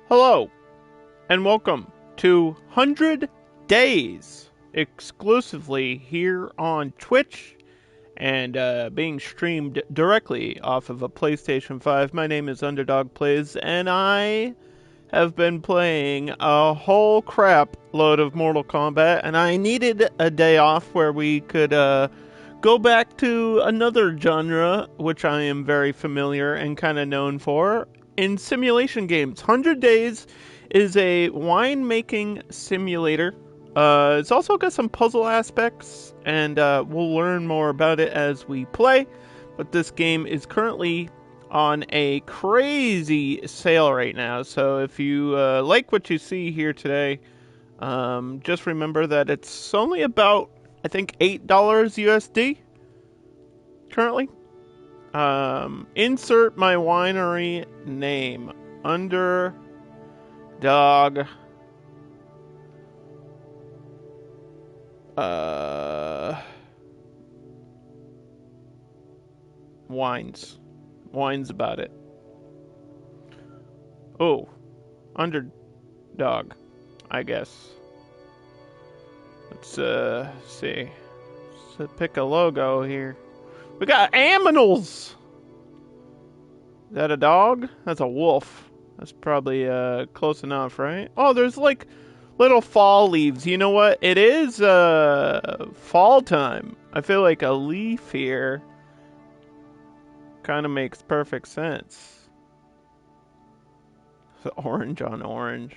Hello, and welcome to 100 Days, exclusively here on Twitch, and being streamed directly off of a PlayStation 5. My name is Underdog Plays, and I have been playing a whole crap load of Mortal Kombat, and I needed a day off where we could go back to another genre, which I am very familiar and kind of known for, in simulation games. 100 Days is a winemaking simulator. It's also got some puzzle aspects, and we'll learn more about it as we play. But this game is currently on a crazy sale right now, so if you like what you see here today, just remember that it's only about, I think, $8 USD currently. Insert my winery name. Underdog wines about it. Oh, Underdog, I guess. Let's see. Let's pick a logo here. We got aminals! Is that a dog? That's a wolf. That's probably close enough, right? Oh, there's like little fall leaves. You know what? It is fall time. I feel like a leaf here kind of makes perfect sense. Orange on orange.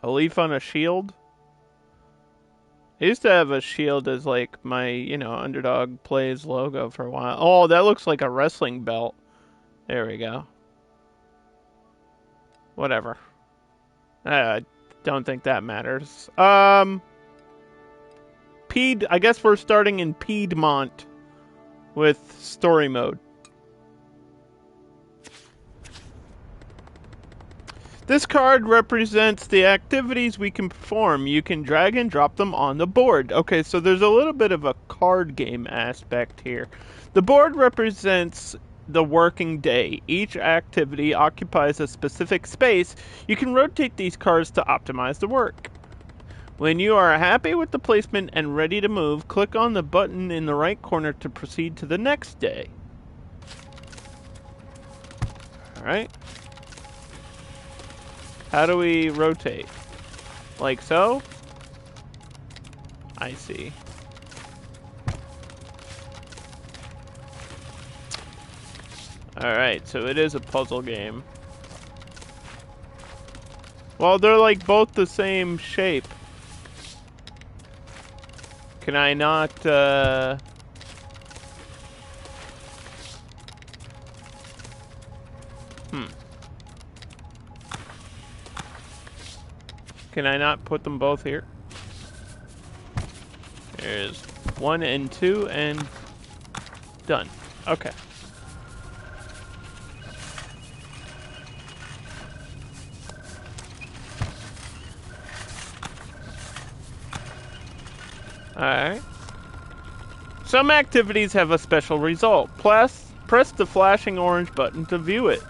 A leaf on a shield? I used to have a shield as like my, Underdog Plays logo for a while. Oh, that looks like a wrestling belt. There we go. Whatever. I don't think that matters. I guess we're starting in Piedmont with story mode. This card represents the activities we can perform. You can drag and drop them on the board. Okay, so there's a little bit of a card game aspect here. The board represents the working day. Each activity occupies a specific space. You can rotate these cards to optimize the work. When you are happy with the placement and ready to move, click on the button in the right corner to proceed to the next day. Alright. How do we rotate? Like so? I see. Alright, so it is a puzzle game. Well, they're like both the same shape. Can I not, Can I not put them both here? There's 1 and 2 and done. Okay. Alright. Some activities have a special result. Press the flashing orange button to view it.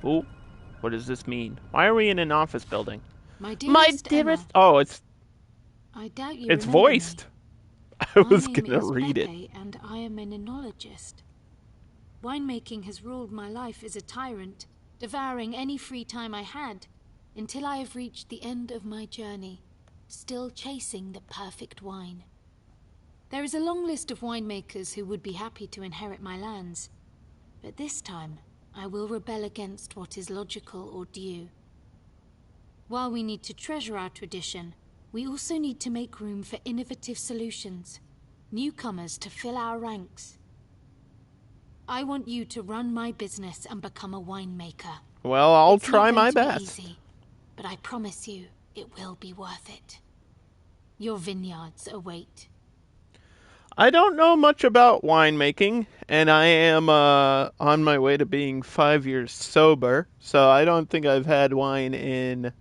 Ooh. What does this mean? Why are we in an office building? My dearest Emma, oh, I doubt you it's remember voiced. Me. I was My name gonna is read Pepe, it. and I am an enologist. Winemaking has ruled my life as a tyrant, devouring any free time I had, until I have reached the end of my journey, still chasing the perfect wine. There is a long list of winemakers who would be happy to inherit my lands, but this time I will rebel against what is logical or due. While we need to treasure our tradition, we also need to make room for innovative solutions, newcomers to fill our ranks. I want you to run my business and become a winemaker. Well, I'll It's try not my going to be best. easy, but I promise you, it will be worth it. Your vineyards await. I don't know much about winemaking, and I am on my way to being 5 years sober, so I don't think I've had wine in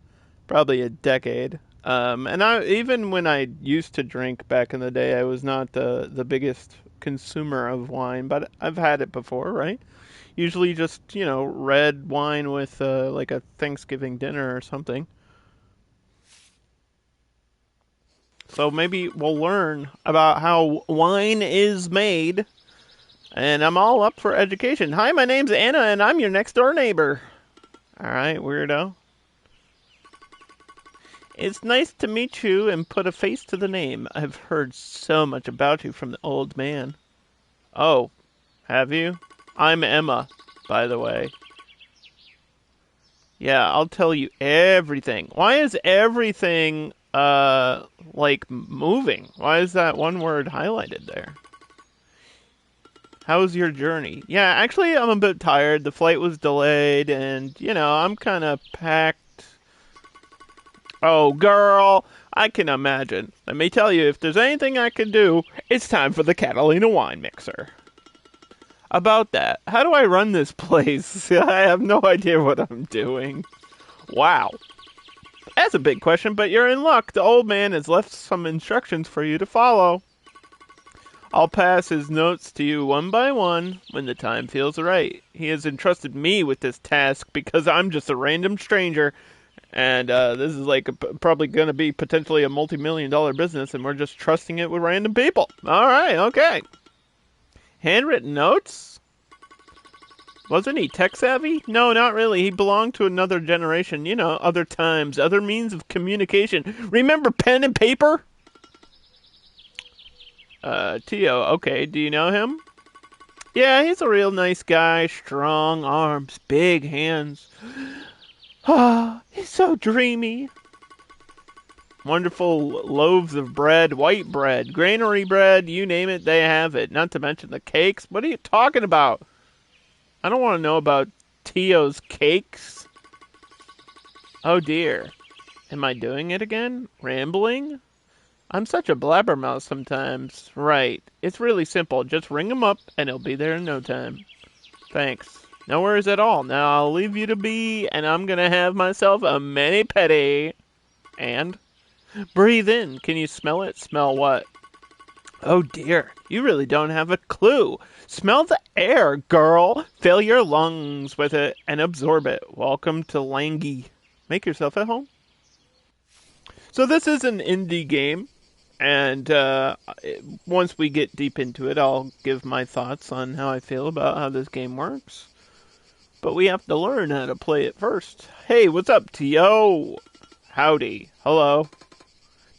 probably a decade. And even when I used to drink back in the day, I was not the biggest consumer of wine, but I've had it before, right? Usually just, red wine with like a Thanksgiving dinner or something. So maybe we'll learn about how wine is made. And I'm all up for education. Hi, my name's Anna, and I'm your next door neighbor. All right, weirdo. It's nice to meet you and put a face to the name. I've heard so much about you from the old man. Oh, have you? I'm Emma, by the way. Yeah, I'll tell you everything. Why is everything, like moving? Why is that one word highlighted there? How's your journey? Yeah, actually, I'm a bit tired. The flight was delayed, and, I'm kind of packed. Oh, girl, I can imagine. Let me tell you, if there's anything I can do, it's time for the Catalina wine mixer. About that, how do I run this place? I have no idea what I'm doing. Wow. That's a big question, but you're in luck. The old man has left some instructions for you to follow. I'll pass his notes to you one by one when the time feels right. He has entrusted me with this task because I'm just a random stranger, and this is like probably going to be potentially a multi-million-dollar business, and we're just trusting it with random people. All right, okay. Handwritten notes? Wasn't he tech-savvy? No, not really. He belonged to another generation. Other times, other means of communication. Remember pen and paper? Tio, okay, do you know him? Yeah, he's a real nice guy. Strong arms, big hands. Ah, he's so dreamy. Wonderful loaves of bread, white bread, granary bread, you name it, they have it. Not to mention the cakes. What are you talking about? I don't want to know about Tio's cakes. Oh dear. Am I doing it again? Rambling? I'm such a blabbermouth sometimes. Right. It's really simple. Just ring him up, and he'll be there in no time. Thanks. No worries at all. Now I'll leave you to be, and I'm gonna have myself a mani-pedi. And? Breathe in. Can you smell it? Smell what? Oh dear. You really don't have a clue. Smell the air, girl. Fill your lungs with it and absorb it. Welcome to Langy. Make yourself at home. So this is an indie game. And once we get deep into it, I'll give my thoughts on how I feel about how this game works. But we have to learn how to play it first. Hey, what's up, T.O.? Howdy. Hello.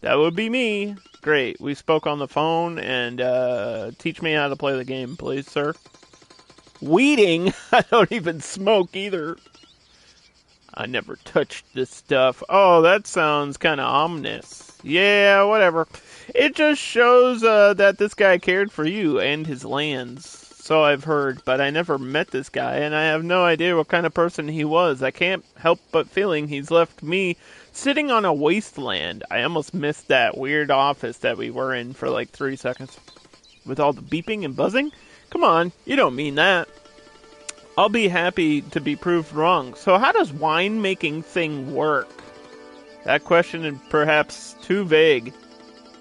That would be me. Great. We spoke on the phone, and teach me how to play the game, please, sir. Weeding? I don't even smoke either. I never touched this stuff. Oh, that sounds kind of ominous. Yeah, whatever. It just shows that this guy cared for you and his lands. So I've heard, but I never met this guy, and I have no idea what kind of person he was. I can't help but feeling he's left me sitting on a wasteland. I almost missed that weird office that we were in for like 3 seconds. With all the beeping and buzzing? Come on, you don't mean that. I'll be happy to be proved wrong. So how does winemaking thing work? That question is perhaps too vague.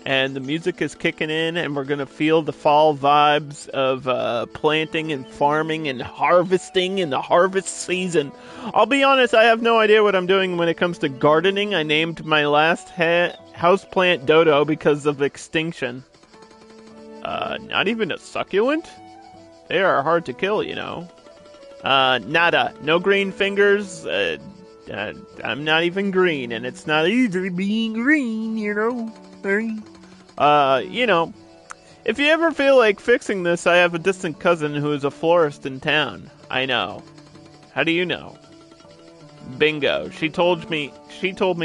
And the music is kicking in, and we're going to feel the fall vibes of planting and farming and harvesting in the harvest season. I'll be honest, I have no idea what I'm doing when it comes to gardening. I named my last houseplant Dodo because of extinction. Not even a succulent? They are hard to kill, Nada. No green fingers. I'm not even green, and it's not easy being green, If you ever feel like fixing this, I have a distant cousin who is a florist in town. I know. How do you know? Bingo. She told me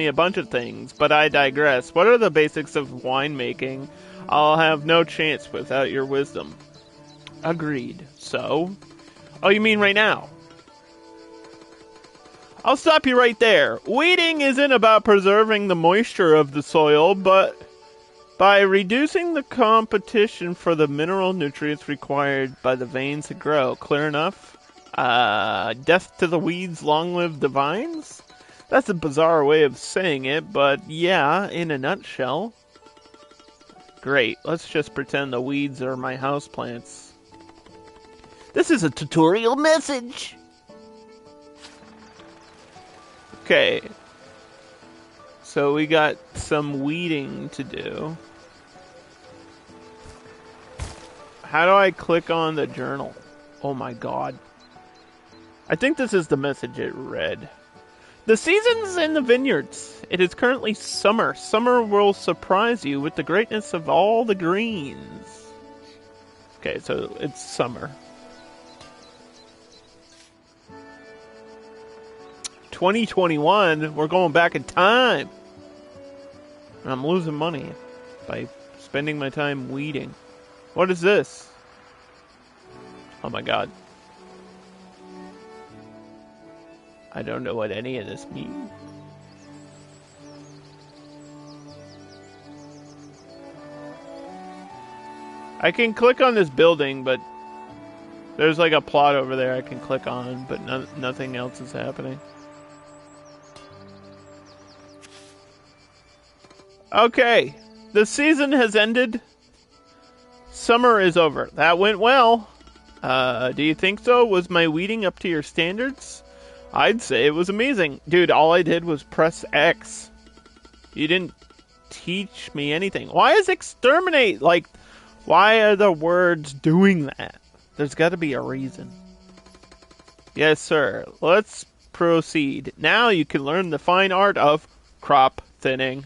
a bunch of things, but I digress. What are the basics of winemaking? I'll have no chance without your wisdom. Agreed. So? Oh, you mean right now? I'll stop you right there. Weeding isn't about preserving the moisture of the soil, but by reducing the competition for the mineral nutrients required by the veins to grow. Clear enough? Death to the weeds, long live the vines? That's a bizarre way of saying it, but yeah, in a nutshell. Great. Let's just pretend the weeds are my houseplants. This is a tutorial message. Okay. So we got some weeding to do. How do I click on the journal? Oh my god. I think this is the message it read. The seasons in the vineyards. It is currently summer. Summer will surprise you with the greatness of all the greens. Okay, so it's summer. 2021, we're going back in time. I'm losing money by spending my time weeding. What is this? Oh my god. I don't know what any of this means. I can click on this building, but there's like a plot over there I can click on, but nothing else is happening. Okay, the season has ended. Summer is over. That went well. Do you think so? Was my weeding up to your standards? I'd say it was amazing. Dude, all I did was press X. You didn't teach me anything. Why is exterminate? Like, why are the words doing that? There's got to be a reason. Yes, sir. Let's proceed. Now you can learn the fine art of crop thinning.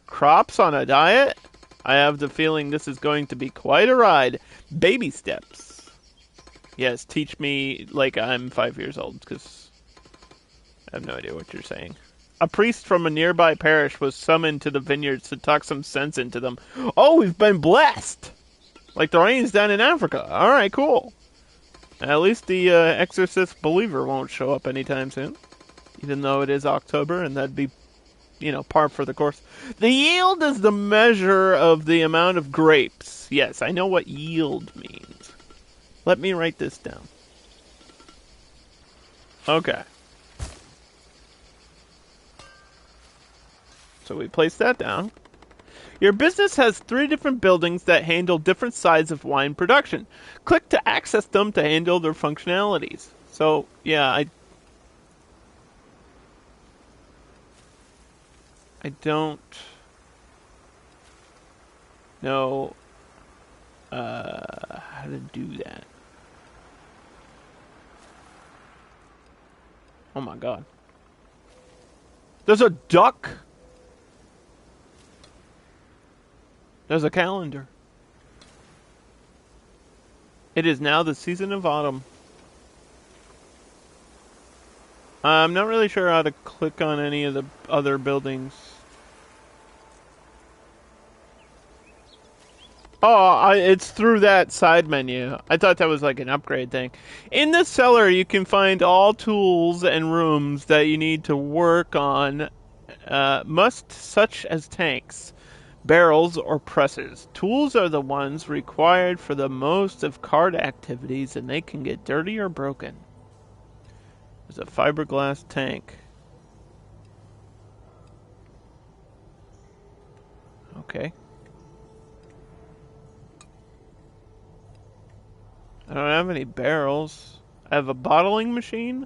Crops on a diet? I have the feeling this is going to be quite a ride. Baby steps. Yes, teach me like I'm 5 years old, because I have no idea what you're saying. A priest from a nearby parish was summoned to the vineyards to talk some sense into them. Oh, we've been blessed! Like the rains down in Africa. Alright, cool. At least the exorcist believer won't show up anytime soon. Even though it is October, and that'd be, par for the course. The yield is the measure of the amount of grapes. Yes, I know what yield means. Let me write this down. Okay. So we place that down. Your business has 3 different buildings that handle different sides of wine production. Click to access them to handle their functionalities. So, yeah, I don't know how to do that. Oh my god. There's a duck. There's a calendar. It is now the season of autumn. I'm not really sure how to click on any of the other buildings. Oh, it's through that side menu. I thought that was like an upgrade thing. In the cellar, you can find all tools and rooms that you need to work on, such as tanks, barrels, or presses. Tools are the ones required for the most of cart activities, and they can get dirty or broken. There's a fiberglass tank. Okay. I don't have any barrels. I have a bottling machine.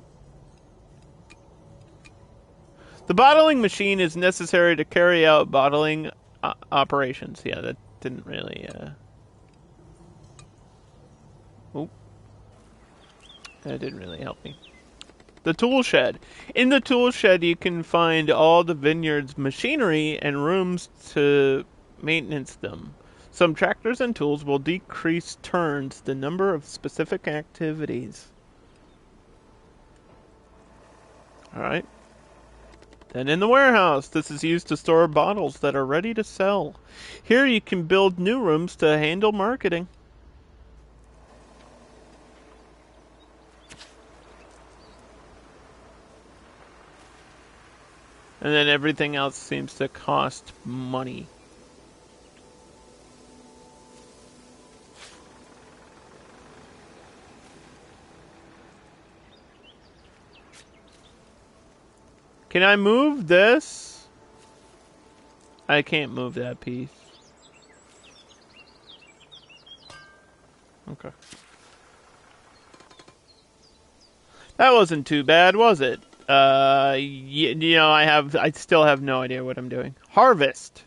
The bottling machine is necessary to carry out bottling operations. Yeah, that didn't really... Oh. That didn't really help me. The tool shed. In the tool shed, you can find all the vineyard's machinery and rooms to maintenance them. Some tractors and tools will decrease turns the number of specific activities. Alright. Then in the warehouse, this is used to store bottles that are ready to sell. Here you can build new rooms to handle marketing. And then everything else seems to cost money. Can I move this? I can't move that piece. Okay. That wasn't too bad, was it? I still have no idea what I'm doing. Harvest.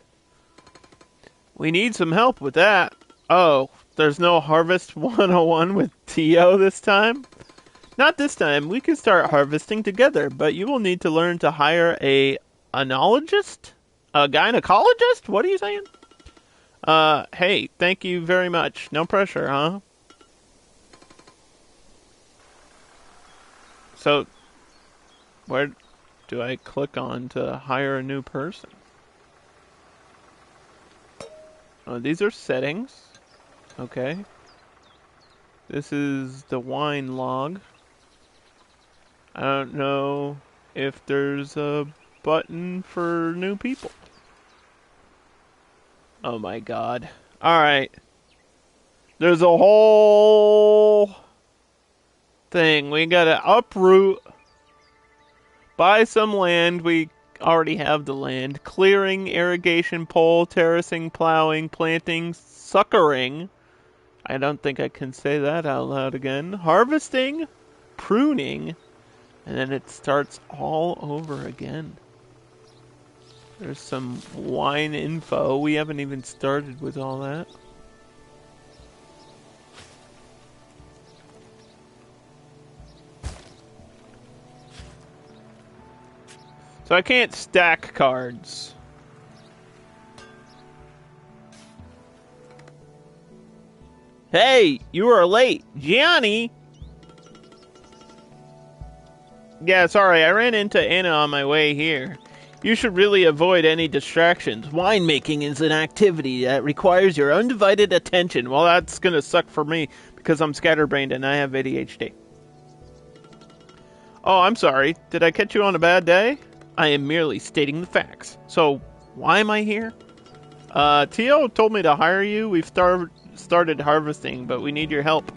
We need some help with that. Oh, there's no Harvest 101 with Tio this time? Not this time. We can start harvesting together, but you will need to learn to hire a anologist? A gynecologist? What are you saying? Hey, thank you very much. No pressure, huh? So, where do I click on to hire a new person? Oh, these are settings. Okay. This is the wine log. I don't know if there's a button for new people. Oh my god. Alright. There's a whole thing. We gotta uproot, buy some land. We already have the land. Clearing, irrigation, pole, terracing, plowing, planting, suckering. I don't think I can say that out loud again. Harvesting, pruning, and then it starts all over again. There's some wine info. We haven't even started with all that. So I can't stack cards. Hey, you are late. Gianni! Yeah, sorry, I ran into Anna on my way here. You should really avoid any distractions. Winemaking is an activity that requires your undivided attention. Well, that's gonna suck for me because I'm scatterbrained and I have ADHD. Oh, I'm sorry. Did I catch you on a bad day? I am merely stating the facts. So, why am I here? Tio told me to hire you. We've started harvesting, but we need your help.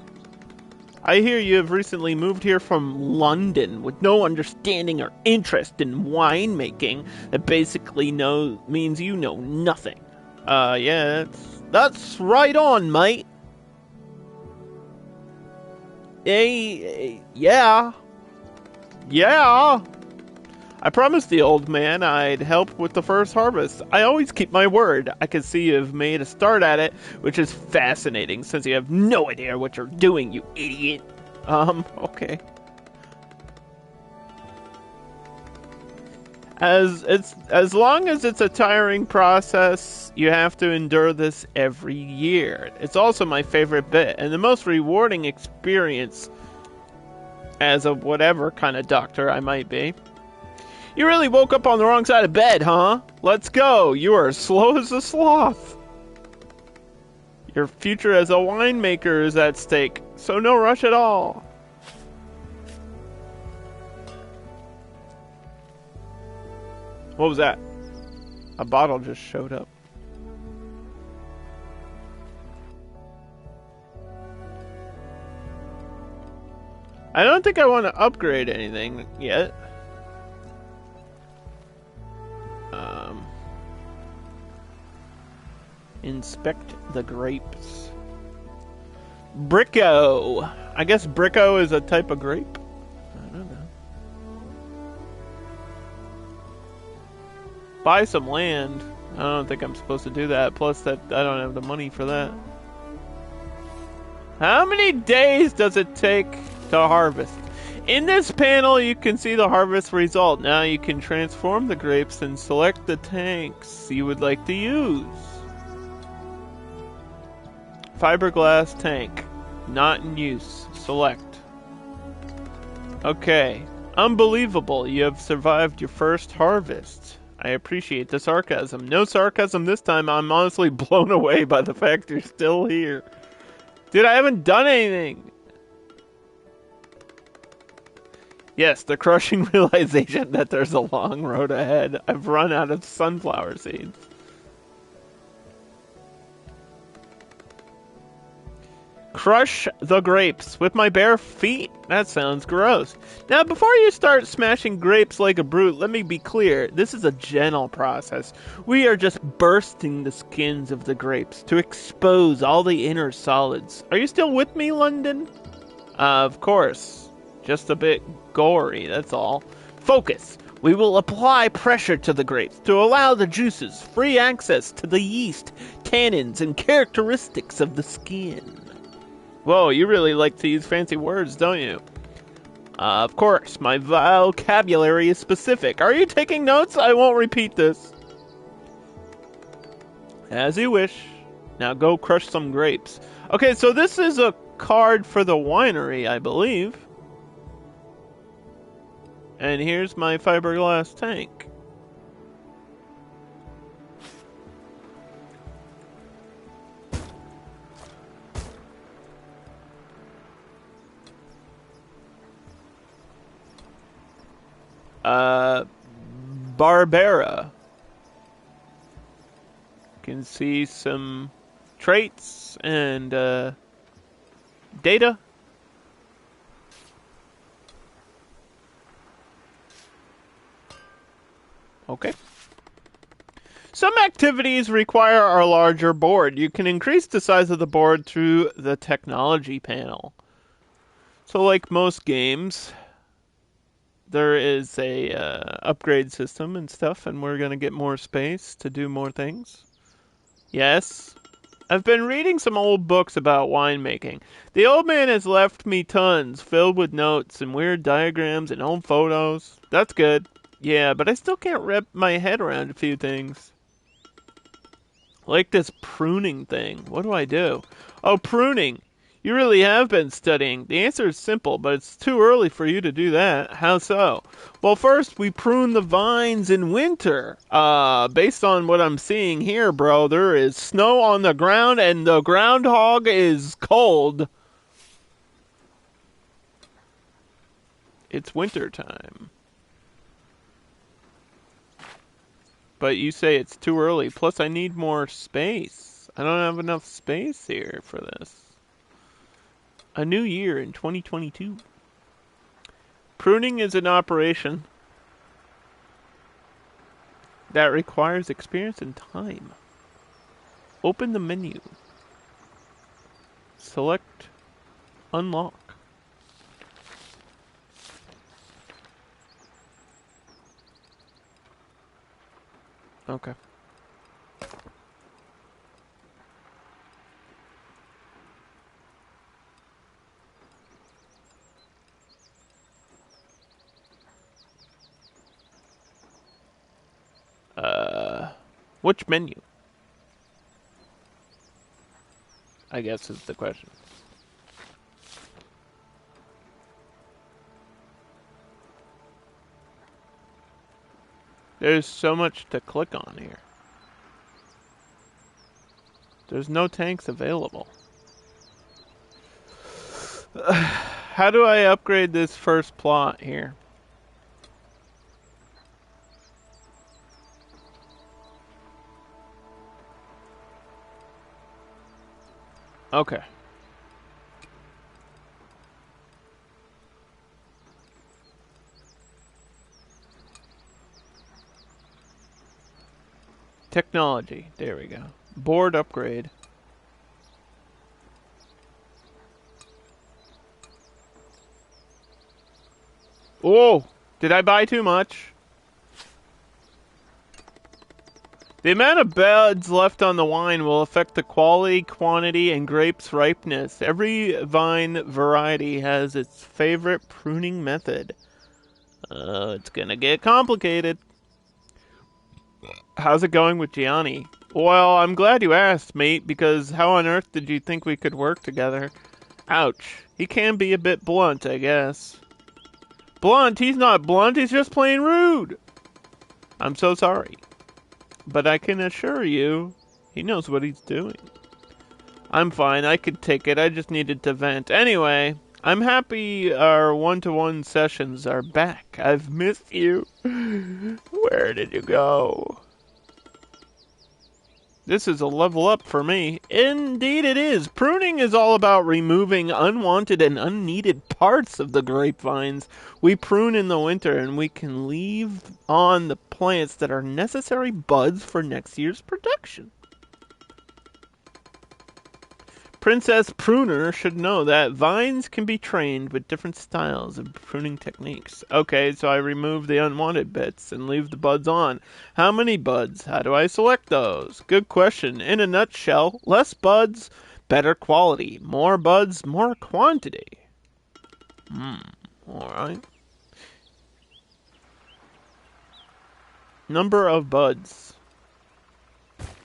I hear you have recently moved here from London with no understanding or interest in winemaking. That basically means you know nothing. Yeah, that's right on, mate. Yeah. I promised the old man I'd help with the first harvest. I always keep my word. I can see you've made a start at it, which is fascinating since you have no idea what you're doing, you idiot. Okay. As long as it's a tiring process, you have to endure this every year. It's also my favorite bit and the most rewarding experience as a whatever kind of doctor I might be. You really woke up on the wrong side of bed, huh? Let's go. You are as slow as a sloth. Your future as a winemaker is at stake, so no rush at all. What was that? A bottle just showed up. I don't think I want to upgrade anything yet. Inspect the grapes. Bricko. I guess Bricko is a type of grape. I don't know. Buy some land. I don't think I'm supposed to do that. Plus, that I don't have the money for that. How many days does it take to harvest? In this panel, you can see the harvest result. Now you can transform the grapes and select the tanks you would like to use. Fiberglass tank. Not in use. Select. Okay. Unbelievable. You have survived your first harvest. I appreciate the sarcasm. No sarcasm this time. I'm honestly blown away by the fact you're still here. Dude, I haven't done anything. Yes, the crushing realization that there's a long road ahead. I've run out of sunflower seeds. Crush the grapes with my bare feet. That sounds gross. Now, before you start smashing grapes like a brute, let me be clear. This is a gentle process. We are just bursting the skins of the grapes to expose all the inner solids. Are you still with me, London? Of course. Just a bit gory, that's all. Focus. We will apply pressure to the grapes to allow the juices free access to the yeast, tannins, and characteristics of the skin. Whoa, you really like to use fancy words, don't you? Of course, my vocabulary is specific. Are you taking notes? I won't repeat this. As you wish. Now go crush some grapes. Okay, so this is a card for the winery, I believe. And here's my fiberglass tank. Barbera. Can see some traits and data. Okay. Some activities require a larger board. You can increase the size of the board through the technology panel. So like most games, there is a upgrade system and stuff, and we're going to get more space to do more things. Yes. I've been reading some old books about winemaking. The old man has left me tons filled with notes and weird diagrams and old photos. That's good. Yeah, but I still can't wrap my head around a few things. Like this pruning thing. What do I do? Oh, pruning. You really have been studying. The answer is simple, but it's too early for you to do that. How so? Well, first, we prune the vines in winter. Based on what I'm seeing here, bro, there is snow on the ground and the groundhog is cold. It's winter time. But you say it's too early. Plus, I need more space. I don't have enough space here for this. A new year in 2022. Pruning is an operation that requires experience and time. Open the menu. Select Unlock. Okay. Which menu? I guess is the question. There's so much to click on here. There's no tanks available. How do I upgrade this first plot here? Okay. Technology. There we go. Board upgrade. Oh! Did I buy too much? The amount of buds left on the wine will affect the quality, quantity, and grape's ripeness. Every vine variety has its favorite pruning method. It's gonna get complicated. How's it going with Gianni? Well, I'm glad you asked, mate, because how on earth did you think we could work together? Ouch. He can be a bit blunt, I guess. Blunt? He's not blunt, he's just plain rude. I'm so sorry. But I can assure you, he knows what he's doing. I'm fine, I could take it, I just needed to vent. Anyway, I'm happy our one-to-one sessions are back. I've missed you. Where did you go? This is a level up for me. Indeed it is. Pruning is all about removing unwanted and unneeded parts of the grapevines. We prune in the winter and we can leave on the plants that are necessary buds for next year's production. Princess Pruner should know that vines can be trained with different styles of pruning techniques. Okay, so I remove the unwanted bits and leave the buds on. How many buds? How do I select those? Good question. In a nutshell, less buds, better quality. More buds, more quantity. Alright. Number of buds.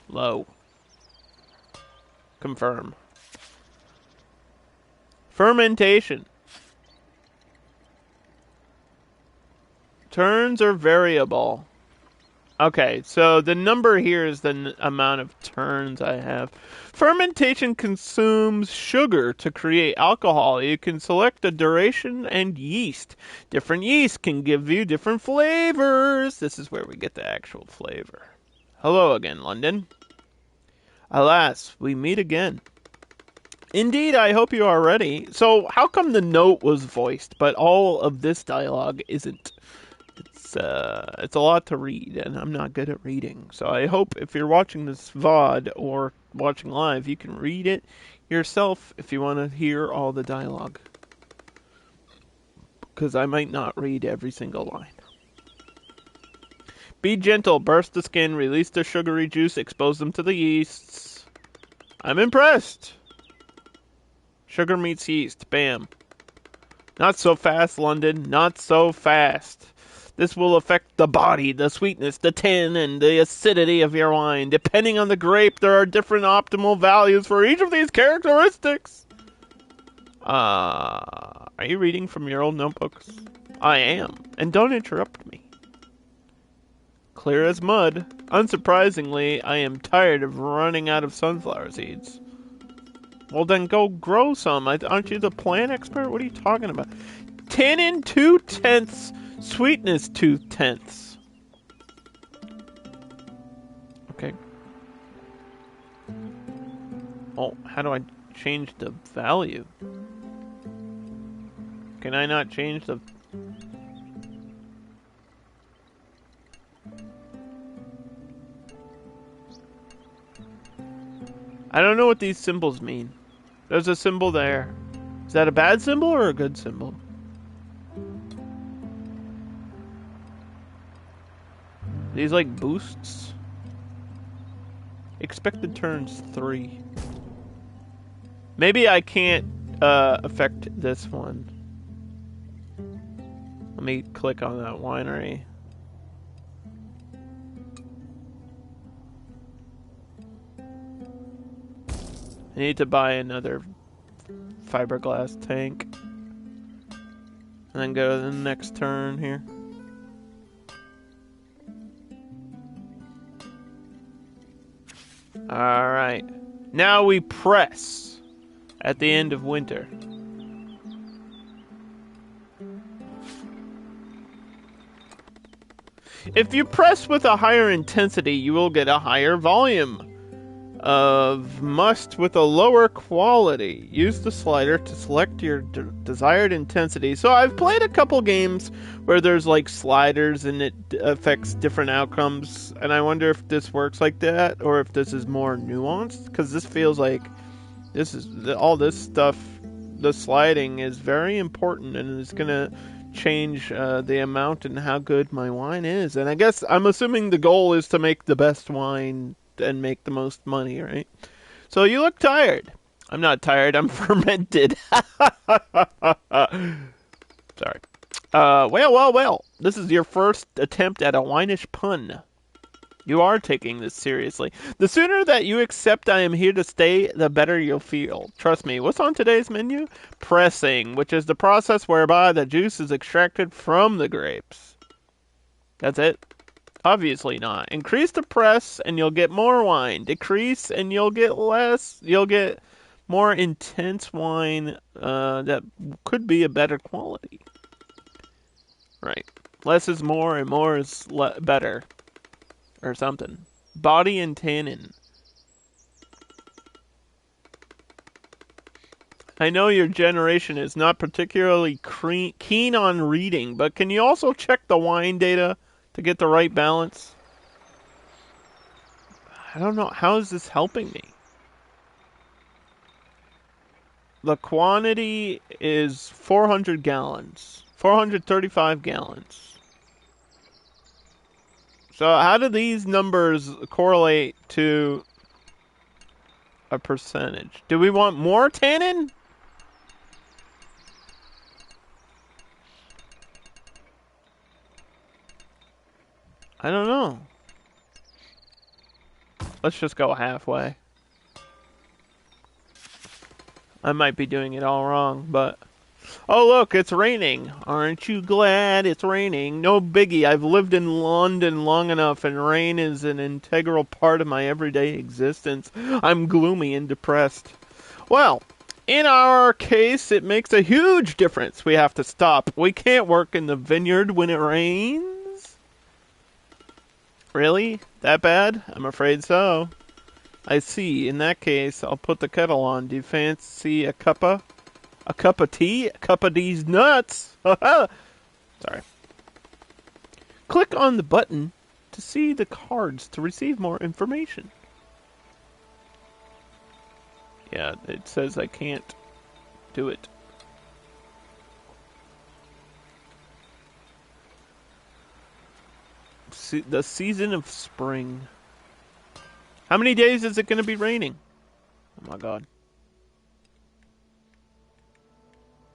Low. Confirm. Fermentation. Turns are variable. Okay, so the number here is the amount of turns I have. Fermentation consumes sugar to create alcohol. You can select the duration and yeast. Different yeast can give you different flavors. This is where we get the actual flavor. Hello again, London. Alas, we meet again. Indeed, I hope you are ready. So, how come the note was voiced, but all of this dialogue isn't? It's a lot to read, and I'm not good at reading. So I hope if you're watching this VOD or watching live, you can read it yourself if you want to hear all the dialogue. Because I might not read every single line. Be gentle, burst the skin, release the sugary juice, expose them to the yeasts. I'm impressed. Sugar meets yeast. Bam. Not so fast, London. Not so fast. This will affect the body, the sweetness, the tin, and the acidity of your wine. Depending on the grape, there are different optimal values for each of these characteristics. Are you reading from your old notebooks? I am. And don't interrupt me. Clear as mud. Unsurprisingly, I am tired of running out of sunflower seeds. Well, then go grow some. Aren't you the plant expert? What are you talking about? 10 and 2/10, sweetness 2/10. Okay. Oh, how do I change the value? Can I not change the... I don't know what these symbols mean. There's a symbol there. Is that a bad symbol or a good symbol? These like boosts? Expected turns 3. Maybe I can't affect this one. Let me click on that winery. I need to buy another fiberglass tank. And then go to the next turn here. Alright. Now we press at the end of winter. If you press with a higher intensity, you will get a higher volume of must with a lower quality. Use the slider to select your desired intensity. So I've played a couple games where there's like sliders and it affects different outcomes, and I wonder if this works like that or if this is more nuanced, because this feels like this is all this stuff. The sliding is very important and it's gonna change the amount and how good my wine is. And I guess I'm assuming the goal is to make the best wine and make the most money, right? So you look tired. I'm not tired. I'm fermented. Sorry. Well. This is your first attempt at a winish pun. You are taking this seriously. The sooner that you accept I am here to stay, the better you'll feel. Trust me. What's on today's menu? Pressing, which is the process whereby the juice is extracted from the grapes. That's it. Obviously not. Increase the press and you'll get more wine. Decrease and you'll get less. You'll get more intense wine that could be a better quality. Right. Less is more and more is better. Or something. Body and tannin. I know your generation is not particularly keen on reading, but can you also check the wine data to get the right balance? I don't know. How is this helping me? The quantity is 400 gallons. 435 gallons. So how do these numbers correlate to a percentage? Do we want more tannin? I don't know. Let's just go halfway. I might be doing it all wrong, but... Oh, look, it's raining. Aren't you glad it's raining? No biggie. I've lived in London long enough, and rain is an integral part of my everyday existence. I'm gloomy and depressed. Well, in our case, it makes a huge difference. We have to stop. We can't work in the vineyard when it rains. Really? That bad? I'm afraid so. I see. In that case, I'll put the kettle on. Do you fancy a cuppa? A cup of tea? A cup of these nuts? Sorry. Click on the button to see the cards to receive more information. Yeah, it says I can't do it. The season of spring. How many days is it going to be raining? Oh my god.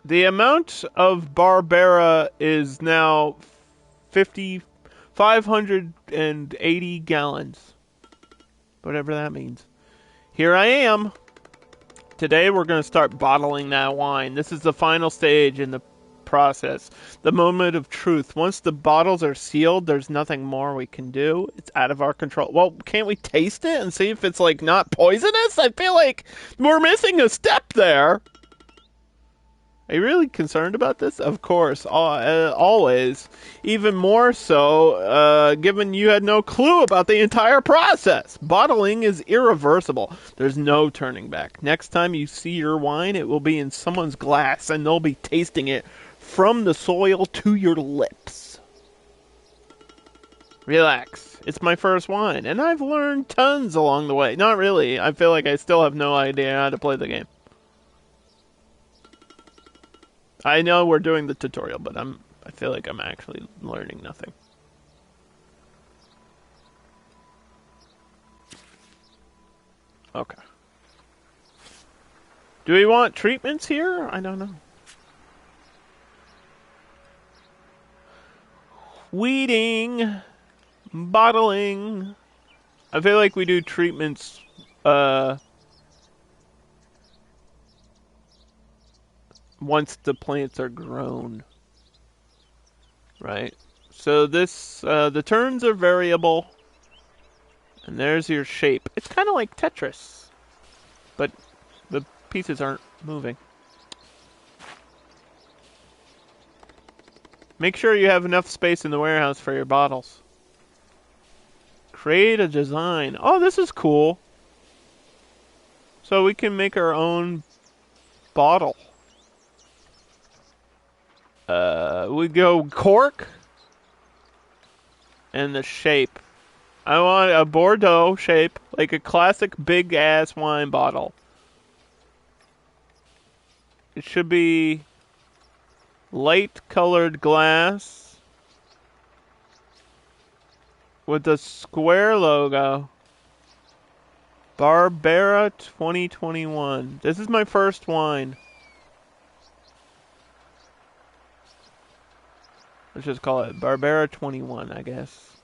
The amount of Barbera is now 580 gallons. Whatever that means. Here I am. Today we're going to start bottling that wine. This is the final stage in the process. The moment of truth. Once the bottles are sealed, there's nothing more we can do. It's out of our control. Well, can't we taste it and see if it's like not poisonous? I feel like we're missing a step there. Are you really concerned about this? Of course, always. Even more so, given you had no clue about the entire process. Bottling is irreversible. There's no turning back. Next time you see your wine, it will be in someone's glass, and they'll be tasting it from the soil to your lips. Relax. It's my first wine, and I've learned tons along the way. Not really. I feel like I still have no idea how to play the game. I know we're doing the tutorial, but I feel like I'm actually learning nothing. Okay. Do we want treatments here? I don't know. Weeding. Bottling. I feel like we do treatments, once the plants are grown. Right? So this, the turns are variable. And there's your shape. It's kind of like Tetris. But the pieces aren't moving. Make sure you have enough space in the warehouse for your bottles. Create a design. Oh, this is cool. So we can make our own bottle. We go cork. And the shape. I want a Bordeaux shape. Like a classic big-ass wine bottle. It should be light-colored glass. With the square logo. Barbera 2021. This is my first wine. Let's just call it Barbera 21, I guess.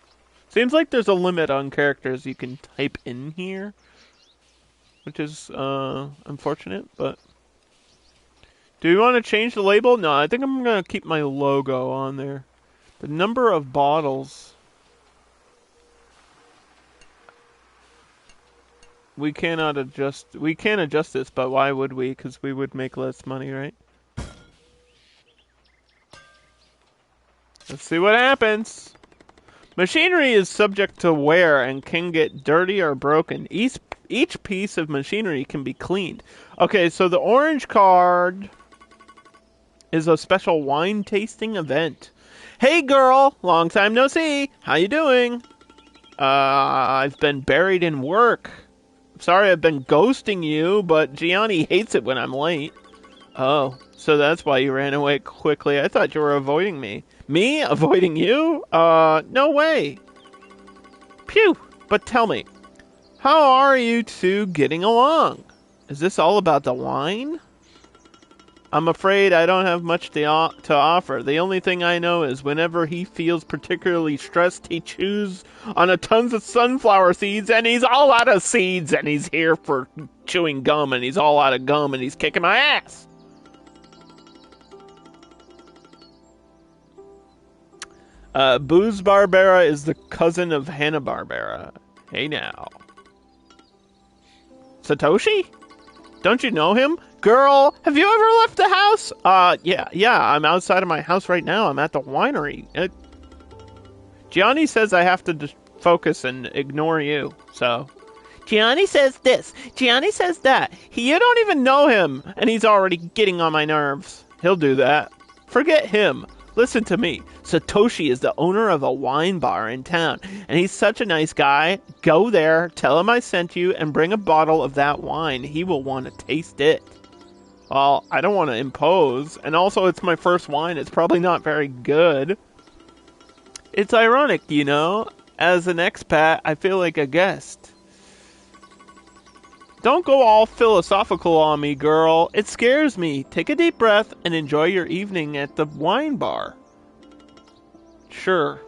Seems like there's a limit on characters you can type in here. Which is unfortunate, but... Do you want to change the label? No, I think I'm going to keep my logo on there. The number of bottles... We cannot adjust... We can adjust this, but why would we? Because we would make less money, right? Let's see what happens. Machinery is subject to wear and can get dirty or broken. Each piece of machinery can be cleaned. Okay, so the orange card is a special wine tasting event. Hey girl, long time no see. How you doing? I've been buried in work. Sorry I've been ghosting you, but Gianni hates it when I'm late. Oh, so that's why you ran away quickly. I thought you were avoiding me. Me? Avoiding you? No way. Phew. But tell me, how are you two getting along? Is this all about the wine? I'm afraid I don't have much to offer. The only thing I know is whenever he feels particularly stressed, he chews on a tons of sunflower seeds, and he's all out of seeds, and he's here for chewing gum, and he's all out of gum, and he's kicking my ass. Booze Barbera is the cousin of Hanna-Barbera. Hey now. Satoshi? Don't you know him? Girl, have you ever left the house? Yeah, I'm outside of my house right now. I'm at the winery. Gianni says I have to focus and ignore you, so. Gianni says this. Gianni says that. You don't even know him, and he's already getting on my nerves. He'll do that. Forget him. Listen to me. Satoshi is the owner of a wine bar in town, and he's such a nice guy. Go there, tell him I sent you, and bring a bottle of that wine. He will want to taste it. Well, I don't want to impose, and also it's my first wine. It's probably not very good. It's ironic, you know? As an expat, I feel like a guest. Don't go all philosophical on me, girl. It scares me. Take a deep breath and enjoy your evening at the wine bar. Sure.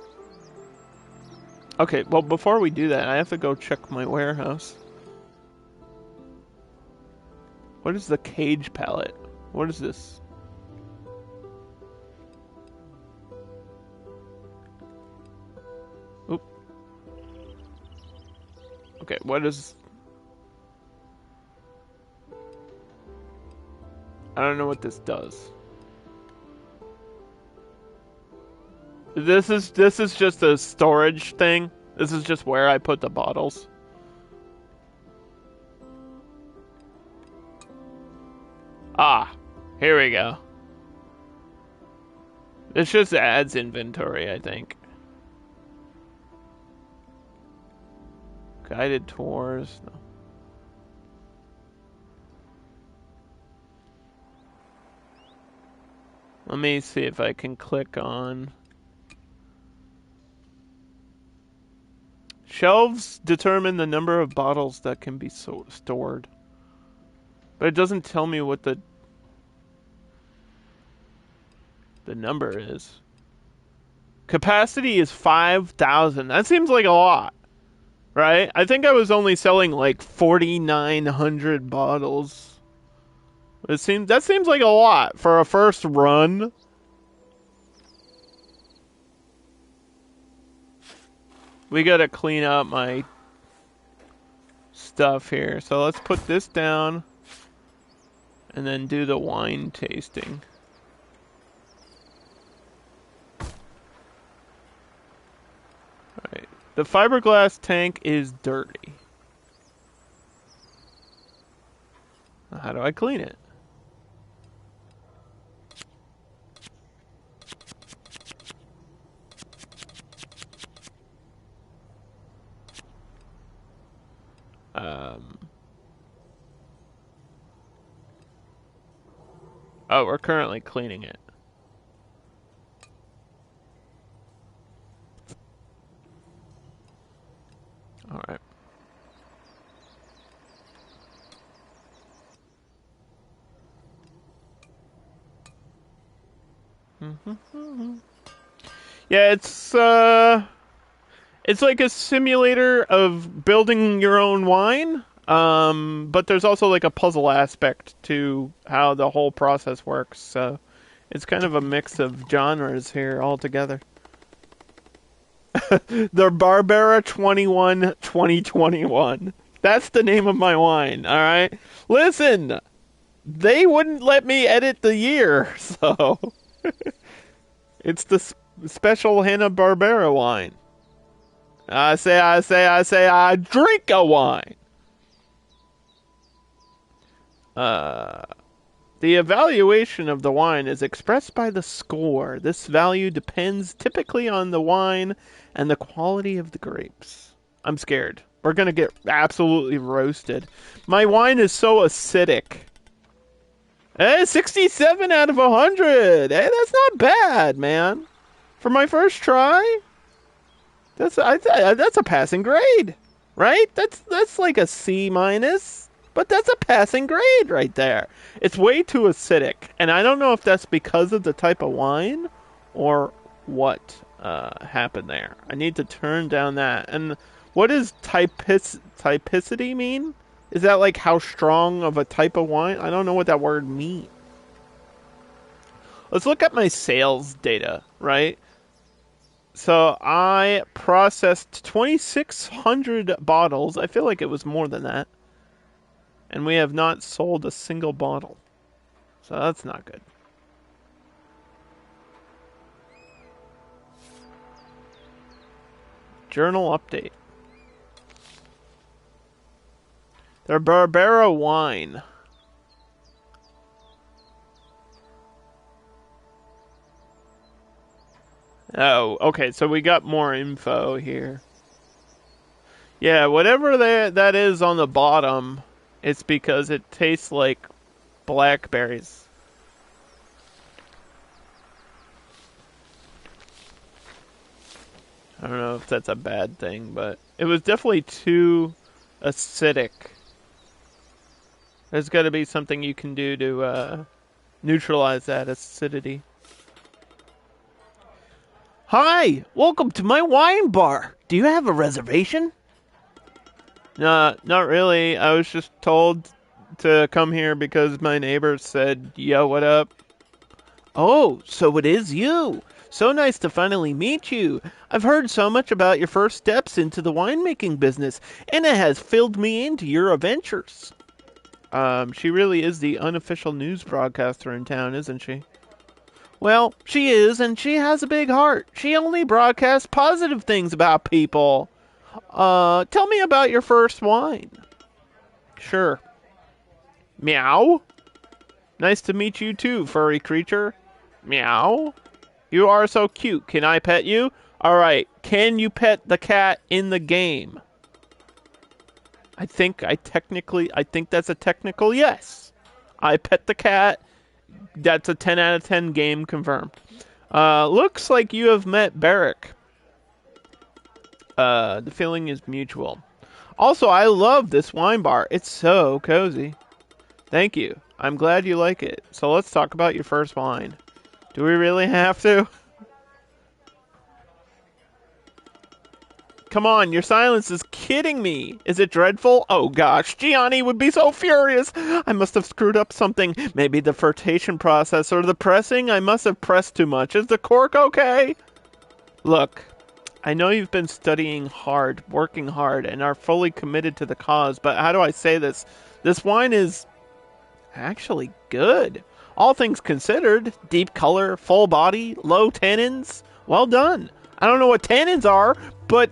Okay, well, before we do that, I have to go check my warehouse. What is the cage palette? What is this? Oop. Okay, what is... I don't know what this does. This is just a storage thing. This is just where I put the bottles. Ah, here we go. This just adds inventory, I think. Guided tours. No. Let me see if I can click on... Shelves determine the number of bottles that can be stored. But it doesn't tell me what the number is. Capacity is 5,000. That seems like a lot, right? I think I was only selling like 4,900 bottles. That seems like a lot for a first run. We gotta clean up my stuff here. So let's put this down and then do the wine tasting. Alright. The fiberglass tank is dirty. How do I clean it? Oh, we're currently cleaning it. All right. Yeah, it's like a simulator of building your own wine. But there's also like a puzzle aspect to how the whole process works. So it's kind of a mix of genres here all together. The Barbera 21 2021. That's the name of my wine, all right? Listen, they wouldn't let me edit the year, so it's the special Hanna-Barbera wine. I say, I drink a wine. Uh, the evaluation of the wine is expressed by the score. This value depends typically on the wine and the quality of the grapes. I'm scared. We're gonna get absolutely roasted. My wine is so acidic. 67 out of 100. Hey, that's not bad, man. For my first try, that's a passing grade, right? That's like a C minus, but that's a passing grade right there. It's way too acidic, and I don't know if that's because of the type of wine or what happened there. I need to turn down that. And what does typicity mean? Is that like how strong of a type of wine? I don't know what that word means. Let's look at my sales data, right? So I processed 2,600 bottles. I feel like it was more than that. And we have not sold a single bottle. So that's not good. Journal update. The Barbera wine. Oh, okay, so we got more info here. Yeah, whatever that is on the bottom, it's because it tastes like blackberries. I don't know if that's a bad thing, but it was definitely too acidic. There's got to be something you can do to neutralize that acidity. Hi, welcome to my wine bar. Do you have a reservation? Not really. I was just told to come here because my neighbor said, yo, what up? Oh, so it is you. So nice to finally meet you. I've heard so much about your first steps into the winemaking business, and it has filled me into your adventures. She really is the unofficial news broadcaster in town, isn't she? Well, she is, and she has a big heart. She only broadcasts positive things about people. Tell me about your first wine. Sure. Meow? Nice to meet you too, furry creature. Meow? You are so cute. Can I pet you? Alright, can you pet the cat in the game? I think that's a technical yes. I pet the cat. That's a 10 out of 10 game confirmed. Looks like you have met Barrick. The feeling is mutual. Also, I love this wine bar. It's so cozy. Thank you. I'm glad you like it. So let's talk about your first wine. Do we really have to? Come on, your silence is kidding me. Is it dreadful? Oh gosh, Gianni would be so furious. I must have screwed up something. Maybe the fermentation process or the pressing. I must have pressed too much. Is the cork okay? Look, I know you've been studying hard, working hard, and are fully committed to the cause, but how do I say this? This wine is actually good. All things considered, deep color, full body, low tannins. Well done. I don't know what tannins are, but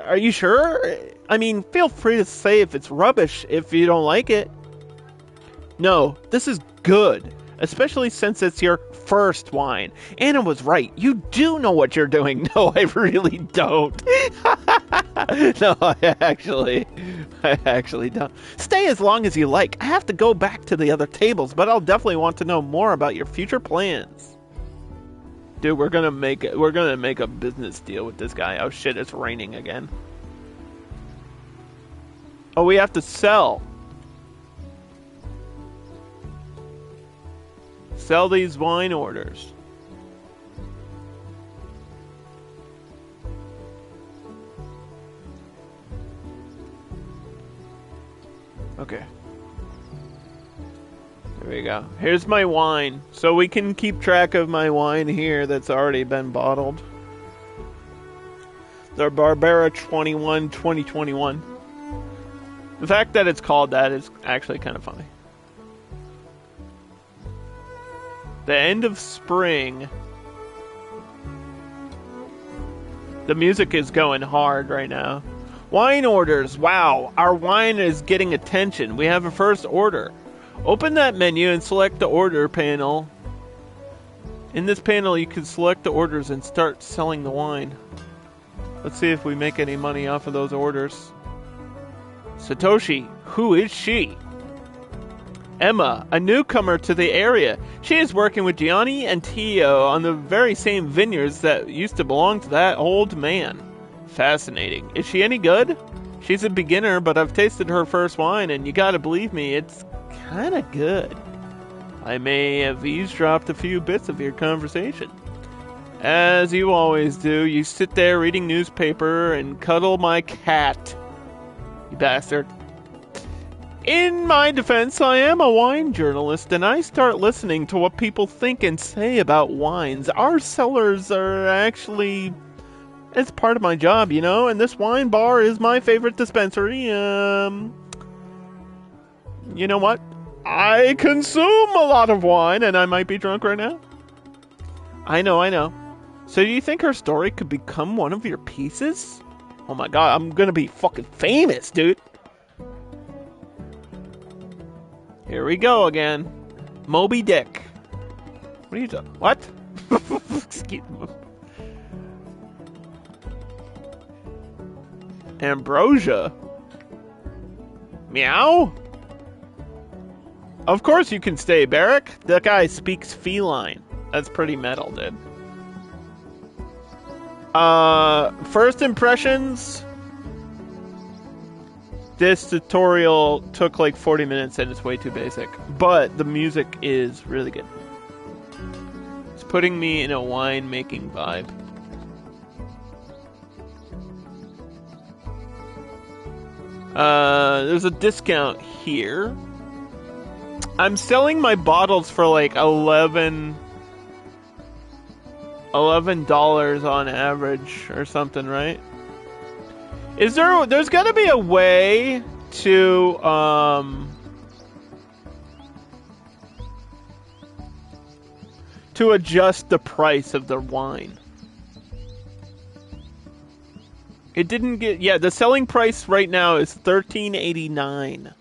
are you sure? I mean, feel free to say if it's rubbish if you don't like it. No, this is good, especially since it's your first wine. Anna was right. You do know what you're doing. No, I really don't. No, I actually don't. Stay as long as you like. I have to go back to the other tables, but I'll definitely want to know more about your future plans. Dude, we're gonna make a business deal with this guy. Oh shit, it's raining again. Oh, we have to sell. Sell these wine orders. Okay. There we go. Here's my wine. So we can keep track of my wine here that's already been bottled. The Barbera 21 2021. The fact that it's called that is actually kind of funny. The end of spring. The music is going hard right now. Wine orders. Wow, our wine is getting attention. We have a first order. Open that menu and select the order panel. In this panel, you can select the orders and start selling the wine. Let's see if we make any money off of those orders. Satoshi, who is she? Emma, a newcomer to the area. She is working with Gianni and Tio on the very same vineyards that used to belong to that old man. Fascinating. Is she any good? She's a beginner, but I've tasted her first wine, and you gotta believe me, it's kinda good. I may have eavesdropped a few bits of your conversation. As you always do, you sit there reading newspaper and cuddle my cat. You bastard. In my defense, I am a wine journalist, and I start listening to what people think and say about wines. Our cellars are actually... It's part of my job, you know, and this wine bar is my favorite dispensary. You know what? I consume a lot of wine, and I might be drunk right now. I know. So do you think her story could become one of your pieces? Oh my god, I'm gonna be fucking famous, dude. Here we go again. Moby Dick. What are you doing? What? Excuse me. Ambrosia? Meow? Of course you can stay, Barrack. That guy speaks feline. That's pretty metal, dude. First impressions. This tutorial took like 40 minutes and it's way too basic. But the music is really good. It's putting me in a wine-making vibe. There's a discount here. I'm selling my bottles for like $11 on average or something, right? There's gotta be a way to adjust the price of the wine. It didn't get... Yeah, the selling price right now is $13.89.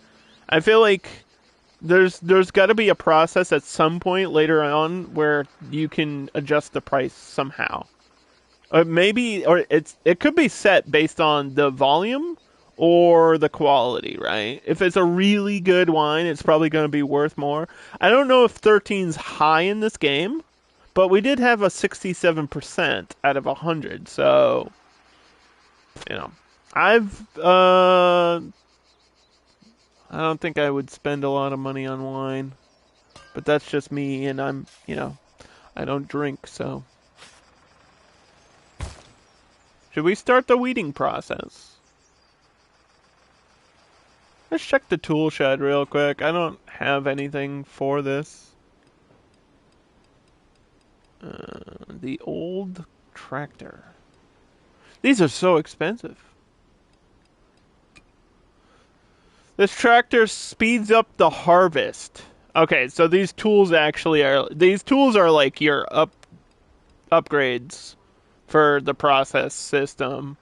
I feel like there's got to be a process at some point later on where you can adjust the price somehow. It could be set based on the volume or the quality, right? If it's a really good wine, it's probably going to be worth more. I don't know if 13's high in this game, but we did have a 67% out of 100, so... You know, I don't think I would spend a lot of money on wine, but that's just me, and I don't drink, so. Should we start the weeding process? Let's check the tool shed real quick. I don't have anything for this. The old tractor. These are so expensive. This tractor speeds up the harvest. Okay, so these tools are like your upgrades for the process system.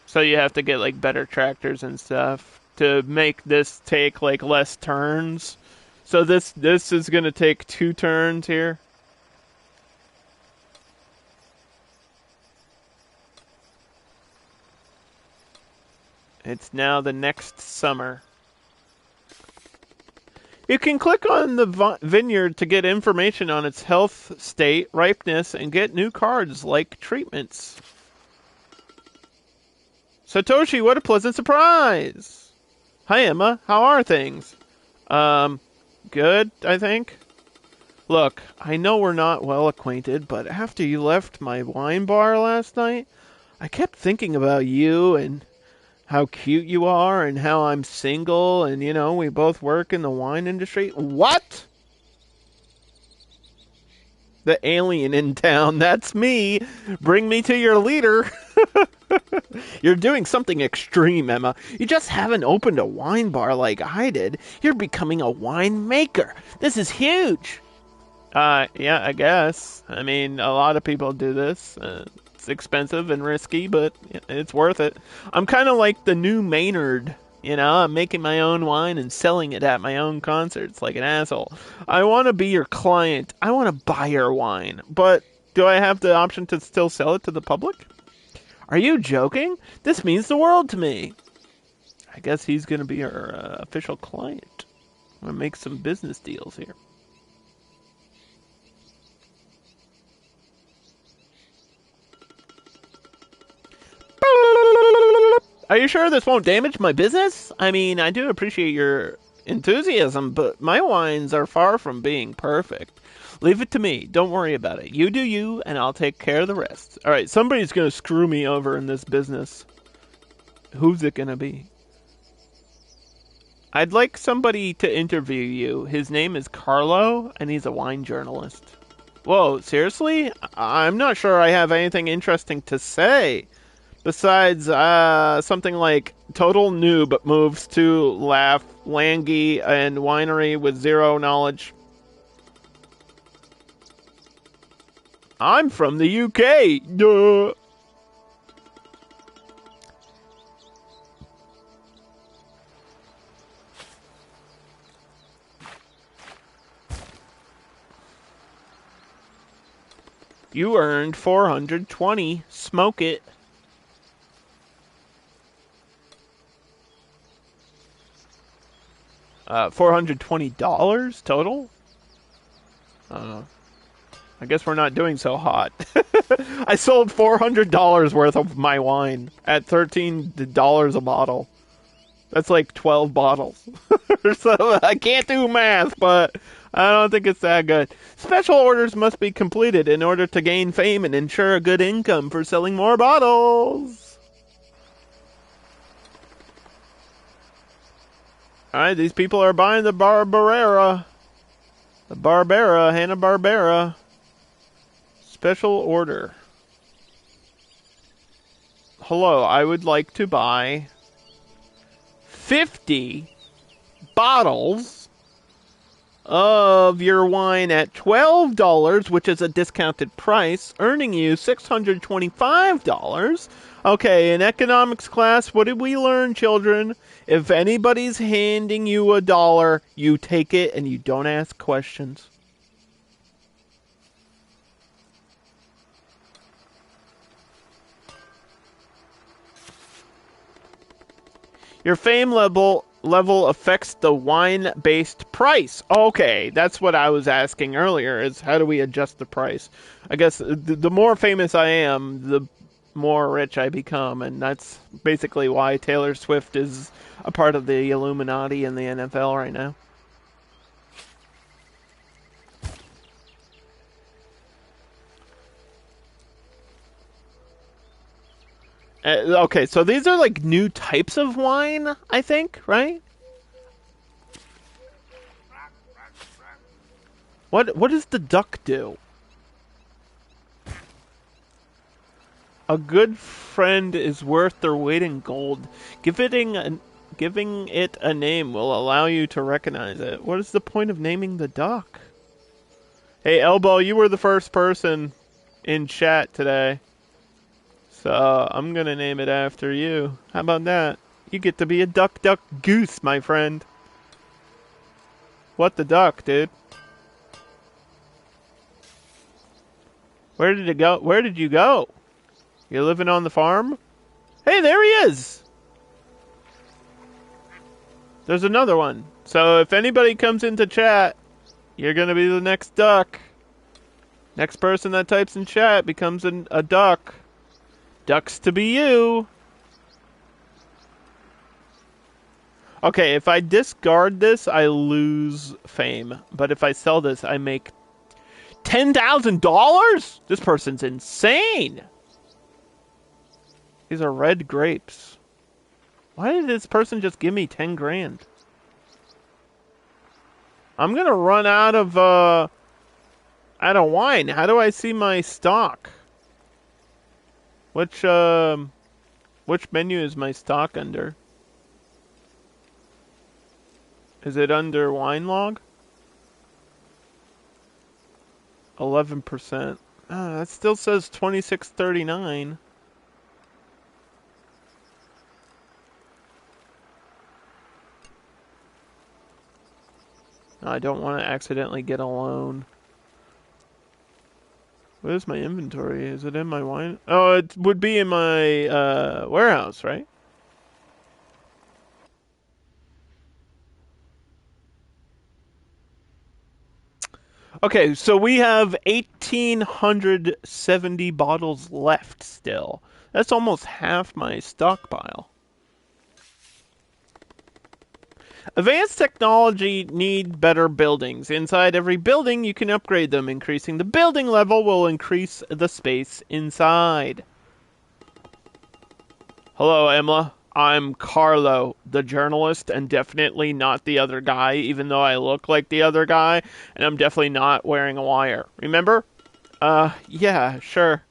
So you have to get like better tractors and stuff to make this take like less turns. So this is going to take 2 turns here. It's now the next summer. You can click on the vineyard to get information on its health, state, ripeness, and get new cards like treatments. Satoshi, what a pleasant surprise! Hi, Emma. How are things? Good, I think. Look, I know we're not well acquainted, but after you left my wine bar last night, I kept thinking about you and how cute you are and how I'm single and, you know, we both work in the wine industry. What? The alien in town, that's me. Bring me to your leader. You're doing something extreme, Emma. You just haven't opened a wine bar like I did. You're becoming a wine maker. This is huge. Yeah, I guess. I mean, a lot of people do this. expensive and risky, but it's worth it. I'm kind of like the new Maynard. I'm making my own wine and selling it at my own concerts like an asshole. I want to be your client. I want to buy your wine. But do I have the option to still sell it to the public? Are you joking? This means the world to me. I guess he's going to be our official client. I'm going to make some business deals here. Are you sure this won't damage my business? I mean, I do appreciate your enthusiasm, but my wines are far from being perfect. Leave it to me. Don't worry about it. You do you, and I'll take care of the rest. All right, somebody's going to screw me over in this business. Who's it going to be? I'd like somebody to interview you. His name is Carlo, and he's a wine journalist. Whoa, seriously? I'm not sure I have anything interesting to say. Besides, something like total noob moves to Laugh, Langy, and winery with zero knowledge. I'm from the UK. Duh. You earned 420. Smoke it. $420 total? I guess we're not doing so hot. I sold $400 worth of my wine at $13 a bottle. That's like 12 bottles. So I can't do math, but I don't think it's that good. Special orders must be completed in order to gain fame and ensure a good income for selling more bottles. Alright, these people are buying the Barbera. The Barbera, Hanna-Barbera. Special order. Hello, I would like to buy 50 bottles of your wine at $12, which is a discounted price, earning you $625. Okay, in economics class, what did we learn, children? If anybody's handing you $1, you take it and you don't ask questions. Your fame level affects the wine-based price. Okay, that's what I was asking earlier, is how do we adjust the price? I guess the more famous I am, the more rich I become, and that's basically why Taylor Swift is a part of the Illuminati in the NFL right now. Okay, so these are like new types of wine, I think, right? What does the duck do? A good friend is worth their weight in gold. Giving it a name will allow you to recognize it. What is the point of naming the duck? Hey, Elbow, you were the first person in chat today. So I'm gonna name it after you. How about that? You get to be a duck, duck, goose, my friend. What the duck, dude? Where did it go? Where did you go? You're living on the farm? Hey, there he is! There's another one. So if anybody comes into chat, you're gonna be the next duck. Next person that types in chat becomes a duck. Ducks to be you. Okay, if I discard this, I lose fame. But if I sell this, I make $10,000? This person's insane. These are red grapes. Why did this person just give me 10 grand? I'm gonna run out of wine. How do I see my stock? Which menu is my stock under? Is it under wine log? 11%. That still says 2639. I don't want to accidentally get a loan. Where's my inventory? Is it in my wine? Oh, it would be in my warehouse, right? Okay, so we have 1,870 bottles left still. That's almost half my stockpile. Advanced technology need better buildings. Inside every building, you can upgrade them. Increasing the building level will increase the space inside. Hello, Emma. I'm Carlo, the journalist, and definitely not the other guy, even though I look like the other guy, and I'm definitely not wearing a wire. Remember? Yeah, sure.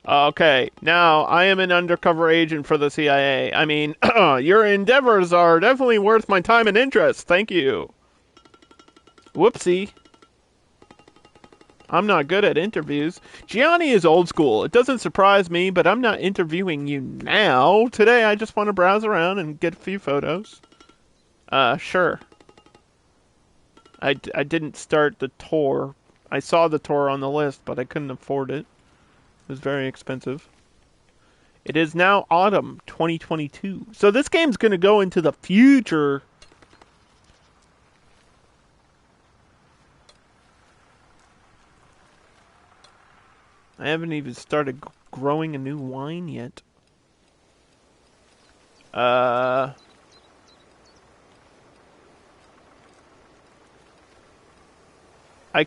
Okay, now I am an undercover agent for the CIA. I mean, your endeavors are definitely worth my time and interest. Thank you. Whoopsie. I'm not good at interviews. Gianni is old school. It doesn't surprise me, but I'm not interviewing you now. Today, I just want to browse around and get a few photos. Sure. I didn't start the tour. I saw the tour on the list, but I couldn't afford it. It was very expensive. It is now autumn 2022. So this game's going to go into the future. I haven't even started growing a new wine yet. I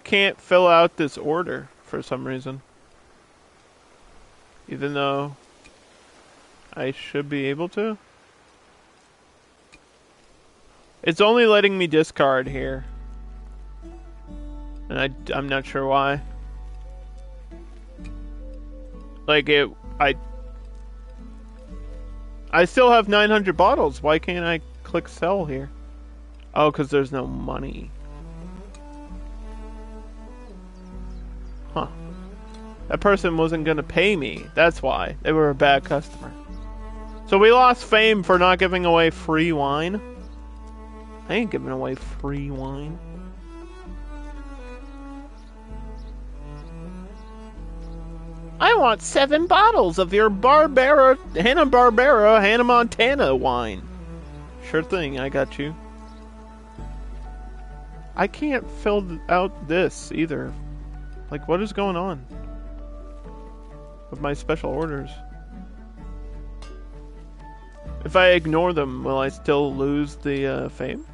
can't fill out this order for some reason. Even though I should be able to. It's only letting me discard here. And I'm not sure why. Like I still have 900 bottles. Why can't I click sell here? Oh, because there's no money. Huh. That person wasn't going to pay me. That's why. They were a bad customer. So we lost fame for not giving away free wine. I ain't giving away free wine. I want 7 bottles of your Hanna-Barbera, Hannah Montana wine. Sure thing, I got you. I can't fill out this either. Like, what is going on with my special orders? If I ignore them, will I still lose the fame?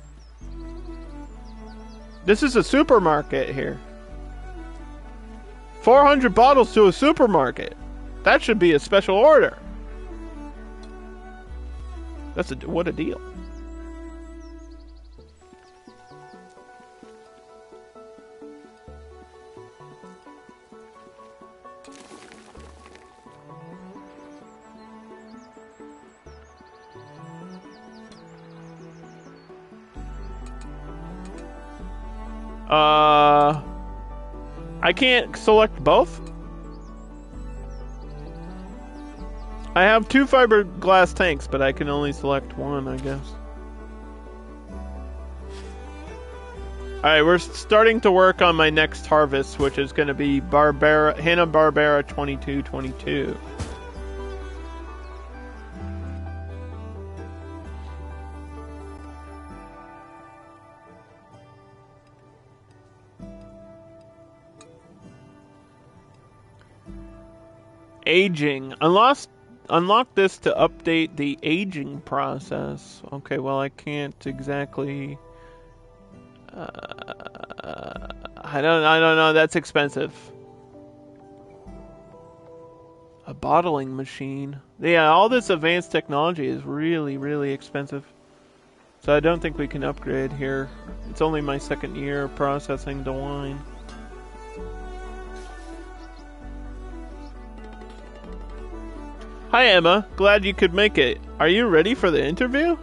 This is a supermarket here. 400 bottles to a supermarket. That should be a special order. What a deal. I can't select both? I have 2 fiberglass tanks, but I can only select one, I guess. Alright, we're starting to work on my next harvest, which is going to be Hanna-Barbera 2222. Aging. Unlock this to update the aging process. Okay, well, I can't exactly... I don't know. That's expensive. A bottling machine. Yeah, all this advanced technology is really, really expensive. So I don't think we can upgrade here. It's only my 2nd year processing the wine. Hi, Emma. Glad you could make it. Are you ready for the interview?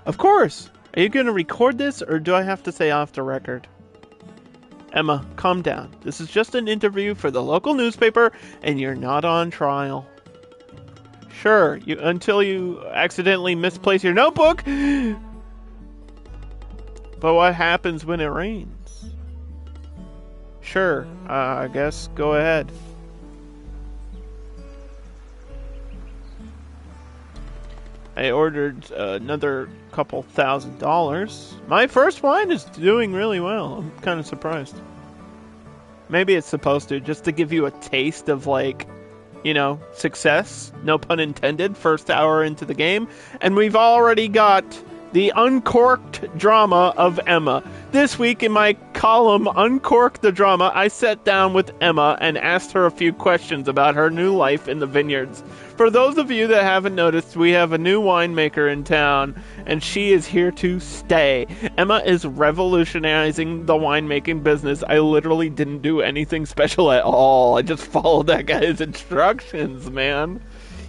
Of course. Are you going to record this, or do I have to say off the record? Emma, calm down. This is just an interview for the local newspaper, and you're not on trial. Sure, until you accidentally misplace your notebook. But what happens when it rains? Sure, I guess go ahead. I ordered another couple $1,000. My first wine is doing really well. I'm kind of surprised. Maybe it's supposed to, just to give you a taste of, like, you know, success. No pun intended. First hour into the game. And we've already got the uncorked drama of Emma. This week in my column, Uncork the Drama, I sat down with Emma and asked her a few questions about her new life in the vineyards. For those of you that haven't noticed, we have a new winemaker in town, and she is here to stay. Emma is revolutionizing the winemaking business. I literally didn't do anything special at all. I just followed that guy's instructions, man.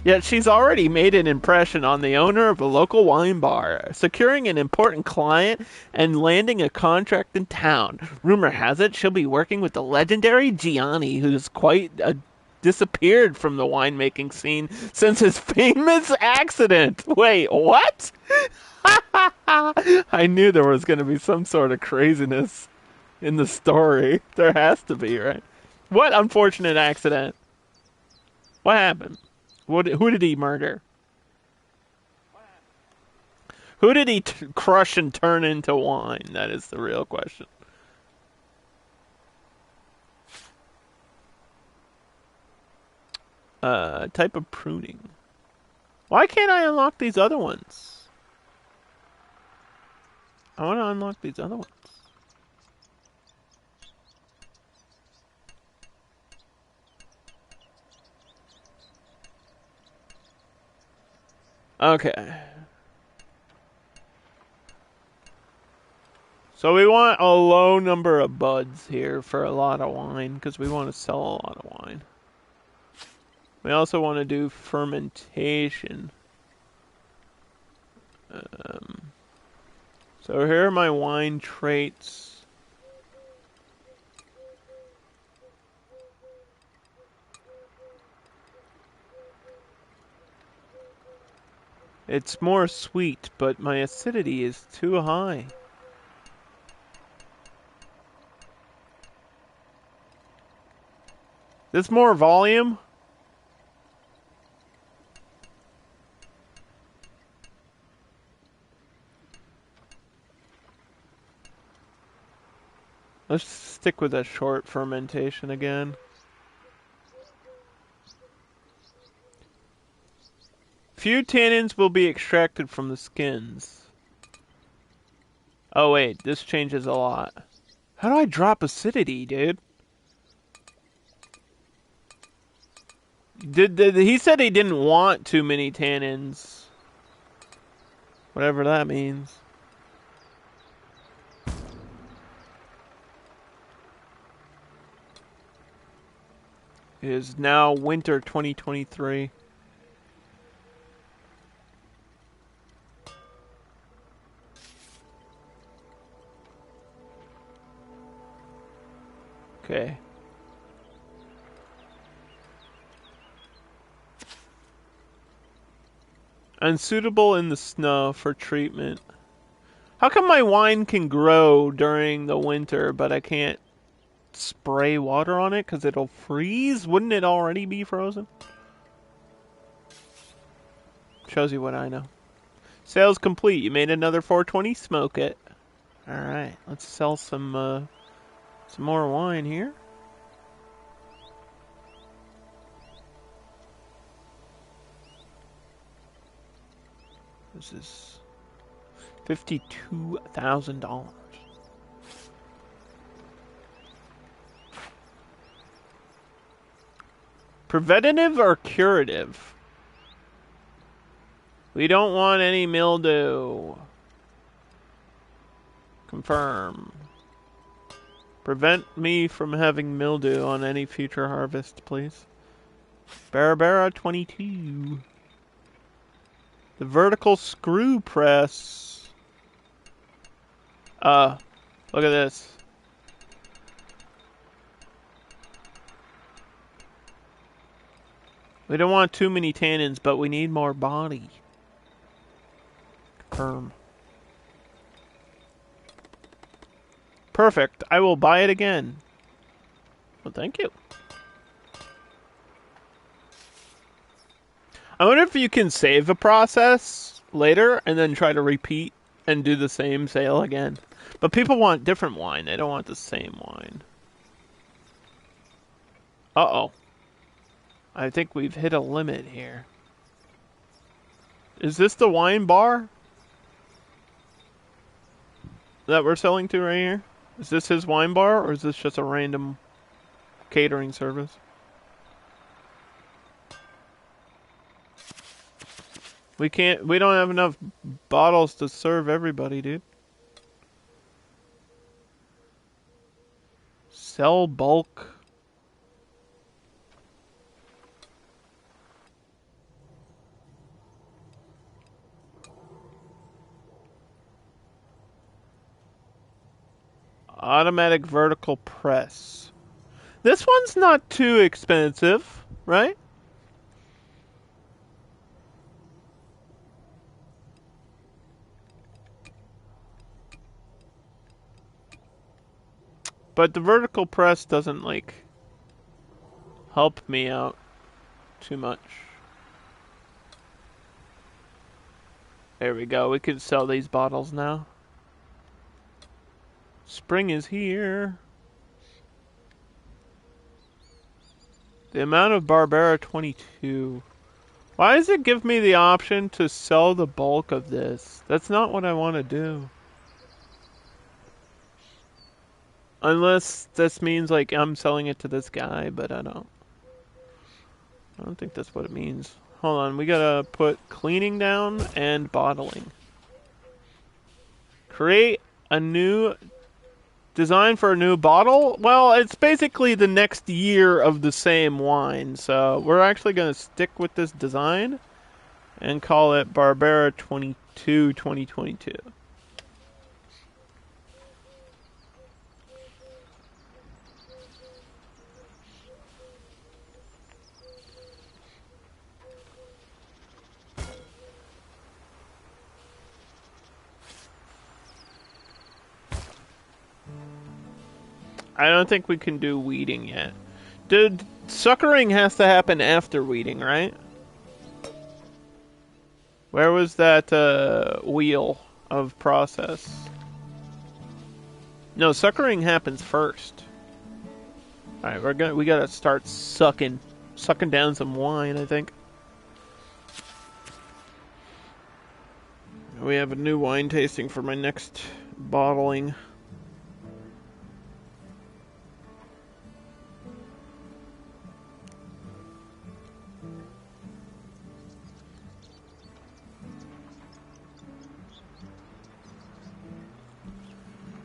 Yet she's already made an impression on the owner of a local wine bar, securing an important client and landing a contract in town. Rumor has it she'll be working with the legendary Gianni, who's quite disappeared from the winemaking scene since his famous accident. Wait, what? I knew there was going to be some sort of craziness in the story. There has to be, right? What unfortunate accident? What happened? Who did he murder? Who did he crush and turn into wine? That is the real question. Type of pruning. Why can't I unlock these other ones? I want to unlock these other ones. Okay. So we want a low number of buds here for a lot of wine, because we want to sell a lot of wine. We also want to do fermentation. So here are my wine traits. It's more sweet, but my acidity is too high. This more volume? Let's stick with that short fermentation again. Few tannins will be extracted from the skins. Oh wait, this changes a lot. How do I drop acidity, dude? He said he didn't want too many tannins. Whatever that means. It is now winter 2023. Okay. Unsuitable in the snow for treatment. How come my wine can grow during the winter, but I can't spray water on it because it'll freeze? Wouldn't it already be frozen? Shows you what I know. Sales complete. You made another 420. Smoke it. All right, let's sell some more wine here. This is $52,000. Preventative or curative? We don't want any mildew. Confirm. Prevent me from having mildew on any future harvest, please. Barabara 22. The vertical screw press. Look at this. We don't want too many tannins, but we need more body. Perm. Perfect. I will buy it again. Well, thank you. I wonder if you can save a process later and then try to repeat and do the same sale again. But people want different wine. They don't want the same wine. Uh-oh. I think we've hit a limit here. Is this the wine bar that we're selling to right here? Is this his wine bar, or is this just a random catering service? We don't have enough bottles to serve everybody, dude. Sell bulk. Automatic vertical press. This one's not too expensive, right? But the vertical press doesn't, like, help me out too much. There we go. We can sell these bottles now. Spring is here. The amount of Barbera 22. Why does it give me the option to sell the bulk of this? That's not what I want to do. Unless this means like I'm selling it to this guy, but I don't think that's what it means. Hold on, we gotta put cleaning down and bottling. Create a new design for a new bottle? Well, it's basically the next year of the same wine, so we're actually gonna stick with this design and call it Barbera 22 2022. I don't think we can do weeding yet. Suckering has to happen after weeding, right? Where was that wheel of process? No, suckering happens first. All right, we gotta start sucking down some wine, I think. We have a new wine tasting for my next bottling.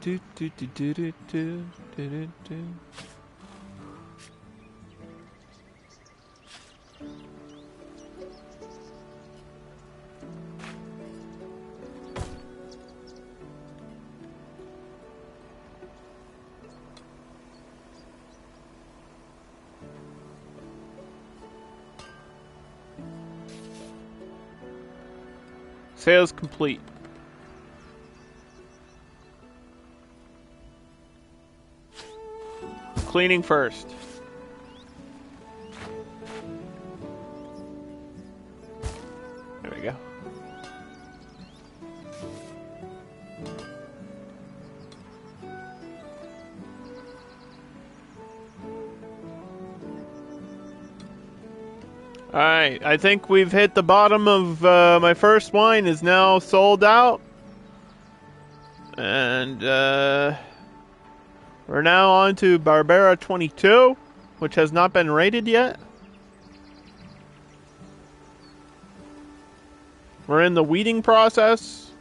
Do, do, do, do, do, do, do, do. Sales complete. Cleaning first. There we go. Alright, I think we've hit the bottom of my first wine is now sold out. And we're now on to Barbera 22, which has not been rated yet. We're in the weeding process.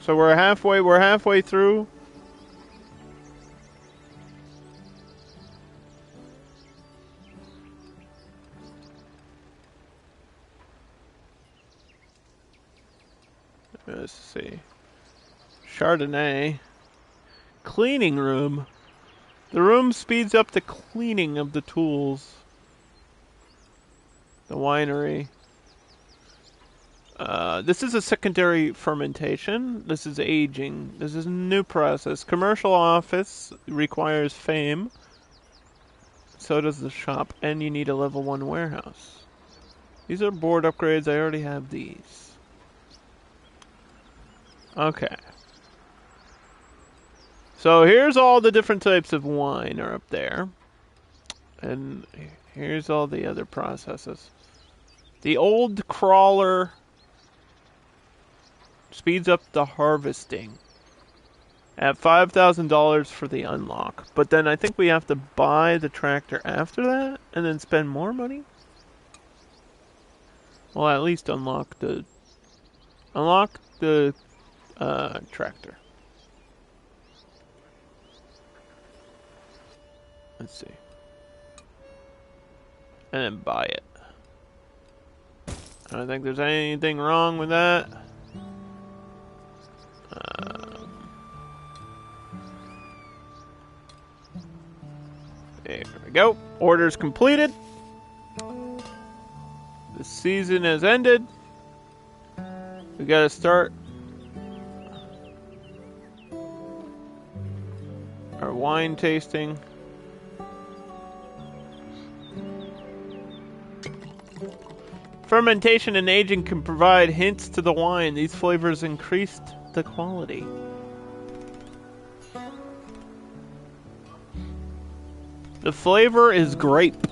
So we're halfway through. Let's see. Chardonnay. Cleaning room. The room speeds up the cleaning of the tools. The winery. This is a secondary fermentation. This is aging. This is a new process. Commercial office requires fame. So does the shop. And you need a level 1 warehouse. These are board upgrades. I already have these. Okay. So here's all the different types of wine are up there. And here's all the other processes. The old crawler speeds up the harvesting at $5,000 for the unlock. But then I think we have to buy the tractor after that and then spend more money. Well, at least unlock the tractor. Let's see. And then buy it. I don't think there's anything wrong with that. There we go. Orders completed. The season has ended. We gotta start our wine tasting. Fermentation and aging can provide hints to the wine. These flavors increased the quality. The flavor is grape.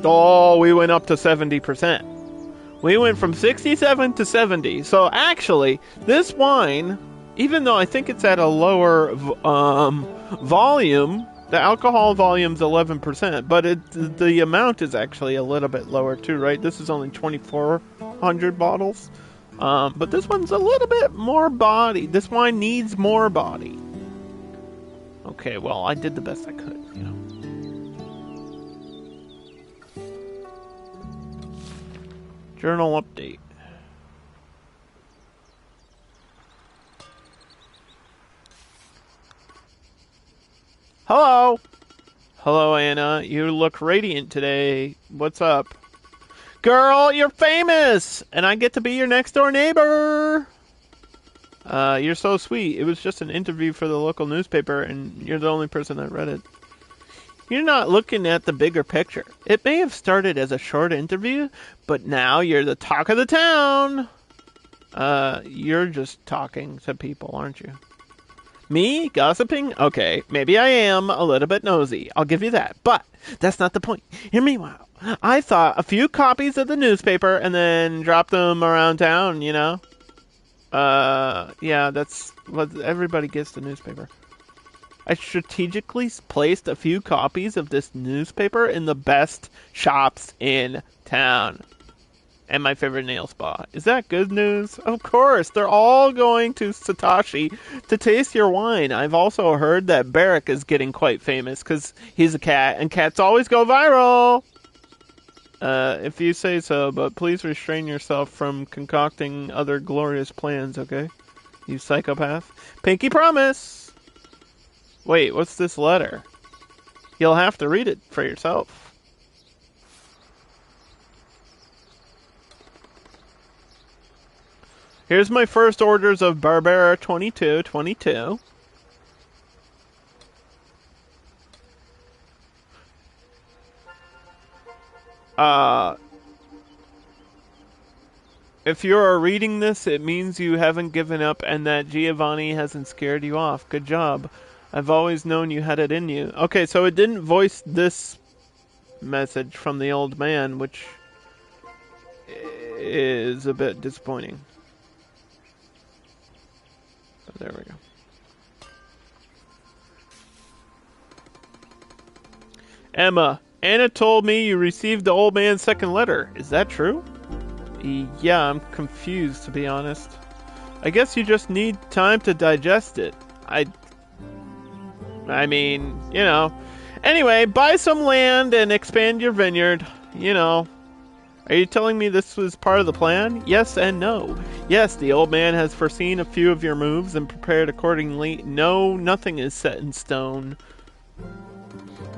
Oh, we went up to 70%. We went from 67 to 70. So actually, this wine, even though I think it's at a lower volume, the alcohol volume's 11%, but the amount is actually a little bit lower too, right? This is only 2,400 bottles. But this one's a little bit more body. This wine needs more body. Okay, well, I did the best I could, you know. Journal update. Hello! Hello, Anna. You look radiant today. What's up? Girl, you're famous! And I get to be your next door neighbor! You're so sweet. It was just an interview for the local newspaper, and you're the only person that read it. You're not looking at the bigger picture. It may have started as a short interview, but now you're the talk of the town. You're just talking to people, aren't you? Me? Gossiping? Okay, maybe I am a little bit nosy. I'll give you that. But that's not the point. Hear me out. I thought a few copies of the newspaper and then drop them around town, you know? Yeah, that's what everybody gets, the newspaper. I strategically placed a few copies of this newspaper in the best shops in town. And my favorite nail spa. Is that good news? Of course, they're all going to Satoshi to taste your wine. I've also heard that Barrack is getting quite famous because he's a cat, and cats always go viral. If you say so, but please restrain yourself from concocting other glorious plans, okay? You psychopath. Pinky promise! Wait, what's this letter? You'll have to read it for yourself. Here's my first orders of Barbera 2222. If you're reading this, it means you haven't given up and that Giovanni hasn't scared you off. Good job. I've always known you had it in you. Okay, so it didn't voice this message from the old man, which is a bit disappointing. Oh, there we go. Emma, Anna told me you received the old man's second letter. Is that true? Yeah, I'm confused, to be honest. I guess you just need time to digest it. I mean, you know. Anyway, buy some land and expand your vineyard. You know. Are you telling me this was part of the plan? Yes and no. Yes, the old man has foreseen a few of your moves and prepared accordingly. No, nothing is set in stone.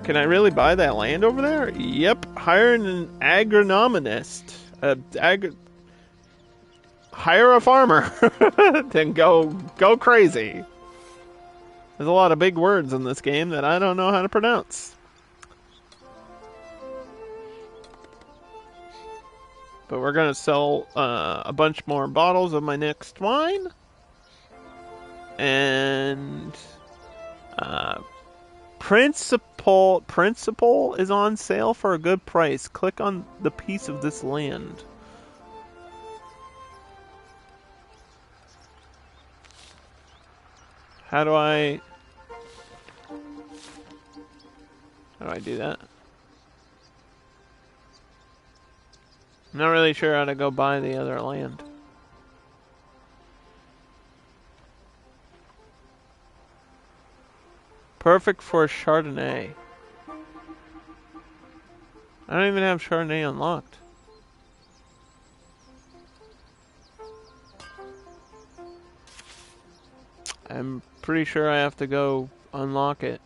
Can I really buy that land over there? Yep. Hire an agronomist. Hire a farmer. Then go crazy. There's a lot of big words in this game that I don't know how to pronounce. But we're going to sell a bunch more bottles of my next wine. And Principal is on sale for a good price. Click on the piece of this land. How do I do that? I'm not really sure how to go buy the other land. Perfect for Chardonnay. I don't even have Chardonnay unlocked. I'm pretty sure I have to go unlock it.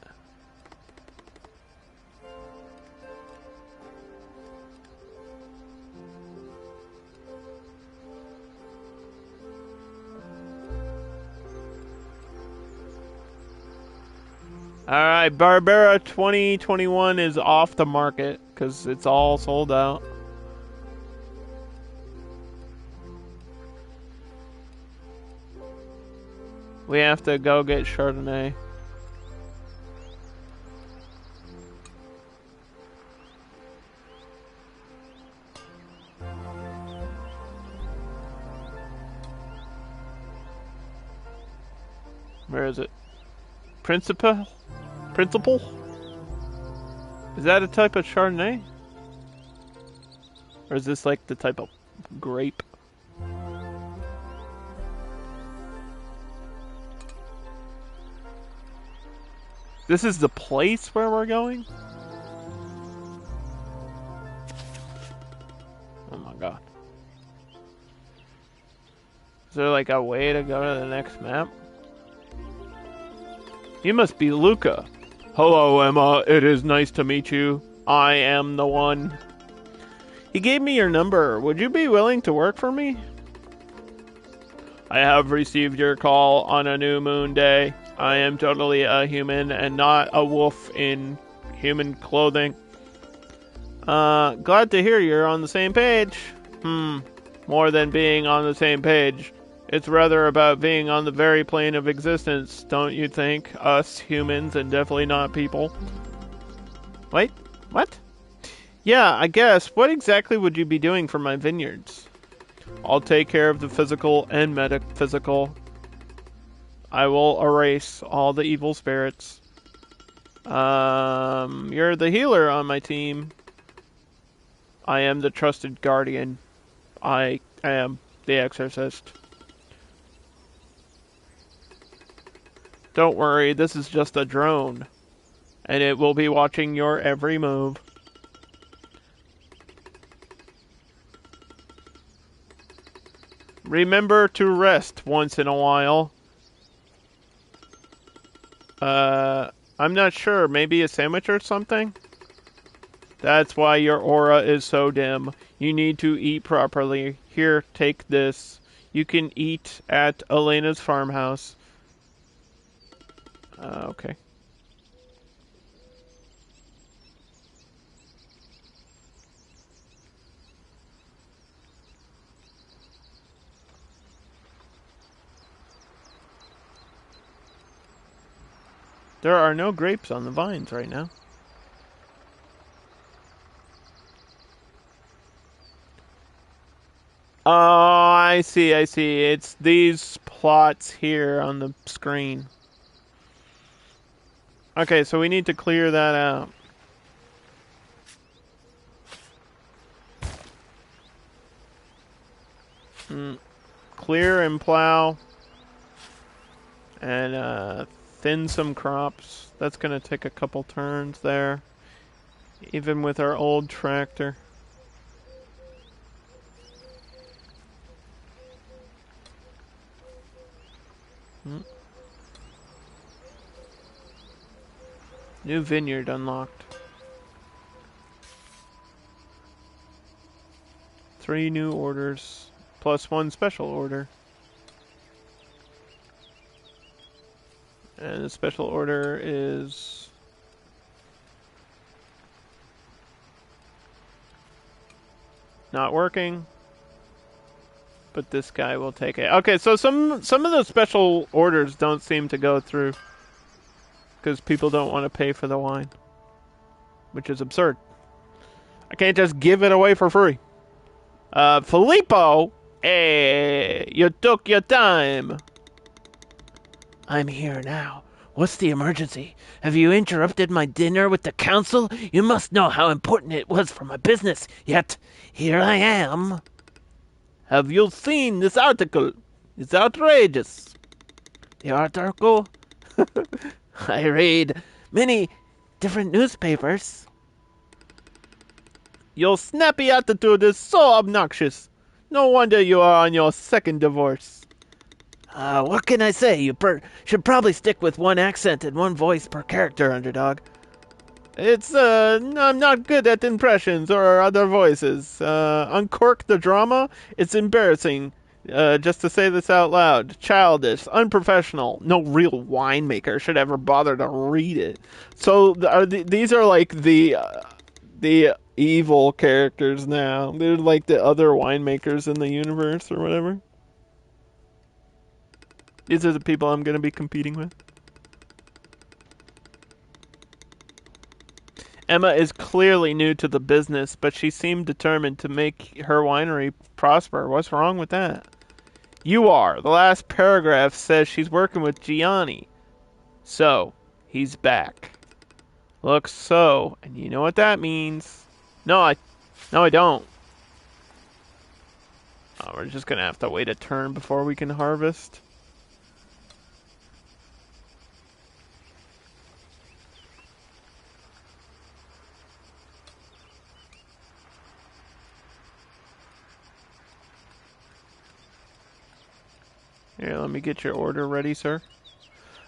Alright, Barbera 2021 is off the market because it's all sold out. We have to go get Chardonnay. Where is it? Principal? Is that a type of Chardonnay? Or is this like the type of grape? This is the place where we're going? Oh my god. Is there like a way to go to the next map? You must be Luca. Hello, Emma. It is nice to meet you. I am the one. He gave me your number. Would you be willing to work for me? I have received your call on a new moon day. I am totally a human and not a wolf in human clothing. Glad to hear you're on the same page. More than being on the same page. It's rather about being on the very plane of existence, don't you think? Us humans and definitely not people. Wait, what? Yeah, I guess. What exactly would you be doing for my vineyards? I'll take care of the physical and metaphysical. I will erase all the evil spirits. You're the healer on my team. I am the trusted guardian. I am the exorcist. Don't worry, this is just a drone. And it will be watching your every move. Remember to rest once in a while. I'm not sure. Maybe a sandwich or something? That's why your aura is so dim. You need to eat properly. Here, take this. You can eat at Elena's farmhouse. Okay. There are no grapes on the vines right now. Oh, I see. It's these plots here on the screen. Okay, so we need to clear that out. Clear and plow. And thin some crops. That's gonna take a couple turns there. Even with our old tractor. New vineyard unlocked. 3 new orders, plus 1 special order. And the special order is... not working. But this guy will take it. Okay, so some of those special orders don't seem to go through. Because people don't want to pay for the wine. Which is absurd. I can't just give it away for free. Filippo! Hey, you took your time. I'm here now. What's the emergency? Have you interrupted my dinner with the council? You must know how important it was for my business. Yet, here I am. Have you seen this article? It's outrageous. The article? I read many different newspapers. Your snappy attitude is so obnoxious. No wonder you are on your second divorce. What can I say? You should probably stick with one accent and one voice per character, Underdog. I'm not good at impressions or other voices. Uncork the drama? It's embarrassing, just to say this out loud. Childish, unprofessional. No real winemaker should ever bother to read it. So, these are like the evil characters now. They're like the other winemakers in the universe or whatever. These are the people I'm going to be competing with. Emma is clearly new to the business, but she seemed determined to make her winery prosper. What's wrong with that? You are. The last paragraph says she's working with Gianni. So, he's back. Looks so, and you know what that means. No, I don't. Oh, we're just going to have to wait a turn before we can harvest. Here, let me get your order ready, sir.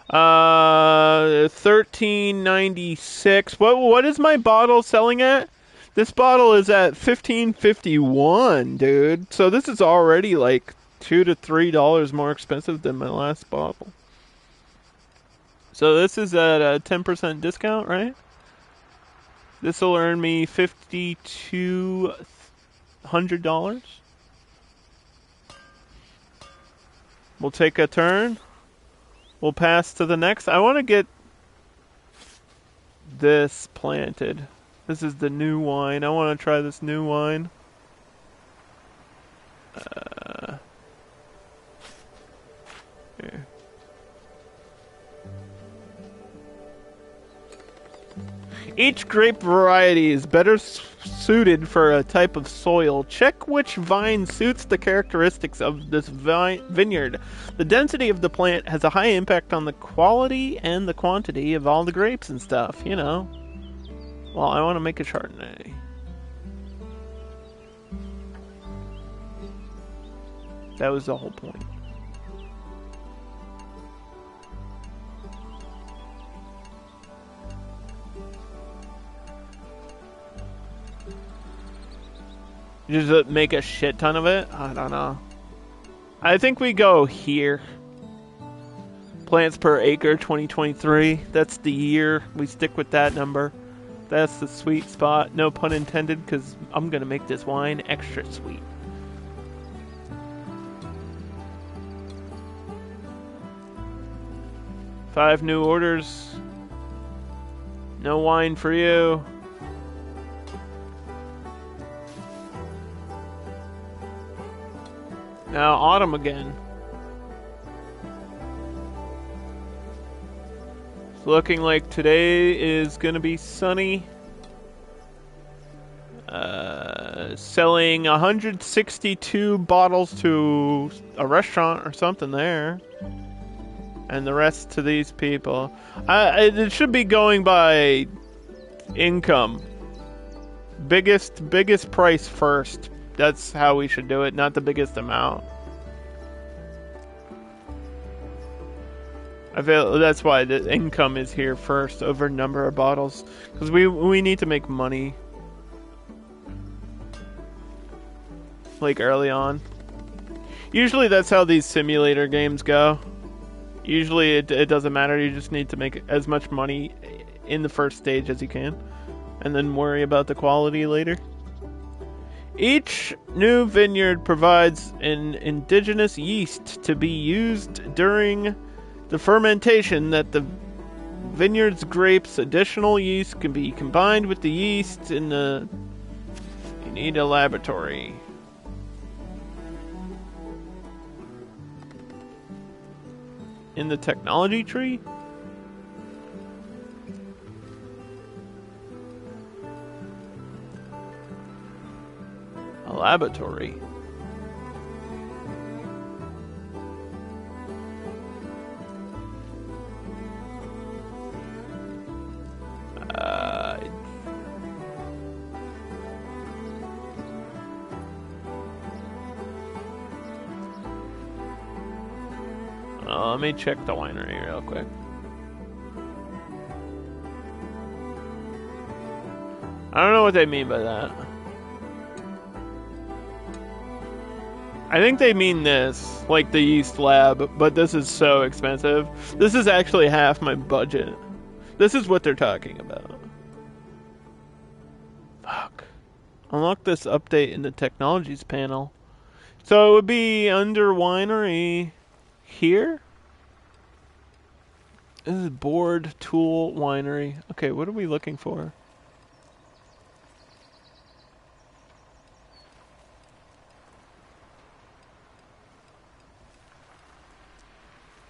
1396. What is my bottle selling at? This bottle is at 1551, dude. So this is already like $2 to $3 more expensive than my last bottle. So this is at a 10% discount, right? This will earn me $5,200. We'll take a turn. We'll pass to the next. I want to get this planted. This is the new wine. I want to try this new wine. Here. Each grape variety is better suited for a type of soil. Check which vine suits the characteristics of this vineyard. The density of the plant has a high impact on the quality and the quantity of all the grapes and stuff, you know. Well, I want to make a Chardonnay. That was the whole point. Just make a shit ton of it? I don't know. I think we go here. Plants per acre 2023. That's the year. We stick with that number. That's the sweet spot. No pun intended, because I'm going to make this wine extra sweet. Five new orders. No wine for you. Now autumn again. It's looking like today is gonna be sunny. Selling 162 bottles to a restaurant or something there. And the rest to these people. It should be going by income. Biggest price first. That's how we should do it, not the biggest amount. I feel that's why the income is here first over number of bottles, because we need to make money like early on. Usually that's how these simulator games go. Usually it doesn't matter. You just need to make as much money in the first stage as you can, and then worry about the quality later. Each new vineyard provides an indigenous yeast to be used during the fermentation that the vineyard's grapes. Additional yeast can be combined with the yeast in the... You need a laboratory. In the technology tree? A laboratory. Let me check the winery real quick. I don't know what they mean by that. I think they mean this, like the yeast lab, but this is so expensive. This is actually half my budget. This is what they're talking about. Fuck. Unlock this update in the technologies panel. So it would be under winery here? This is board tool winery. Okay, what are we looking for?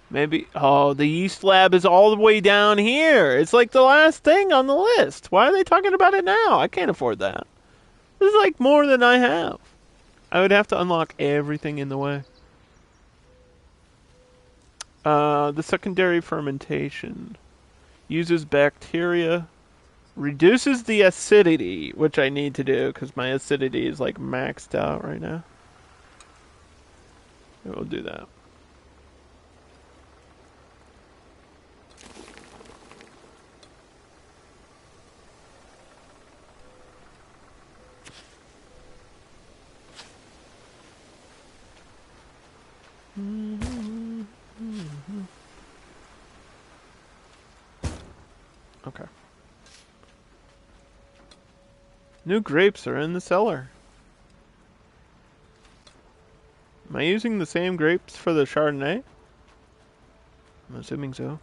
Maybe... Oh, the yeast lab is all the way down here. It's like the last thing on the list. Why are they talking about it now? I can't afford that. This is like more than I have. I would have to unlock everything in the way. The secondary fermentation uses bacteria, reduces the acidity, which I need to do because my acidity is like maxed out right now. We'll do that. Okay. New grapes are in the cellar. Am I using the same grapes for the Chardonnay? I'm assuming so.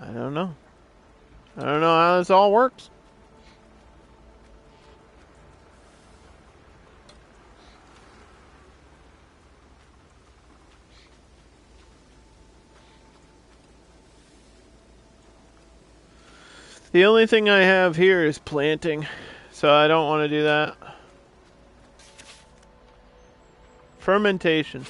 I don't know. I don't know how this all works. The only thing I have here is planting, so I don't want to do that. Fermentation.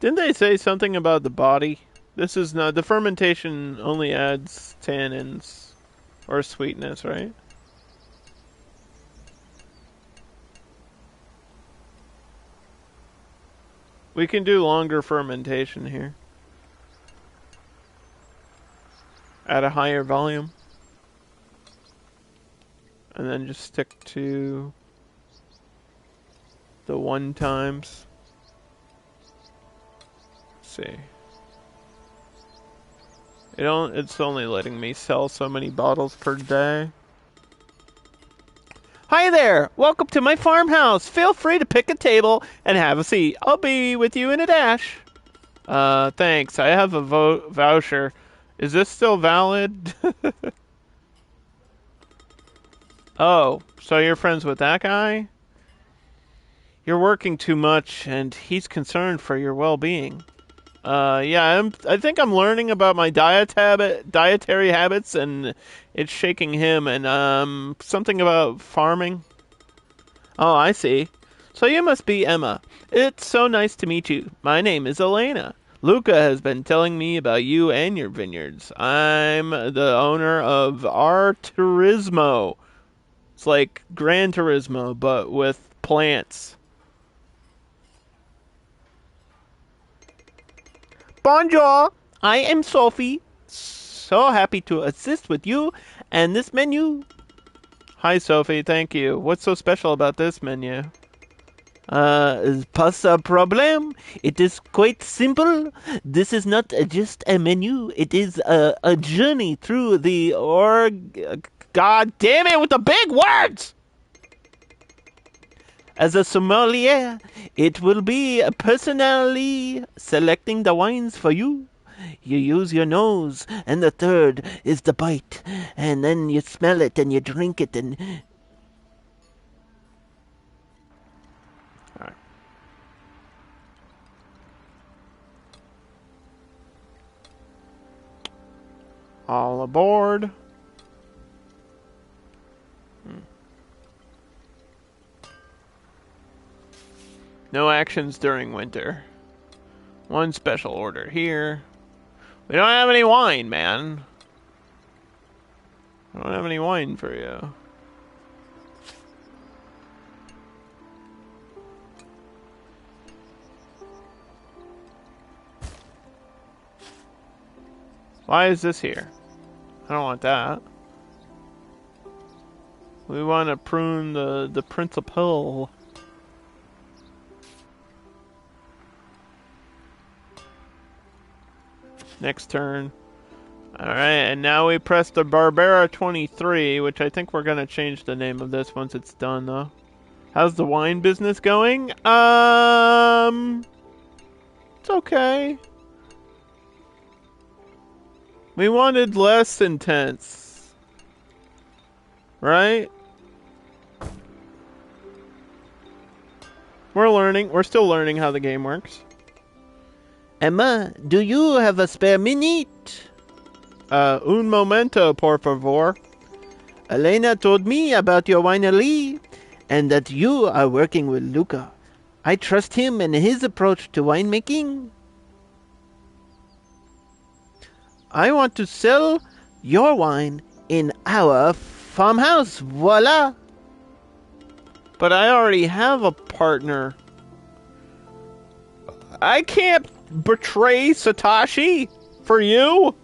Didn't they say something about the body? This is not... The fermentation only adds tannins or sweetness, right? We can do longer fermentation here. At a higher volume. And then just stick to the 1 times. Let's see. It's only letting me sell so many bottles per day. Hi there! Welcome to my farmhouse! Feel free to pick a table and have a seat. I'll be with you in a dash. Thanks. I have a voucher. Is this still valid? Oh, so you're friends with that guy? You're working too much, and he's concerned for your well-being. Yeah, I think I'm learning about my dietary habits, and it's shaking him, and something about farming. Oh, I see. So you must be Emma. It's so nice to meet you. My name is Elena. Luca has been telling me about you and your vineyards. I'm the owner of Our Turismo. It's like Gran Turismo, but with plants. Bonjour, I am Sophie. So happy to assist with you and this menu. Hi, Sophie, thank you. What's so special about this menu? Pas a problem. It is quite simple. This is not just a menu. It is a journey through the God damn it with the big words! As a sommelier, it will be personally selecting the wines for you. You use your nose, and the third is the bite, and then you smell it and you drink it and... All right. All aboard. No actions during winter. One special order here. We don't have any wine, man. I don't have any wine for you. Why is this here? I don't want that. We want to prune the principal. Next turn. Alright, and now we press the Barbera 23, which I think we're going to change the name of this once it's done, though. How's the wine business going? It's okay. We wanted less intense. Right? We're learning. We're still learning how the game works. Emma, do you have a spare minute? Un momento, por favor. Elena told me about your winery and that you are working with Luca. I trust him and his approach to winemaking. I want to sell your wine in our farmhouse. Voila! But I already have a partner. I can't betray Satoshi for you?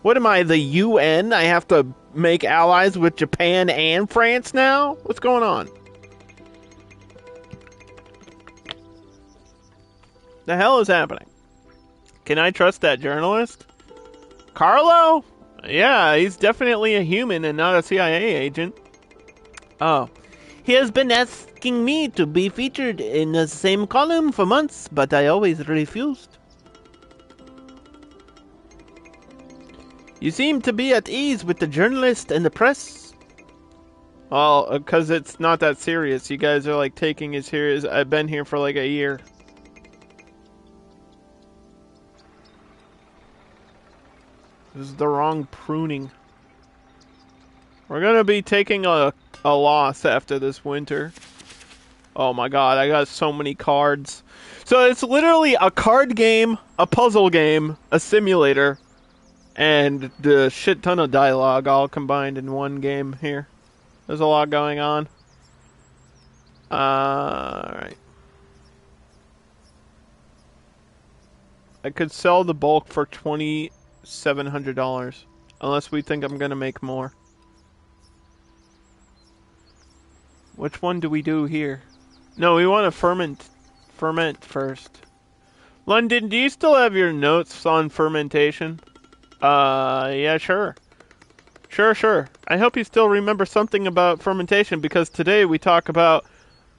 What am I, the UN? I have to make allies with Japan and France now? What's going on? The hell is happening? Can I trust that journalist? Carlo? Yeah, he's definitely a human and not a CIA agent. Oh. He has been asking me to be featured in the same column for months, but I always refused. You seem to be at ease with the journalist and the press. Well, because it's not that serious. You guys are like taking it serious. I've been here for like a year. This is the wrong pruning. We're gonna be taking a loss after this winter. Oh my god, I got so many cards. So it's literally a card game, a puzzle game, a simulator, and the shit ton of dialogue all combined in one game here. There's a lot going on. Alright. I could sell the bulk for $2,700. Unless we think I'm gonna make more. Which one do we do here? No, we want to ferment first. London, do you still have your notes on fermentation? Yeah, sure. Sure. I hope you still remember something about fermentation, because today we talk about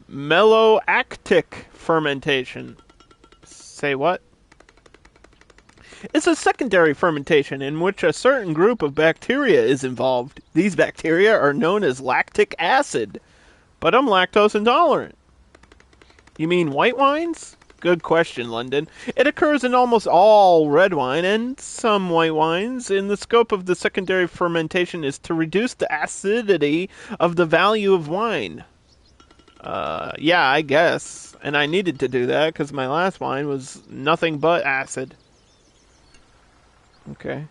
melloactic fermentation. Say what? It's a secondary fermentation in which a certain group of bacteria is involved. These bacteria are known as lactic acid. But I'm lactose intolerant. You mean white wines? Good question, London. It occurs in almost all red wine and some white wines. And the scope of the secondary fermentation is to reduce the acidity of the value of wine. Yeah, I guess. And I needed to do that because my last wine was nothing but acid. Okay.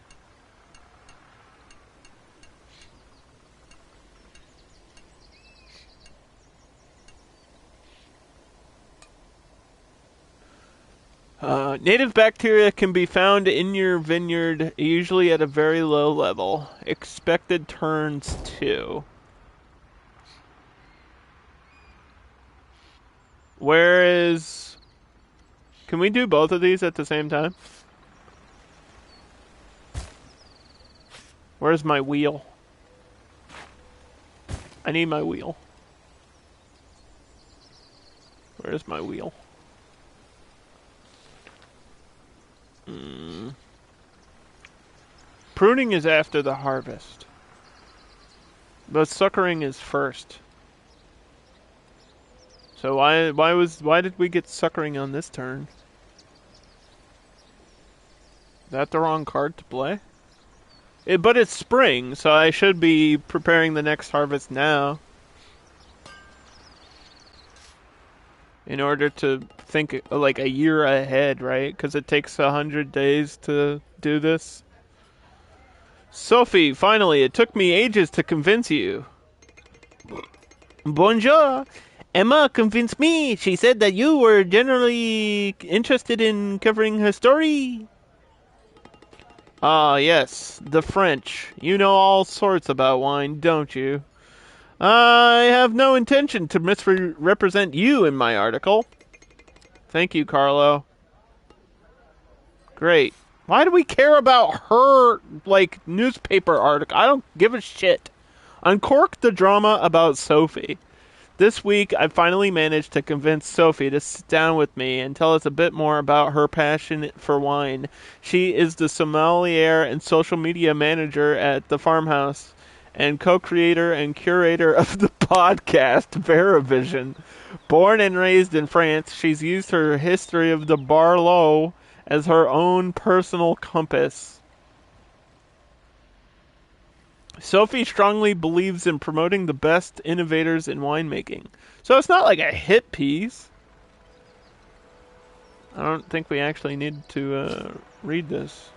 Native bacteria can be found in your vineyard, usually at a very low level. Expected turns 2. Where is... Can we do both of these at the same time? Where's my wheel? I need my wheel. Where's my wheel? Pruning is after the harvest. But suckering is first. So why did we get suckering on this turn? Is that the wrong card to play? But it's spring, so I should be preparing the next harvest now. In order to think like a year ahead, right? Because it takes 100 days to do this. Sophie, finally, it took me ages to convince you. Bonjour. Emma convinced me. She said that you were generally interested in covering her story. Ah, yes, the French. You know all sorts about wine, don't you? I have no intention to misrepresent you in my article. Thank you, Carlo. Great. Why do we care about her, like, newspaper article? I don't give a shit. Uncork the drama about Sophie. This week, I finally managed to convince Sophie to sit down with me and tell us a bit more about her passion for wine. She is the sommelier and social media manager at the farmhouse and co-creator and curator of the podcast Veravision. Born and raised in France, she's used her history of the Barlow as her own personal compass. Sophie strongly believes in promoting the best innovators in winemaking. So it's not like a hit piece. I don't think we actually need to read this.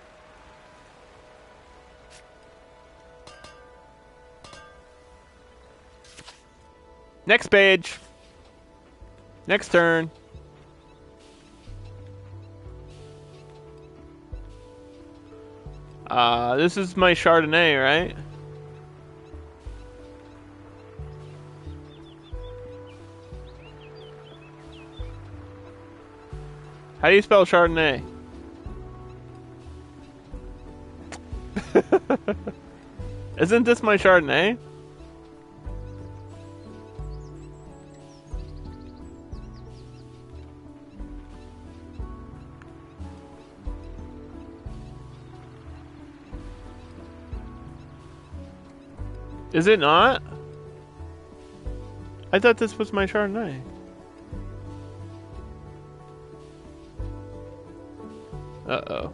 Next page. Next turn. This is my Chardonnay, right? How do you spell Chardonnay? Isn't this my Chardonnay? Is it not? I thought this was my Chardonnay. Uh-oh.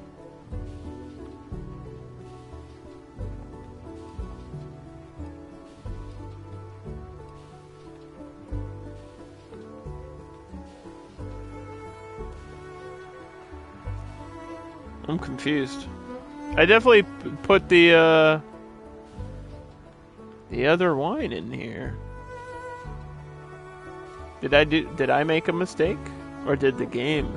I'm confused. I definitely put the other wine in here. Did I make a mistake? Or did the game?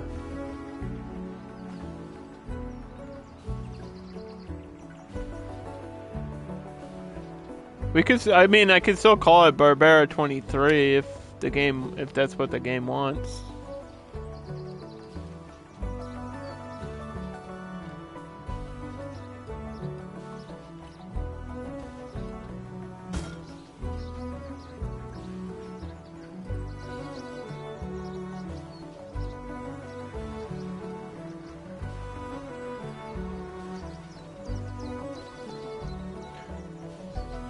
I could still call it Barbera 23 if that's what the game wants.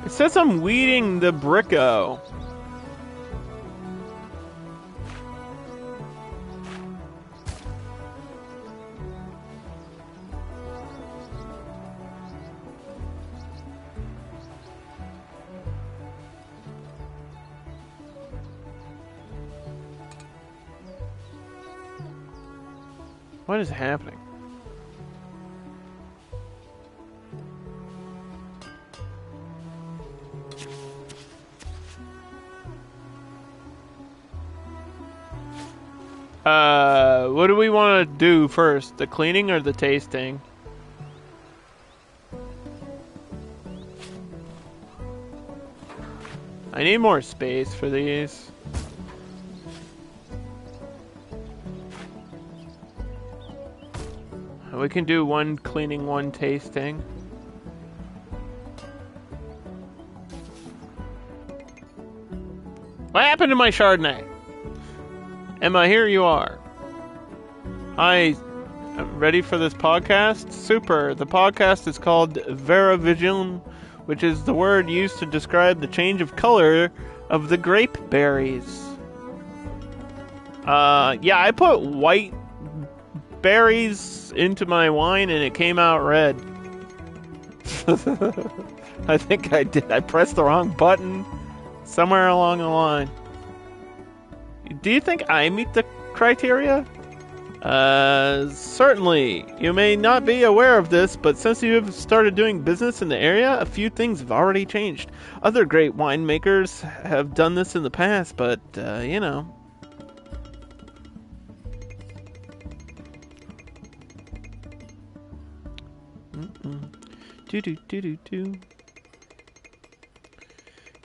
It says I'm weeding the Bricko. What is happening? What do we want to do first? The cleaning or the tasting? I need more space for these. We can do one cleaning, one tasting. What happened to my Chardonnay? Emma, here you are. Hi, ready for this podcast? Super. The podcast is called Veravision, which is the word used to describe the change of color of the grape berries. Yeah, I put white berries into my wine and it came out red. I think I did. I pressed the wrong button somewhere along the line. Do you think I meet the criteria? Certainly. You may not be aware of this, but since you have started doing business in the area, a few things have already changed. Other great winemakers have done this in the past, but, you know. Do-do-do-do-do.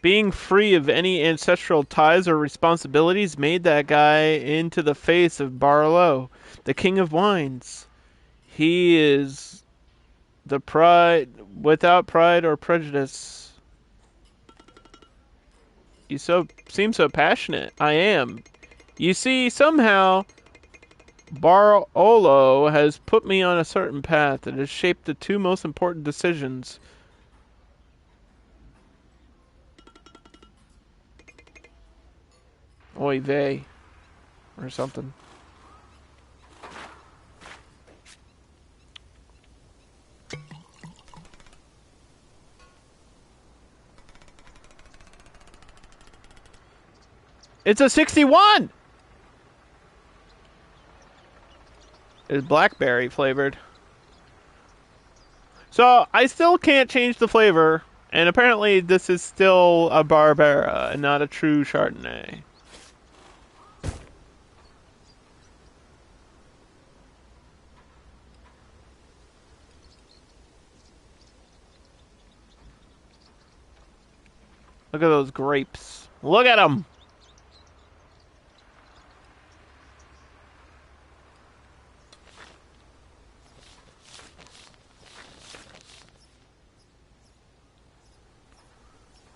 Being free of any ancestral ties or responsibilities made that guy into the face of Barlow, the king of wines. He is the pride, without pride or prejudice. You seem so passionate. I am. You see, somehow, Barolo has put me on a certain path that has shaped the two most important decisions. Oy vey. Or something. It's a 61! It's blackberry flavored. So, I still can't change the flavor, and apparently this is still a Barbera and not a true Chardonnay. Look at those grapes. Look at them!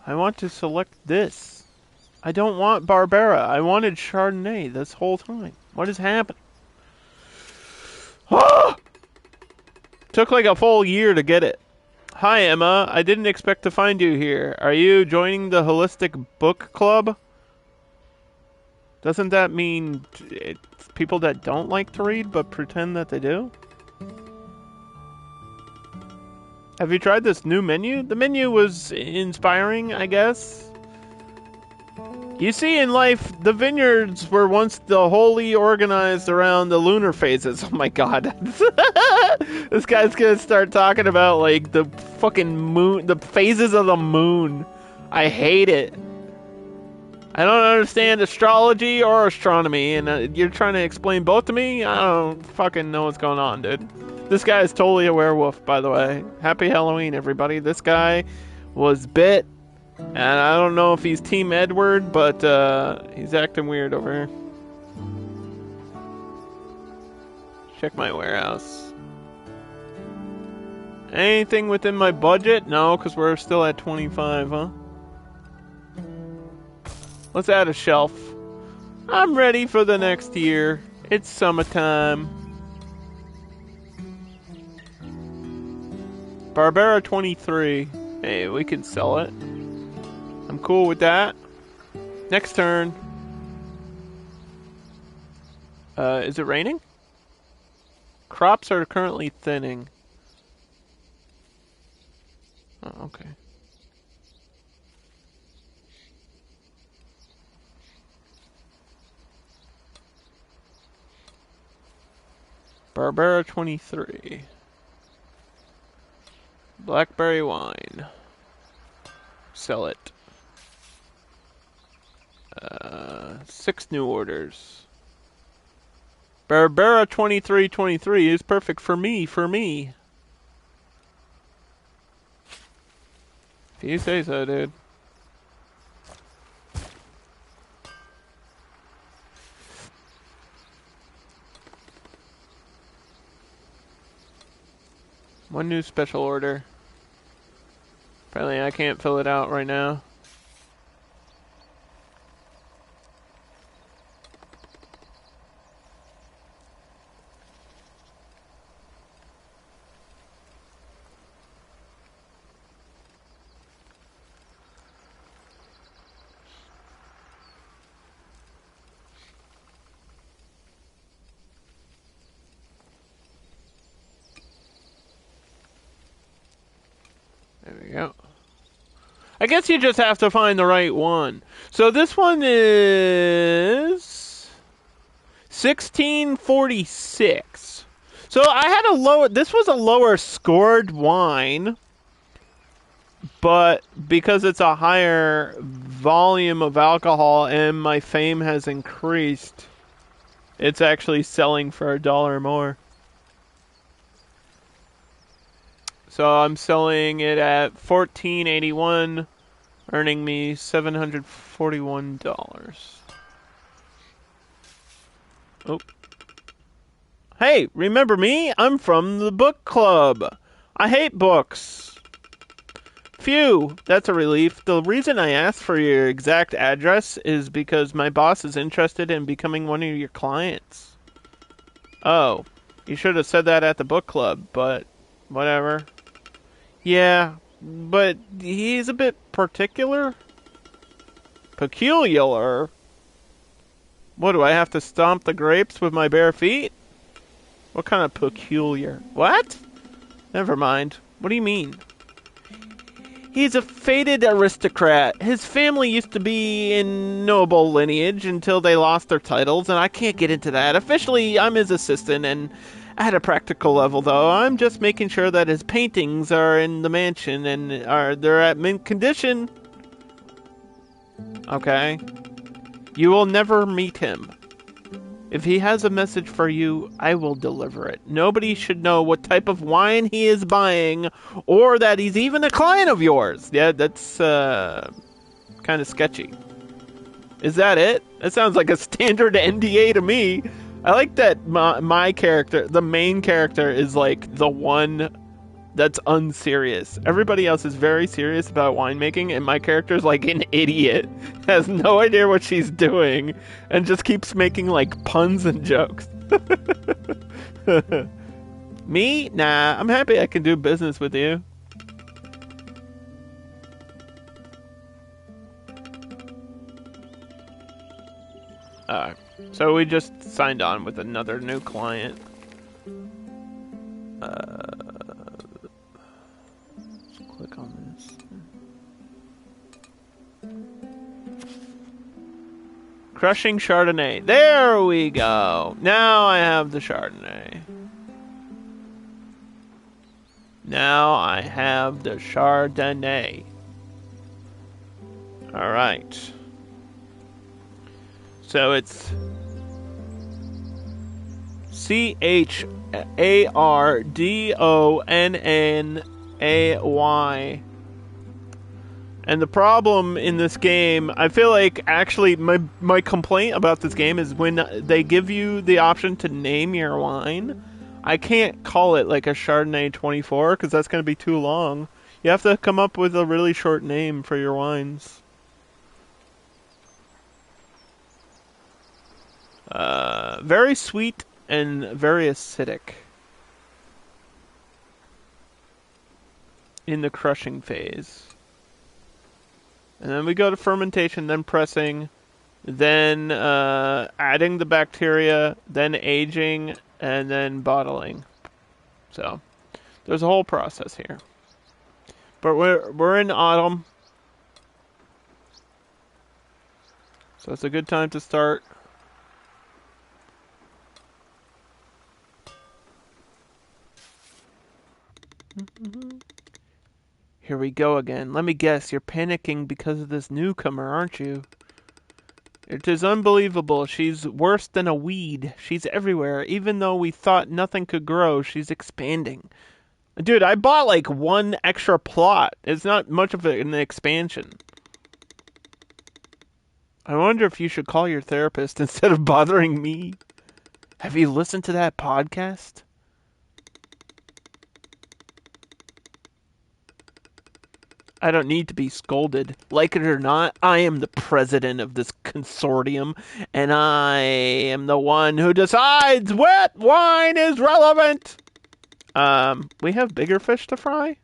I want to select this. I don't want Barbera. I wanted Chardonnay this whole time. What is happening? Ah! Took like a full year to get it. Hi, Emma. I didn't expect to find you here. Are you joining the Holistic Book Club? Doesn't that mean it's people that don't like to read but pretend that they do? Have you tried this new menu? The menu was inspiring, I guess. You see, in life, the vineyards were once the wholly organized around the lunar phases. Oh my god. This guy's gonna start talking about, like, the fucking moon, the phases of the moon. I hate it. I don't understand astrology or astronomy, and you're trying to explain both to me? I don't fucking know what's going on, dude. This guy is totally a werewolf, by the way. Happy Halloween, everybody. This guy was bit, and I don't know if he's Team Edward, but he's acting weird over here. Check my warehouse. Anything within my budget? No, because we're still at 25, huh? Let's add a shelf. I'm ready for the next year. It's summertime. Barbera 23. Hey, we can sell it. I'm cool with that. Next turn. Is it raining? Crops are currently thinning. Oh, okay. Barbera 23. Blackberry wine. Sell it. 6 new orders. Barbera 2323 is perfect for me, If you say so, dude. One new special order. Apparently I can't fill it out right now. There we go. I guess you just have to find the right one. So this one is 1646. So I had a lower. This was a lower scored wine, but because it's a higher volume of alcohol and my fame has increased, it's actually selling for $1 more. So I'm selling it at $14.81, earning me $741. Oh. Hey, remember me? I'm from the book club. I hate books. Phew, that's a relief. The reason I asked for your exact address is because my boss is interested in becoming one of your clients. Oh, you should have said that at the book club, but whatever. Yeah, but he's a bit particular. Peculiar? What, do I have to stomp the grapes with my bare feet? What kind of peculiar? What? Never mind. What do you mean? He's a fated aristocrat. His family used to be in noble lineage until they lost their titles, and I can't get into that. Officially, I'm his assistant, and at a practical level, though, I'm just making sure that his paintings are in the mansion and they're at mint condition. Okay. You will never meet him. If he has a message for you, I will deliver it. Nobody should know what type of wine he is buying, or that he's even a client of yours. Yeah, that's kind of sketchy. Is that it? That sounds like a standard NDA to me. I like that my character, the main character, is like the one that's unserious. Everybody else is very serious about winemaking, and my character's like an idiot. Has no idea what she's doing, and just keeps making like puns and jokes. Me? Nah, I'm happy I can do business with you. So we just signed on with another new client. Let's click on this. Crushing Chardonnay. There we go. Now I have the Chardonnay. Now I have the Chardonnay. All right. So it's Chardonnay. And the problem in this game, I feel like actually my complaint about this game is when they give you the option to name your wine, I can't call it like a Chardonnay 24 because that's going to be too long. You have to come up with a really short name for your wines. Very sweet and very acidic in the crushing phase. And then we go to fermentation, then pressing, then adding the bacteria, then aging, and then bottling. So there's a whole process here. But we're in autumn, so it's a good time to start. go again. Let me guess, you're panicking because of this newcomer, aren't you? It is unbelievable. She's worse than a weed. She's everywhere. Even though we thought nothing could grow, she's expanding. Dude, I bought like one extra plot. It's not much of an expansion. I wonder if you should call your therapist instead of bothering me. Have you listened to that podcast? I don't need to be scolded. Like it or not, I am the president of this consortium, and I am the one who decides what wine is relevant. We have bigger fish to fry?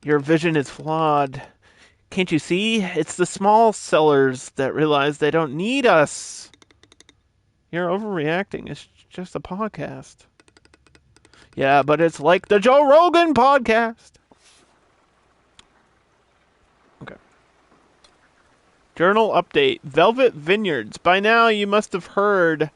Your vision is flawed. Can't you see? It's the small sellers that realize they don't need us. You're overreacting. It's just a podcast. Yeah, but it's like the Joe Rogan podcast. Okay. Journal update. Velvet Vineyards. By now you must have heard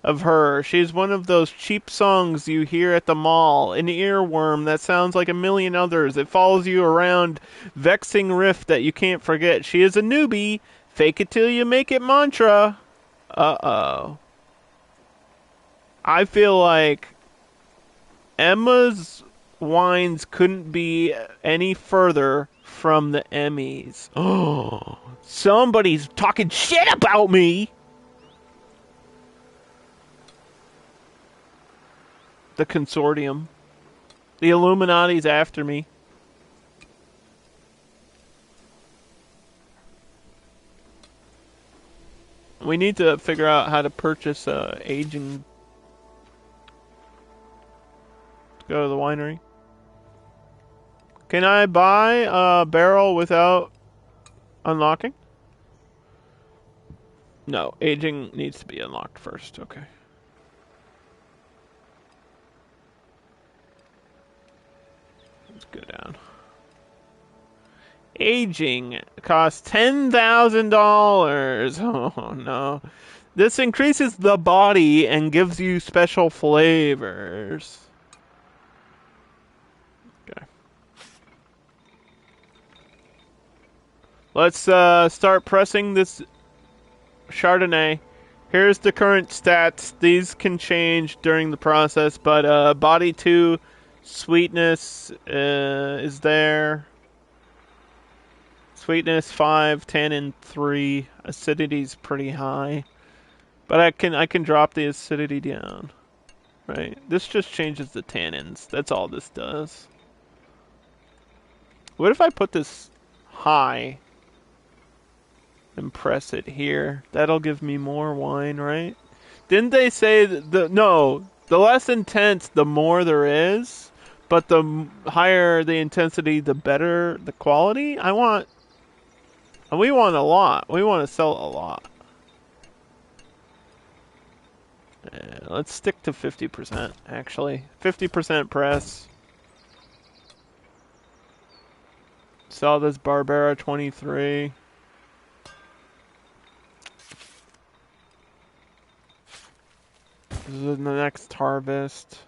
of her. She's one of those cheap songs you hear at the mall. An earworm that sounds like a million others. It follows you around, vexing riff that you can't forget. She is a newbie. Fake it till you make it mantra. Uh-oh. I feel like Emma's wines couldn't be any further from the Emmys. Oh, somebody's talking shit about me. The consortium. The Illuminati's after me. We need to figure out how to purchase aging. Let's go to the winery. Can I buy a barrel without unlocking? No, aging needs to be unlocked first. Okay. Let's go down. Aging costs $10,000. Oh no. This increases the body and gives you special flavors. Okay. Let's start pressing this Chardonnay. Here's the current stats. These can change during the process, but body 2, sweetness is there. Sweetness 5, tannin 3, acidity's pretty high. But I can drop the acidity down. Right? This just changes the tannins. That's all this does. What if I put this high and press it here? That'll give me more wine, right? Didn't they say that the less intense the more there is, but the higher the intensity the better the quality? We want a lot. We want to sell a lot. Let's stick to 50%, actually. 50% press. Sell this Barbera 23. This is the next harvest.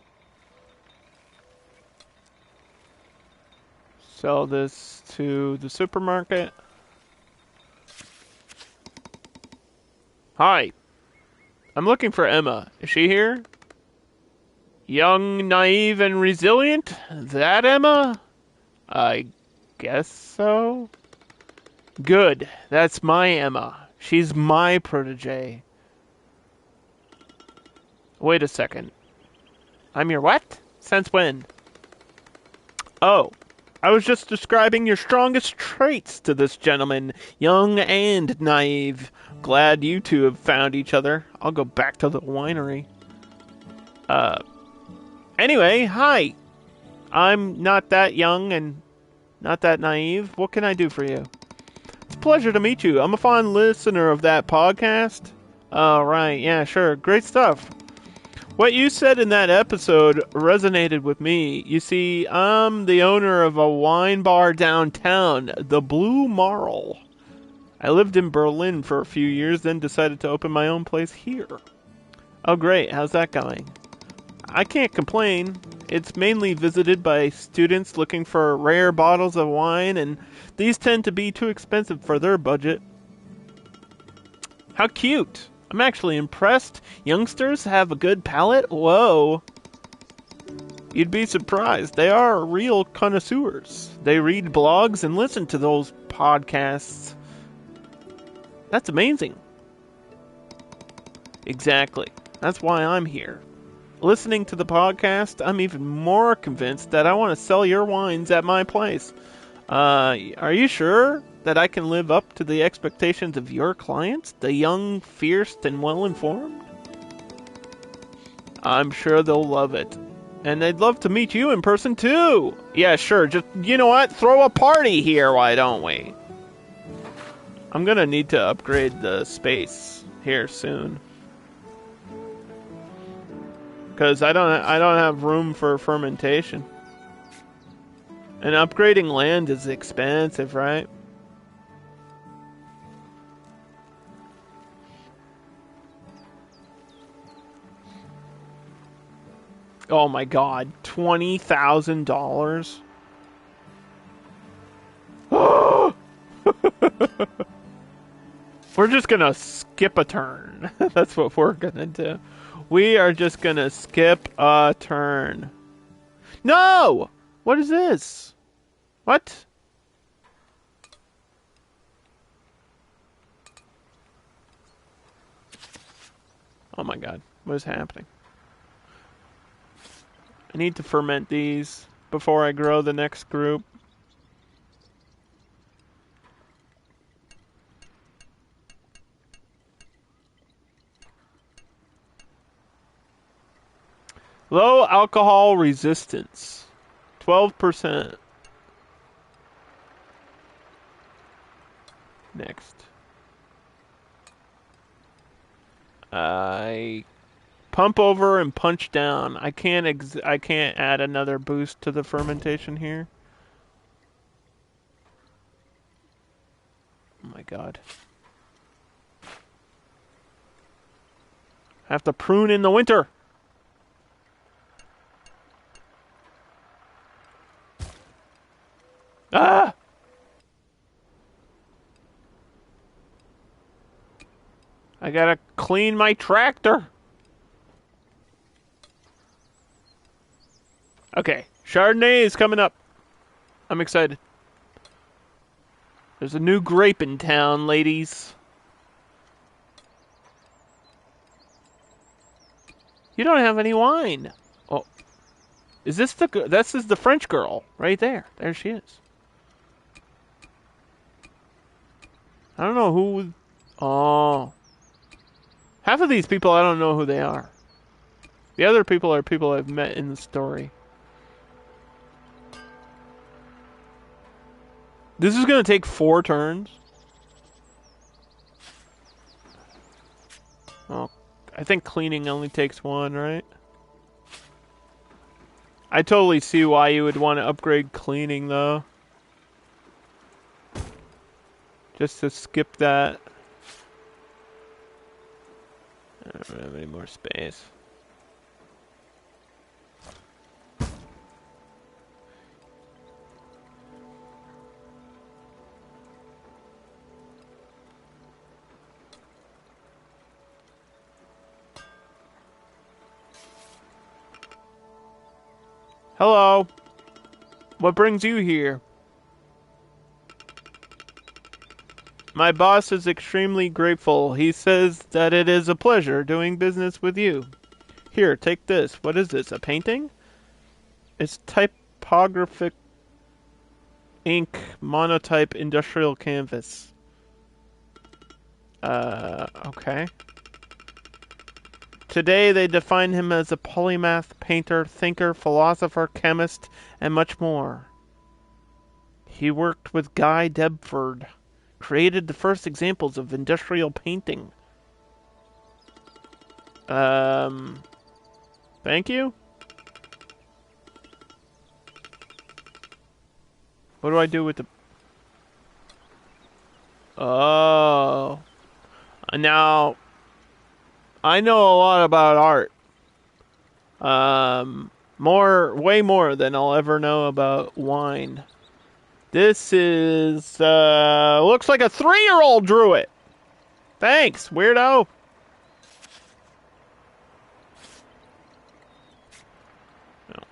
Sell this to the supermarket. Hi. I'm looking for Emma. Is she here? Young, naive, and resilient? That Emma? I guess so. Good. That's my Emma. She's my protege. Wait a second. I'm your what? Since when? Oh, I was just describing your strongest traits to this gentleman. Young and naive. Glad you two have found each other. I'll go back to the winery. Anyway, hi. I'm not that young and not that naive. What can I do for you? It's a pleasure to meet you. I'm a fond listener of that podcast. Oh, right. Yeah, sure. Great stuff. What you said in that episode resonated with me. You see, I'm the owner of a wine bar downtown, the Blue Marl. I lived in Berlin for a few years, then decided to open my own place here. Oh, great. How's that going? I can't complain. It's mainly visited by students looking for rare bottles of wine, and these tend to be too expensive for their budget. How cute! I'm actually impressed. Youngsters have a good palate? Whoa. You'd be surprised. They are real connoisseurs. They read blogs and listen to those podcasts. That's amazing. Exactly. That's why I'm here. Listening to the podcast, I'm even more convinced that I want to sell your wines at my place. Are you sure that I can live up to the expectations of your clients, the young, fierce, and well-informed? I'm sure they'll love it. And they'd love to meet you in person, too. Yeah, sure. Just, you know what? Throw a party here, why don't we? I'm gonna need to upgrade the space here soon. Because I don't have room for fermentation. And upgrading land is expensive, right? Oh my god, $20,000? We're just gonna skip a turn. That's what we're gonna do. We are just gonna skip a turn. No! What is this? What? Oh my god, what is happening? I need to ferment these before I grow the next group. Low alcohol resistance. 12%. Next. I pump over and punch down. I can't add another boost to the fermentation here. Oh my god. I have to prune in the winter. Ah! I gotta clean my tractor. Okay, Chardonnay is coming up. I'm excited. There's a new grape in town, ladies. You don't have any wine. Oh, is this this is the French girl right there? There she is. I don't know who. Oh, half of these people I don't know who they are. The other people are people I've met in the story. This is gonna take 4 turns. Well, I think cleaning only takes 1, right? I totally see why you would want to upgrade cleaning, though. Just to skip that. I don't have any more space. Hello. What brings you here? My boss is extremely grateful. He says that it is a pleasure doing business with you. Here, take this. What is this, a painting? It's typographic ink monotype industrial canvas. Okay. Today they define him as a polymath, painter, thinker, philosopher, chemist, and much more. He worked with Guy Debford, created the first examples of industrial painting. Thank you? What do I do with the... Oh. Now, I know a lot about art. Way more than I'll ever know about wine. This is, looks like a 3-year-old drew it. Thanks, weirdo. No.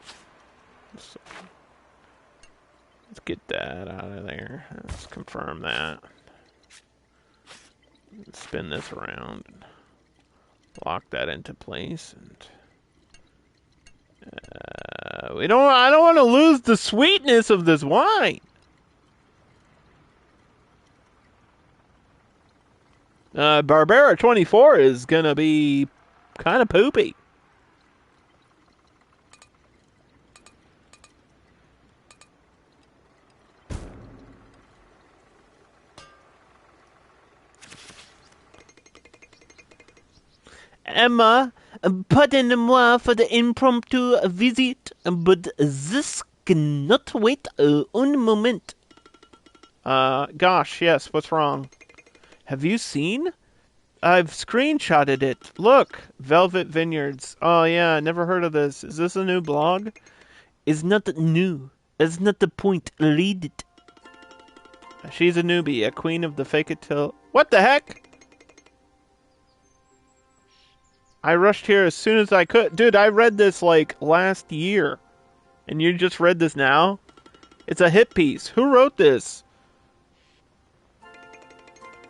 Let's get that out of there. Let's confirm that. Spin this around and lock that into place. And I don't want to lose the sweetness of this wine. Barbera 24 is gonna be kind of poopy. Emma, pardonnez-moi for the impromptu visit, but this cannot wait un moment. Gosh, yes, what's wrong? Have you seen? I've screenshotted it. Look, Velvet Vineyards. Oh yeah, never heard of this. Is this a new blog? It's not new. That's not the point. Read it. She's a newbie, a queen of the fake it till... What the heck? I rushed here as soon as I could. Dude, I read this like last year. And you just read this now? It's a hit piece. Who wrote this?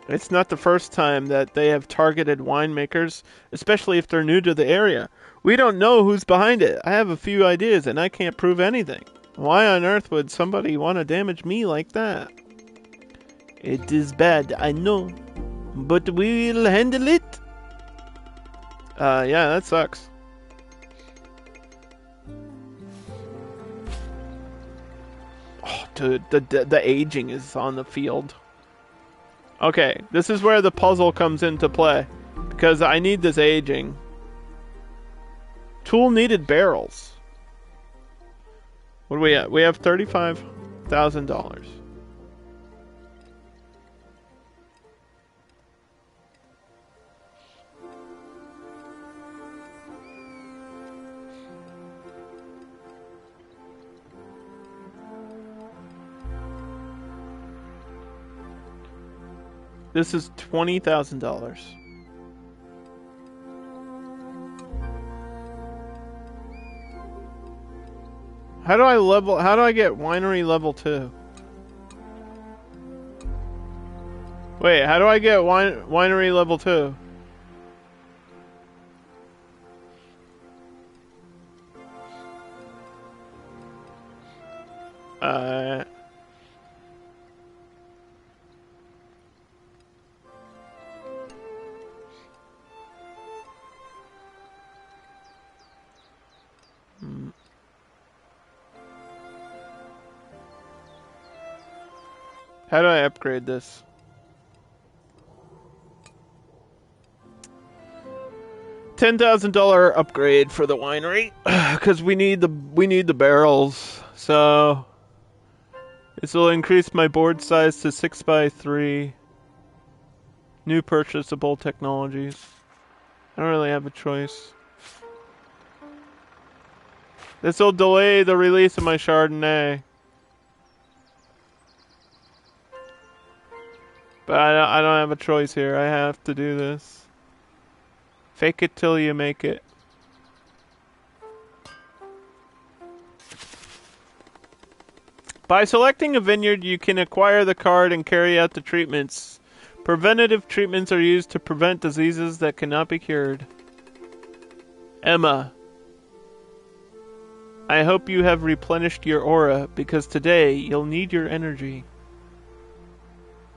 It's not the first time that they have targeted winemakers, especially if they're new to the area. We don't know who's behind it. I have a few ideas and I can't prove anything. Why on earth would somebody want to damage me like that? It is bad, I know. But we'll handle it. Yeah, that sucks. Oh, dude, the aging is on the field. Okay, this is where the puzzle comes into play. Because I need this aging. Tool needed barrels. What do we have? We have $35,000. This is $20,000. How do I get winery level 2? Wait, how do I get winery level 2? How do I upgrade this? $10,000 upgrade for the winery because we need the barrels. So this will increase my board size to 6x3. New purchasable technologies. I don't really have a choice. This will delay the release of my Chardonnay. But I don't have a choice here. I have to do this. Fake it till you make it. By selecting a vineyard, you can acquire the card and carry out the treatments. Preventative treatments are used to prevent diseases that cannot be cured. Emma, I hope you have replenished your aura, because today you'll need your energy.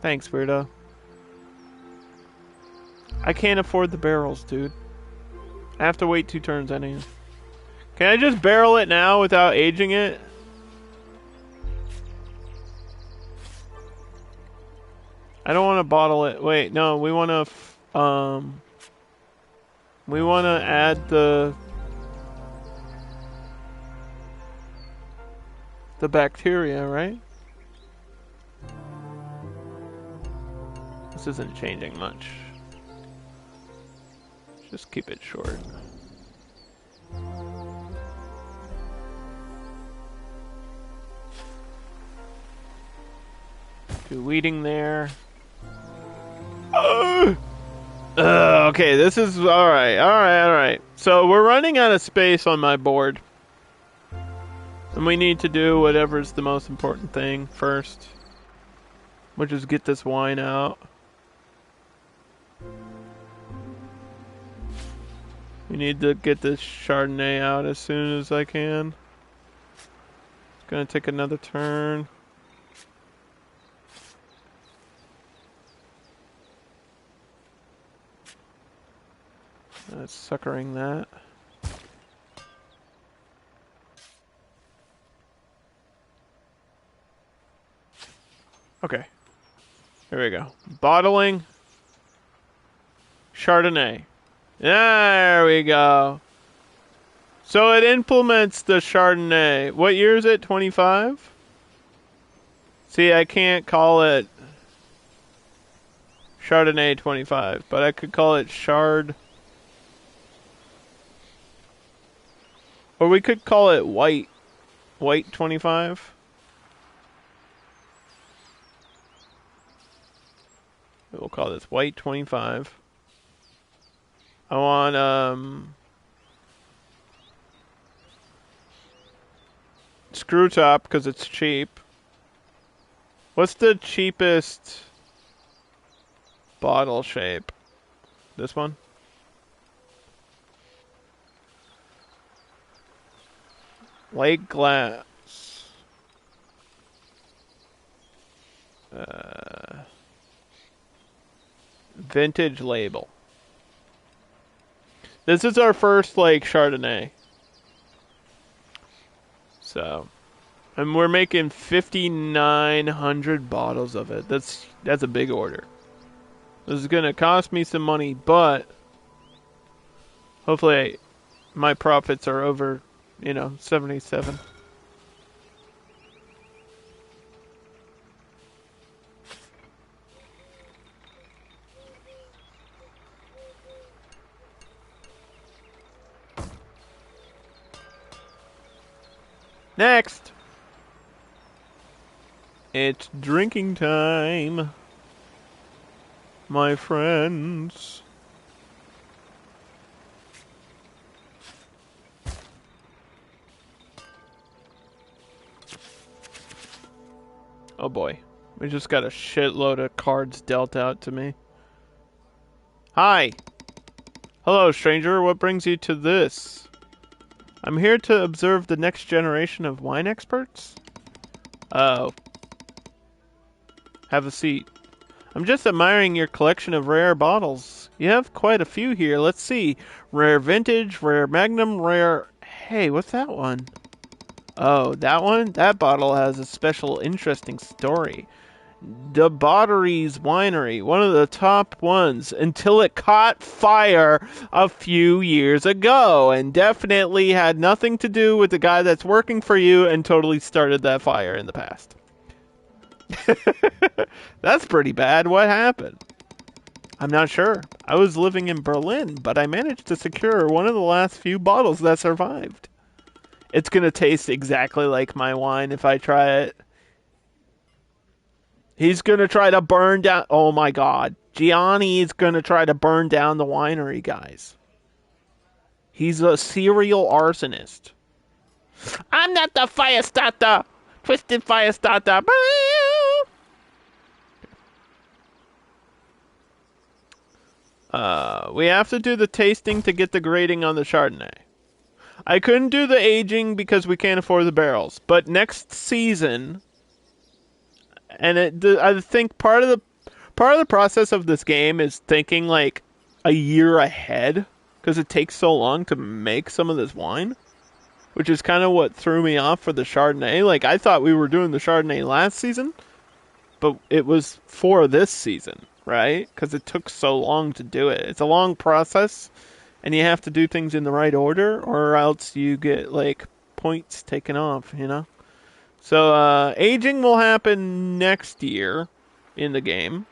Thanks, weirdo. I can't afford the barrels, dude. I have to wait 2 turns anyway. Can I just barrel it now without aging it? I don't want to bottle it. Wait, no, we want to add the bacteria, right? This isn't changing much. Just keep it short. Do weeding there. Okay, this is alright. So we're running out of space on my board. And we need to do whatever's the most important thing first. Which is get this wine out. We need to get this Chardonnay out as soon as I can. It's gonna take another turn. That's suckering that. Okay. Here we go. Bottling. Chardonnay. There we go. So it implements the Chardonnay. What year is it? 25? See, I can't call it Chardonnay 25, but I could call it Chard. Or we could call it White 25. We'll call this White 25. I want, screw top because it's cheap. What's the cheapest bottle shape? This one? Light glass. Vintage label. This is our first, like, Chardonnay. So, and we're making 5,900 bottles of it. That's a big order. This is gonna cost me some money, but hopefully my profits are over, 77. Next! It's drinking time, my friends. Oh boy, we just got a shitload of cards dealt out to me. Hi! Hello, stranger, what brings you to this? I'm here to observe the next generation of wine experts? Oh. Have a seat. I'm just admiring your collection of rare bottles. You have quite a few here. Let's see. Rare vintage, rare magnum, rare... Hey, what's that one? Oh, that one? That bottle has a special interesting story. The Botteries Winery, one of the top ones, until it caught fire a few years ago, and definitely had nothing to do with the guy that's working for you and totally started that fire in the past. That's pretty bad. What happened? I'm not sure. I was living in Berlin, but I managed to secure one of the last few bottles that survived. It's gonna taste exactly like my wine if I try it. He's going to try to burn down... Oh, my God. Gianni's going to try to burn down the winery, guys. He's a serial arsonist. I'm not the fire starter. Twisted fire starter. We have to do the tasting to get the grading on the Chardonnay. I couldn't do the aging because we can't afford the barrels. But next season... And I think part of the process of this game is thinking like a year ahead because it takes so long to make some of this wine, which is kind of what threw me off for the Chardonnay. Like I thought we were doing the Chardonnay last season, but it was for this season, right? Because it took so long to do it. It's a long process, and you have to do things in the right order, or else you get like points taken off, So, aging will happen next year in the game.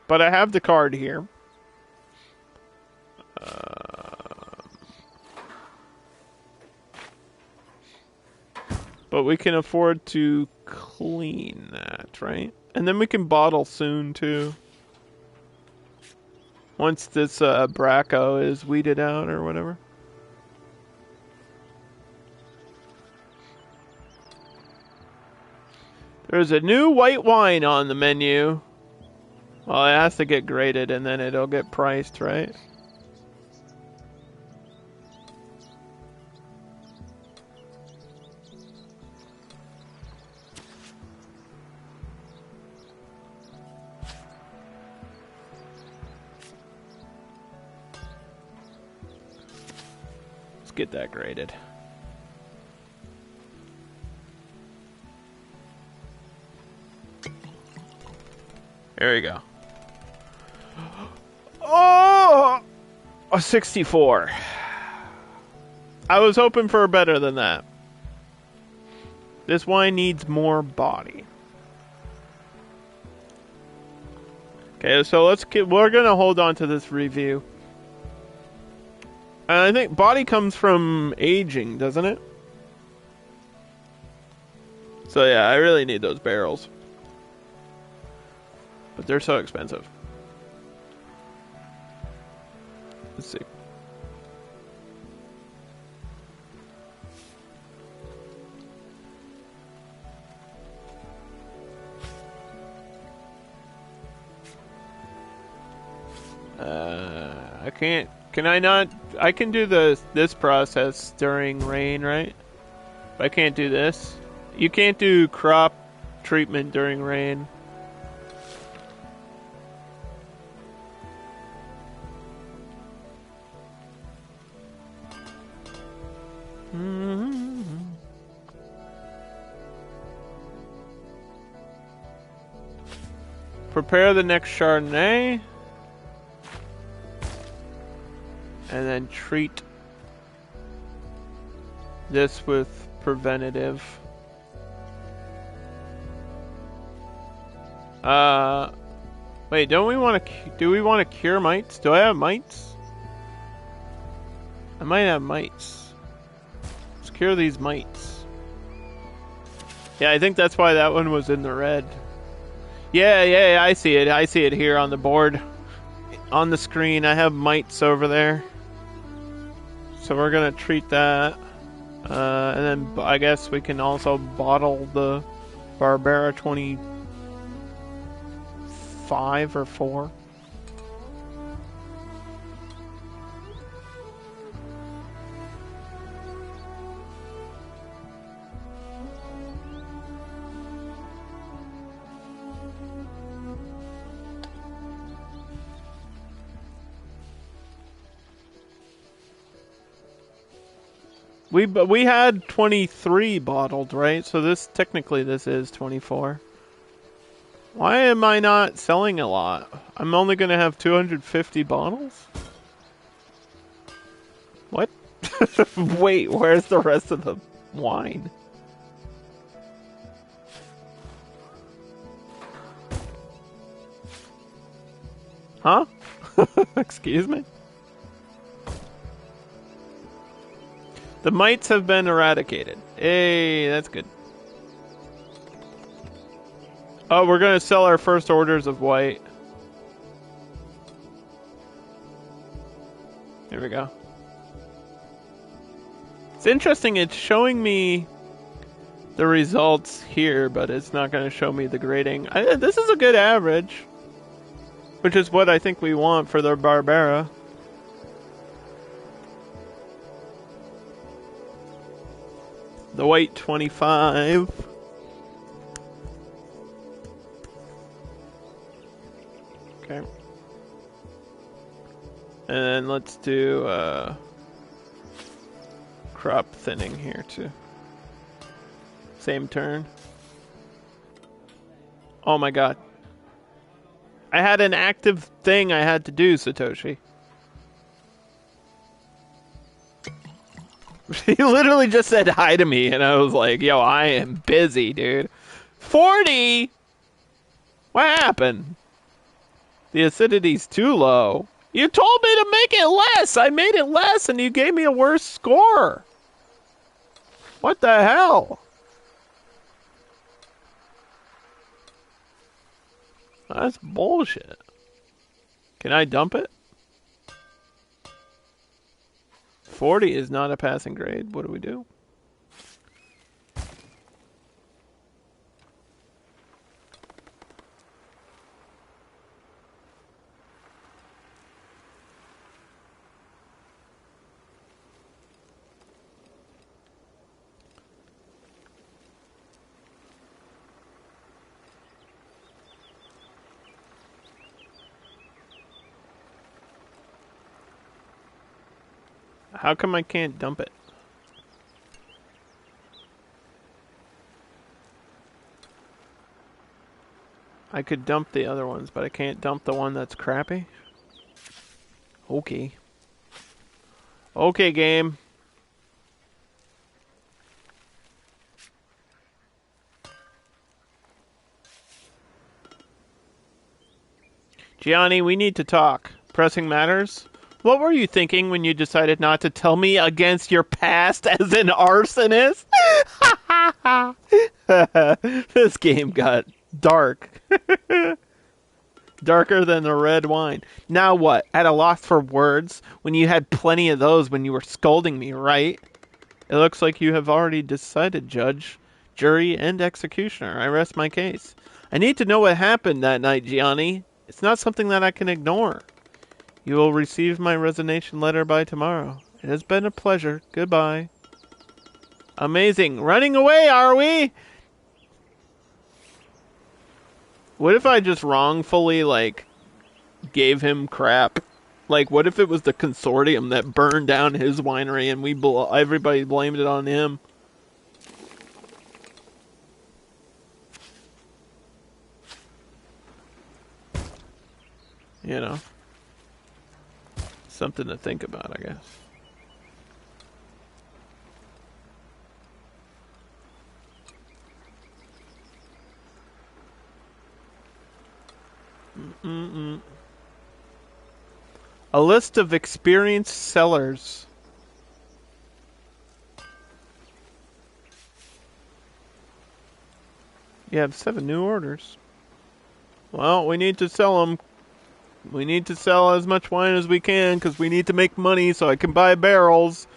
But I have the card here. But we can afford to clean that, right? And then we can bottle soon, too. Once this Braco is weeded out or whatever. There's a new white wine on the menu. Well, it has to get graded and then it'll get priced, right? Let's get that graded. There we go. Oh! A 64. I was hoping for better than that. This wine needs more body. Okay, so we're gonna hold on to this review. And I think body comes from aging, doesn't it? So yeah, I really need those barrels. But they're so expensive. Let's see. I can't. Can I not? I can do this process during rain, right? But I can't do this. You can't do crop treatment during rain. Prepare the next Chardonnay. And then treat this with preventative. Wait, do we want to cure mites? Do I have mites? I might have mites. Let's cure these mites. Yeah, I think that's why that one was in the red. Yeah, I see it. I see it here on the board. On the screen, I have mites over there. So we're gonna treat that. And then I guess we can also bottle the Barbera 25 or 4. We had 23 bottled, right? So this is 24. Why am I not selling a lot? I'm only gonna have 250 bottles? What? Wait, where's the rest of the wine? Huh? Excuse me? The mites have been eradicated. Hey, that's good. Oh, we're gonna sell our first orders of white. There we go. It's interesting, it's showing me the results here, but it's not gonna show me the grading. This is a good average, which is what I think we want for the Barbera. The white 25. Okay. And then let's do crop thinning here too. Same turn. Oh my god. I had an active thing I had to do, Satoshi. He literally just said hi to me, and I was like, yo, I am busy, dude. 40? What happened? The acidity's too low. You told me to make it less! I made it less, and you gave me a worse score! What the hell? That's bullshit. Can I dump it? 40 is not a passing grade. What do we do? How come I can't dump it? I could dump the other ones, but I can't dump the one that's crappy? Okay. Okay, game. Gianni, we need to talk. Pressing matters? What were you thinking when you decided not to tell me against your past as an arsonist? This game got dark. Darker than the red wine. Now what? At a loss for words when you had plenty of those when you were scolding me, right? It looks like you have already decided, Judge, Jury, and Executioner. I rest my case. I need to know what happened that night, Gianni. It's not something that I can ignore. You will receive my resignation letter by tomorrow. It has been a pleasure. Goodbye. Amazing. Running away, are we? What if I just wrongfully, gave him crap? Like, what if it was the consortium that burned down his winery and everybody blamed it on him? You know? Something to think about, I guess. A list of experienced sellers. You have 7 new orders. Well, we need to sell them. We need to sell as much wine as we can because we need to make money so I can buy barrels.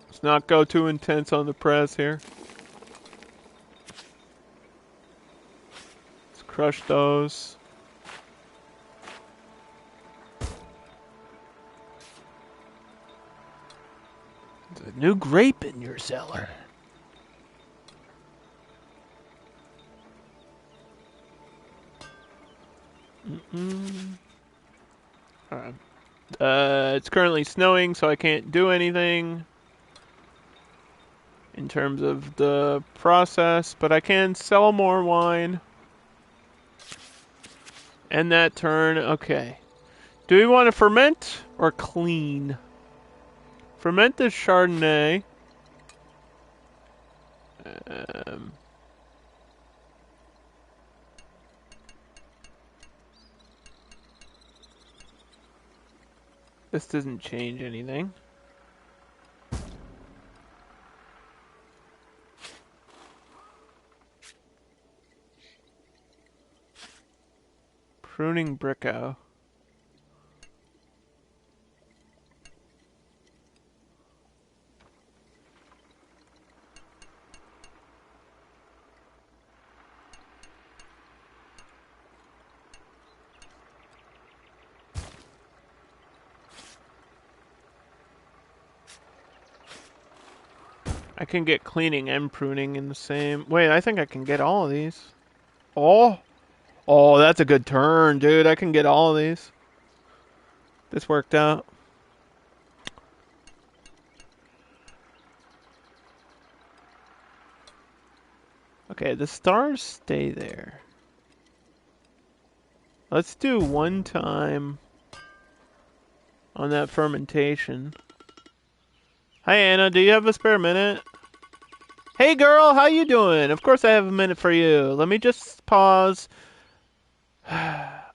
Let's not go too intense on the press here. Let's crush those. There's a new grape in your cellar. Alright. It's currently snowing, so I can't do anything in terms of the process, but I can sell more wine. End that turn. Okay. Do we want to ferment or clean? Ferment the Chardonnay. This doesn't change anything. Pruning Bricko. I can get cleaning and pruning in the same... Wait, I think I can get all of these. Oh! Oh, that's a good turn, dude. I can get all of these. This worked out. Okay, the stars stay there. Let's do one time on that fermentation. Hi, Anna. Do you have a spare minute? Hey, girl. How you doing? Of course I have a minute for you. Let me just pause.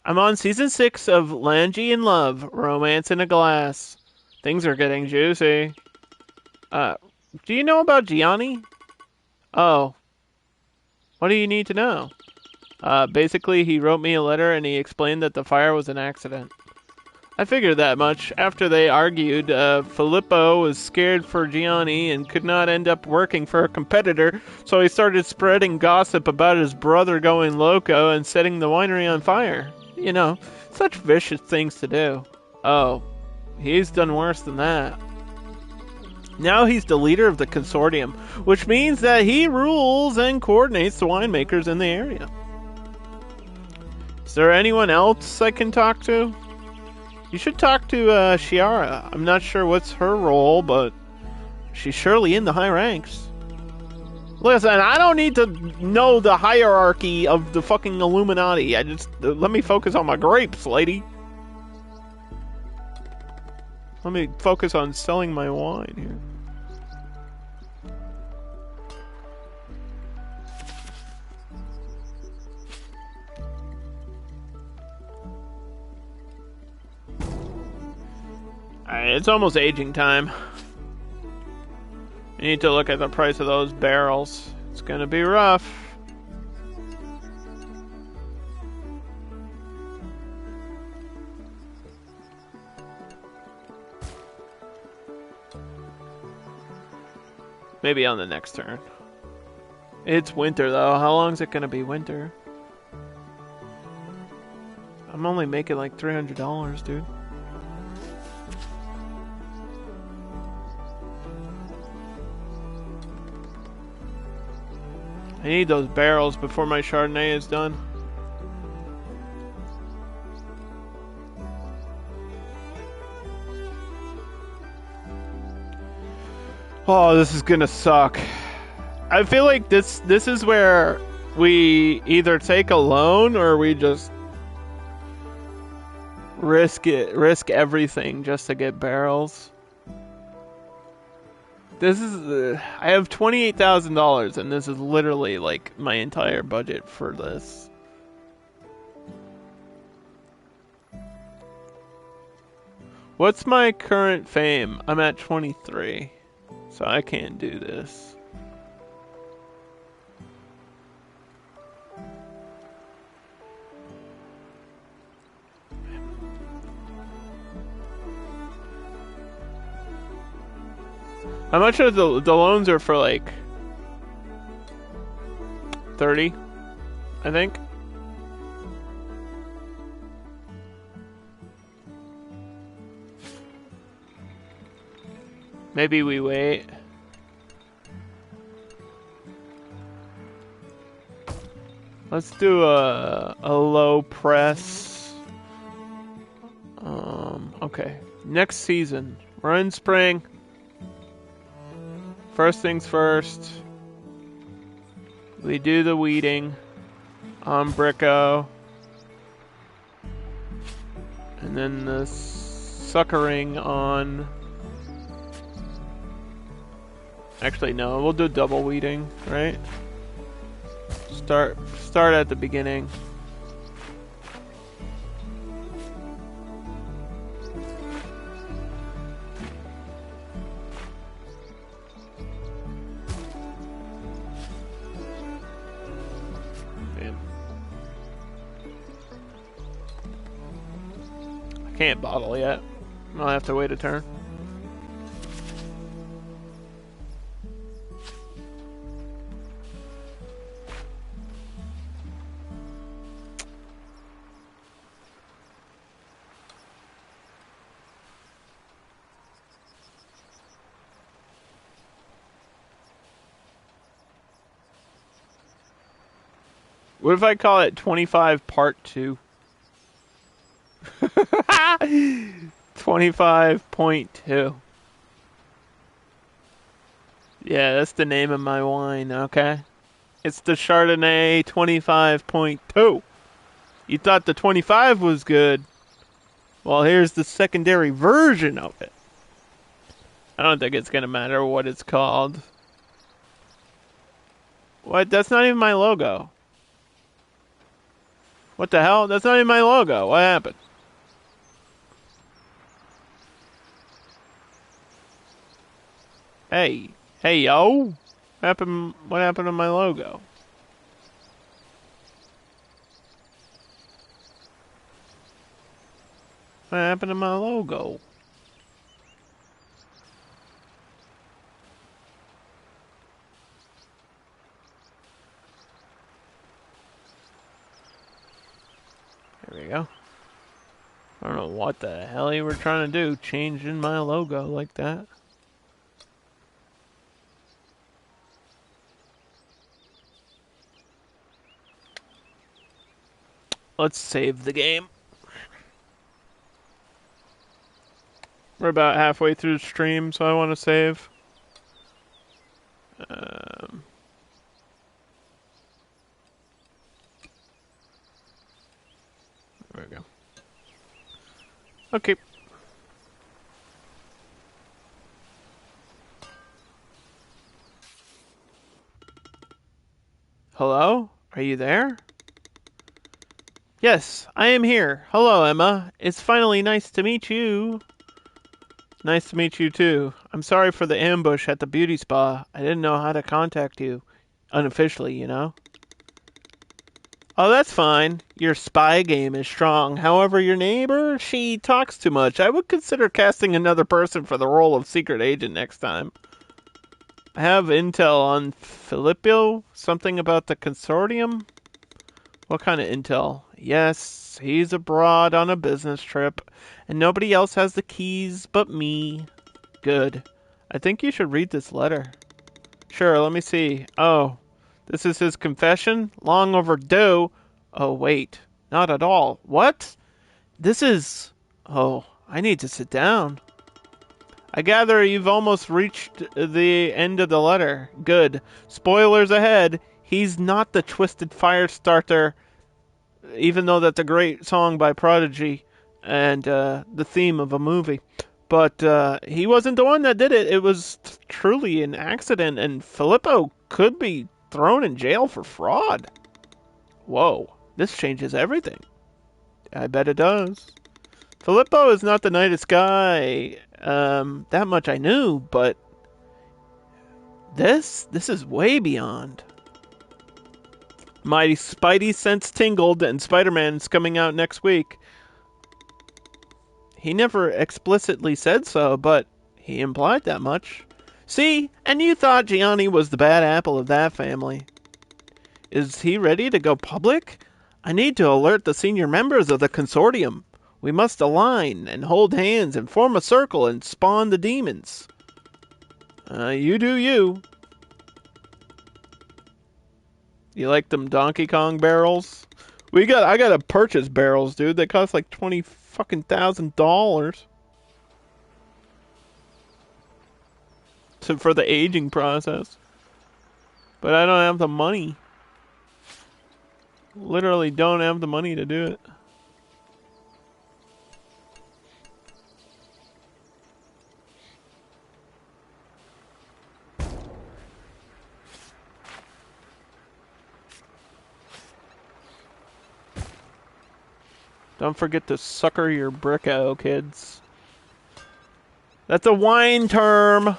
I'm on season 6 of Langy in Love, Romance in a Glass. Things are getting juicy. Uh, do you know about Gianni? Oh, what do you need to know? Basically, he wrote me a letter and he explained that the fire was an accident. I figured that much. After they argued, Filippo was scared for Gianni and could not end up working for a competitor, so he started spreading gossip about his brother going loco and setting the winery on fire. You know, such vicious things to do. Oh, he's done worse than that. Now he's the leader of the consortium, which means that he rules and coordinates the winemakers in the area. Is there anyone else I can talk to? You should talk to Shiara. I'm not sure what's her role, but she's surely in the high ranks. Listen, I don't need to know the hierarchy of the fucking Illuminati. I just let me focus on my grapes, lady. Let me focus on selling my wine here. Alright, it's almost aging time. I need to look at the price of those barrels. It's gonna be rough. Maybe on the next turn. It's winter though. How long is it gonna be winter? I'm only making like $300, dude. I need those barrels before my Chardonnay is done. Oh, this is gonna suck. I feel like this is where we either take a loan or we just risk everything just to get barrels. This is I have $28,000 and this is literally like my entire budget for this. What's my current fame? I'm at 23. So I can't do this. How much are the loans are for like 30, I think. Maybe we wait. Let's do a low press. Okay. Next season. We're in spring. First things first. We do the weeding on Bricko. And then the suckering on... Actually, no, we'll do double weeding, right? Start at the beginning. Man. I can't bottle yet. I'll have to wait a turn. What if I call it 25 part 2? 25.2. Yeah, that's the name of my wine, okay? It's the Chardonnay 25.2. You thought the 25 was good. Well, here's the secondary version of it. I don't think it's gonna matter what it's called. What? That's not even my logo. What the hell? That's not even my logo. What happened? Hey. Hey, yo. What happened to my logo? What happened to my logo? There we go. I don't know what the hell you were trying to do, changing my logo like that. Let's save the game. We're about halfway through the stream, so I want to save. There we go. Okay. Hello? Are you there? Yes, I am here. Hello, Emma. It's finally nice to meet you. Nice to meet you, too. I'm sorry for the ambush at the beauty spa. I didn't know how to contact you. Unofficially, you know? Oh, that's fine. Your spy game is strong. However, your neighbor, she talks too much. I would consider casting another person for the role of secret agent next time. I have intel on Filippo. Something about the consortium? What kind of intel? Yes, he's abroad on a business trip, and nobody else has the keys but me. Good. I think you should read this letter. Sure, let me see. Oh, this is his confession? Long overdue. Oh, wait. Not at all. What? This is... Oh, I need to sit down. I gather you've almost reached the end of the letter. Good. Spoilers ahead. He's not the twisted fire starter, even though that's a great song by Prodigy and the theme of a movie. But he wasn't the one that did it. It was truly an accident, and Filippo could be thrown in jail for fraud. Whoa, this changes everything. I bet it does. Filippo is not the nicest guy. That much I knew, but this is way beyond. My Spidey sense tingled, and Spider-Man's coming out next week. He never explicitly said so, but he implied that much. See, and you thought Gianni was the bad apple of that family. Is he ready to go public? I need to alert the senior members of the consortium. We must align and hold hands and form a circle and spawn the demons. You do you. You like them Donkey Kong barrels? I gotta purchase barrels, dude. They cost like $20,000 for the aging process. But I don't have the money. Literally don't have the money to do it. Don't forget to sucker your bricko, kids. That's a wine term.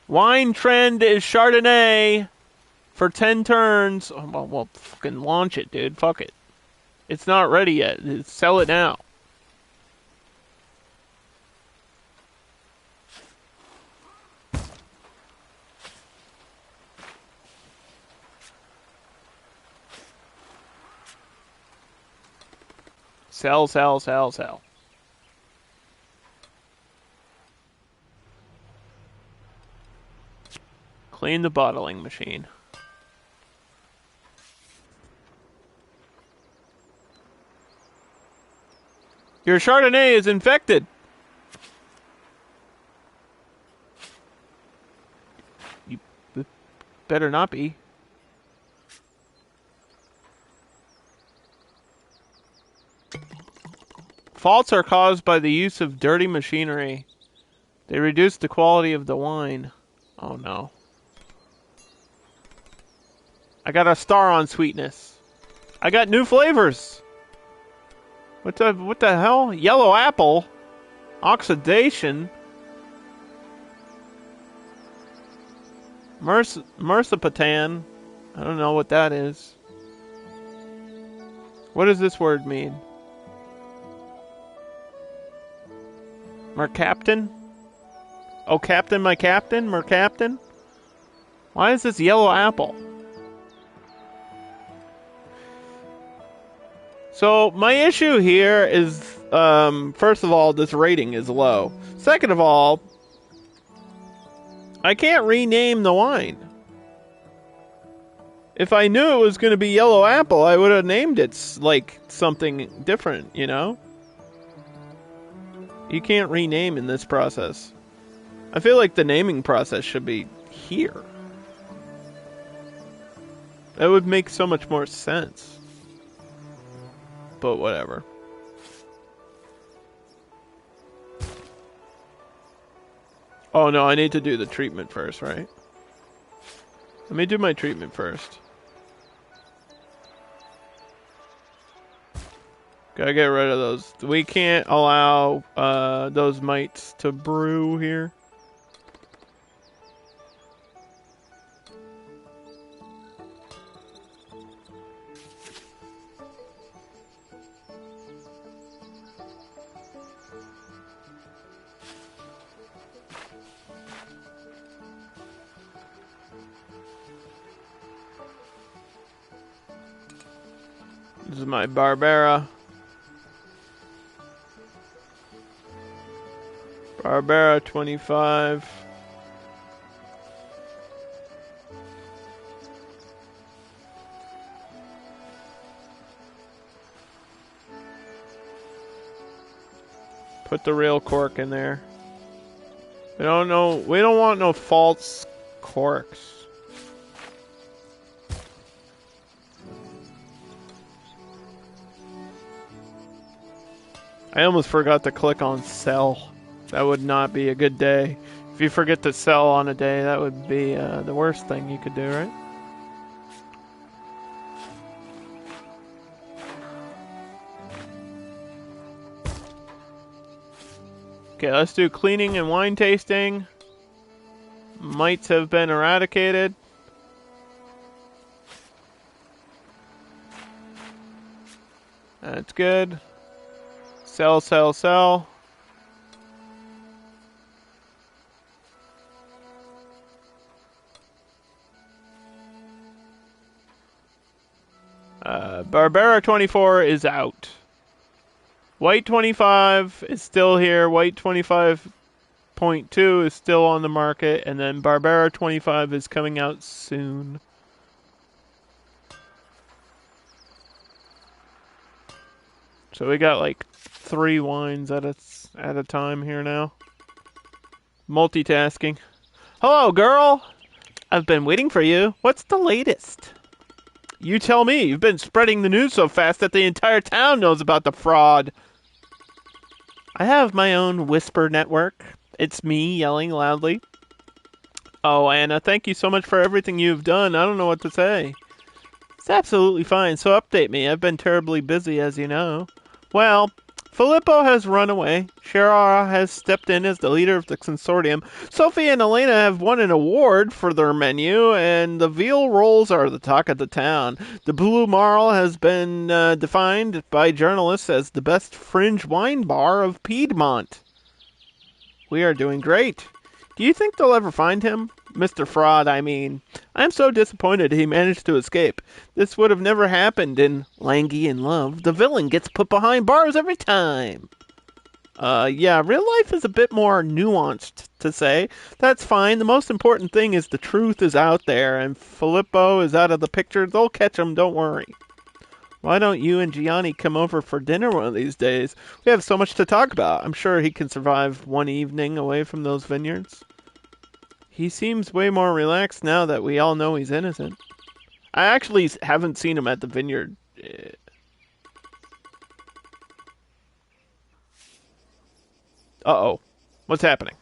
Wine trend is Chardonnay for 10 turns. Oh, well, fucking launch it, dude. Fuck it. It's not ready yet. Sell it now. Sell, sell, sell, sell. Clean the bottling machine. Your Chardonnay is infected. You better not be. Faults are caused by the use of dirty machinery. They reduce the quality of the wine. Oh no. I got a star on sweetness. I got new flavors. What the hell? Yellow apple? Oxidation? Mercaptan? I don't know what that is. What does this word mean? Mercaptan? Oh, Captain, my Captain? Mercaptan? Why is this yellow apple? So, my issue here is, first of all, this rating is low. Second of all, I can't rename the wine. If I knew it was going to be yellow apple, I would have named it, like, something different, you know? You can't rename in this process. I feel like the naming process should be here. That would make so much more sense. But whatever. Oh no, I need to do the treatment first, right? Let me do my treatment first. Gotta get rid of those. We can't allow those mites to brew here. This is my Barbera. Barbera 25. Put the real cork in there. We don't want no false corks. I almost forgot to click on sell. That would not be a good day. If you forget to sell on a day, that would be the worst thing you could do, right? Okay, let's do cleaning and wine tasting. Mites have been eradicated. That's good. Sell, sell, sell. Barbera 24 is out. White 25 is still here. White 25.2 is still on the market. And then Barbera 25 is coming out soon. So we got like 3 wines at a time here now. Multitasking. Hello, girl! I've been waiting for you. What's the latest? You tell me. You've been spreading the news so fast that the entire town knows about the fraud. I have my own whisper network. It's me yelling loudly. Oh, Anna, thank you so much for everything you've done. I don't know what to say. It's absolutely fine, so update me. I've been terribly busy, as you know. Well, Filippo has run away. Shara has stepped in as the leader of the consortium. Sophie and Elena have won an award for their menu, and the veal rolls are the talk of the town. The Blue Marl has been defined by journalists as the best fringe wine bar of Piedmont. We are doing great. Do you think they'll ever find him? Mr. Fraud, I mean. I'm so disappointed he managed to escape. This would have never happened in Langy in Love. The villain gets put behind bars every time. Yeah, real life is a bit more nuanced to say. That's fine. The most important thing is the truth is out there, and Filippo is out of the picture. They'll catch him, don't worry. Why don't you and Gianni come over for dinner one of these days? We have so much to talk about. I'm sure he can survive one evening away from those vineyards. He seems way more relaxed now that we all know he's innocent. I actually haven't seen him at the vineyard. Uh-oh. What's happening?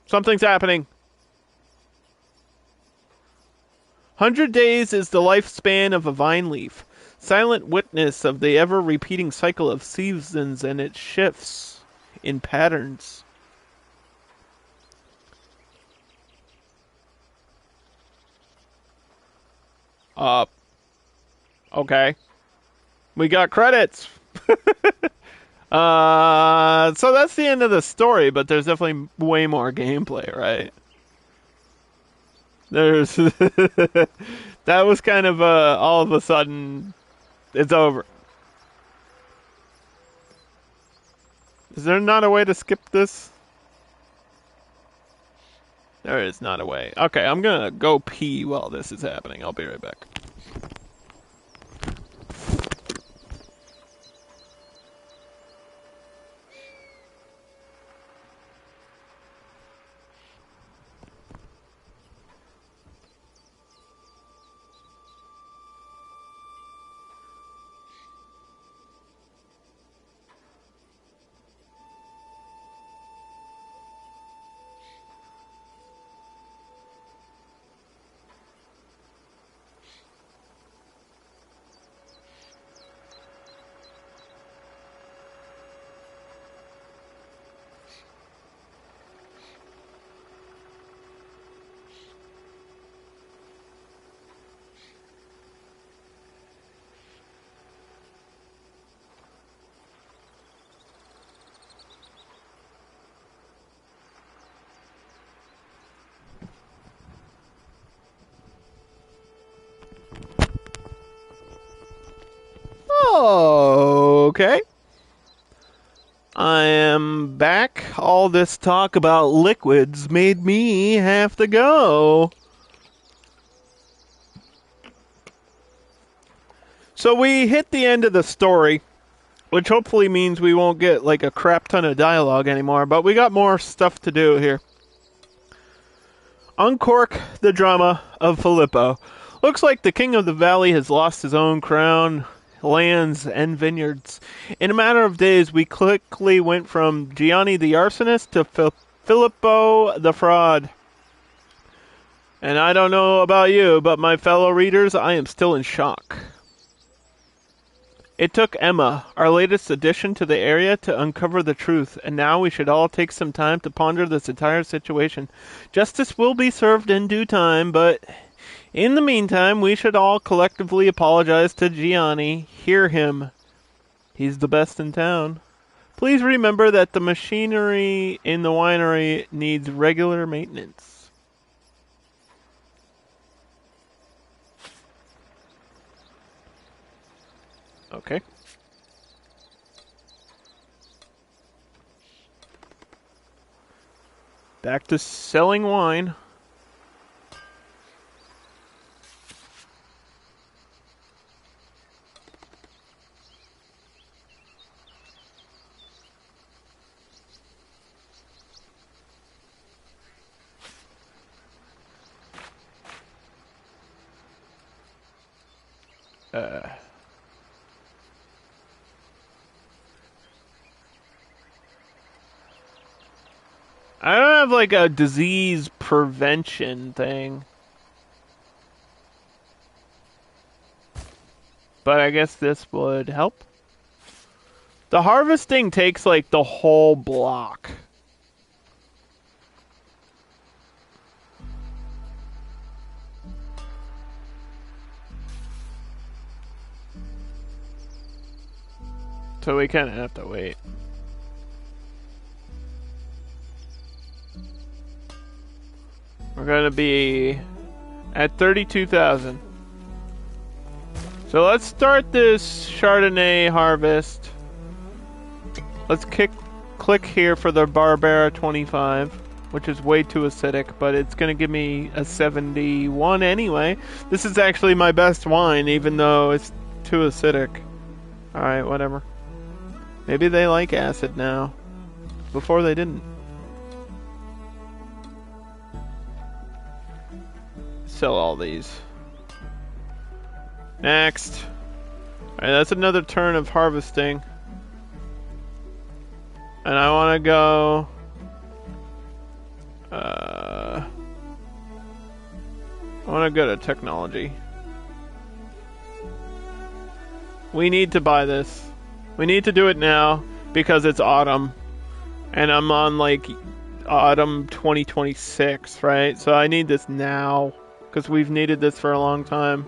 Something's happening. 100 days is the lifespan of a vine leaf, silent witness of the ever-repeating cycle of seasons and its shifts in patterns. Okay. We got credits. So that's the end of the story, but there's definitely way more gameplay, right? There's that was kind of all of a sudden it's over. Is there not a way to skip this? There is not a way. Okay, I'm gonna go pee while this is happening. I'll be right back. Okay. I am back. All this talk about liquids made me have to go. So we hit the end of the story, which hopefully means we won't get like a crap ton of dialogue anymore, but we got more stuff to do here. Uncork the drama of Filippo. Looks like the king of the valley has lost his own crown, lands, and vineyards. In a matter of days, we quickly went from Gianni the arsonist to Filippo the fraud. And I don't know about you, but my fellow readers, I am still in shock. It took Emma, our latest addition to the area, to uncover the truth, and now we should all take some time to ponder this entire situation. Justice will be served in due time, but in the meantime, we should all collectively apologize to Gianni. Hear him. He's the best in town. Please remember that the machinery in the winery needs regular maintenance. Okay. Back to selling wine. I don't have like a disease prevention thing. But I guess this would help. The harvesting takes like the whole block. So we kind of have to wait. We're going to be at 32,000. So let's start this Chardonnay harvest. Let's click here for the Barbera 25, which is way too acidic, but it's going to give me a 71 anyway. This is actually my best wine, even though it's too acidic. Alright, whatever. Maybe they like acid now. Before they didn't. Sell all these. Next. Alright, that's another turn of harvesting. And I want to go... I want to go to technology. We need to buy this. We need to do it now because it's autumn. And I'm on like autumn 2026, right? So I need this now because we've needed this for a long time.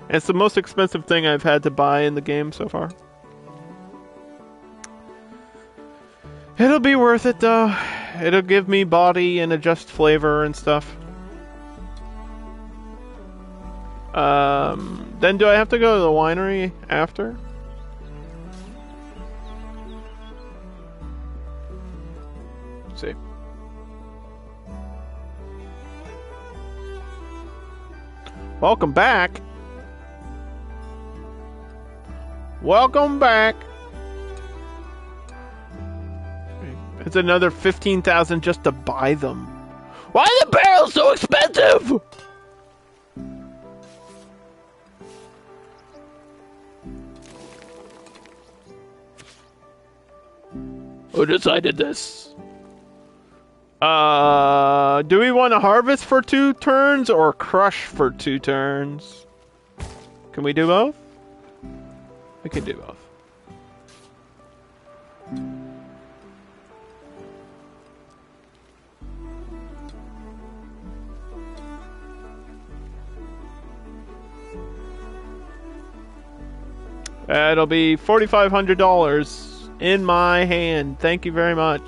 And it's the most expensive thing I've had to buy in the game so far. It'll be worth it though. It'll give me body and adjust flavor and stuff. Then do I have to go to the winery after? Let's see. Welcome back. Welcome back. It's another 15,000 just to buy them. Why are the barrels so expensive? Who decided this? Do we want to harvest for 2 turns or crush for 2 turns? Can we do both? We can do both. That'll be $4,500 in my hand. Thank you very much.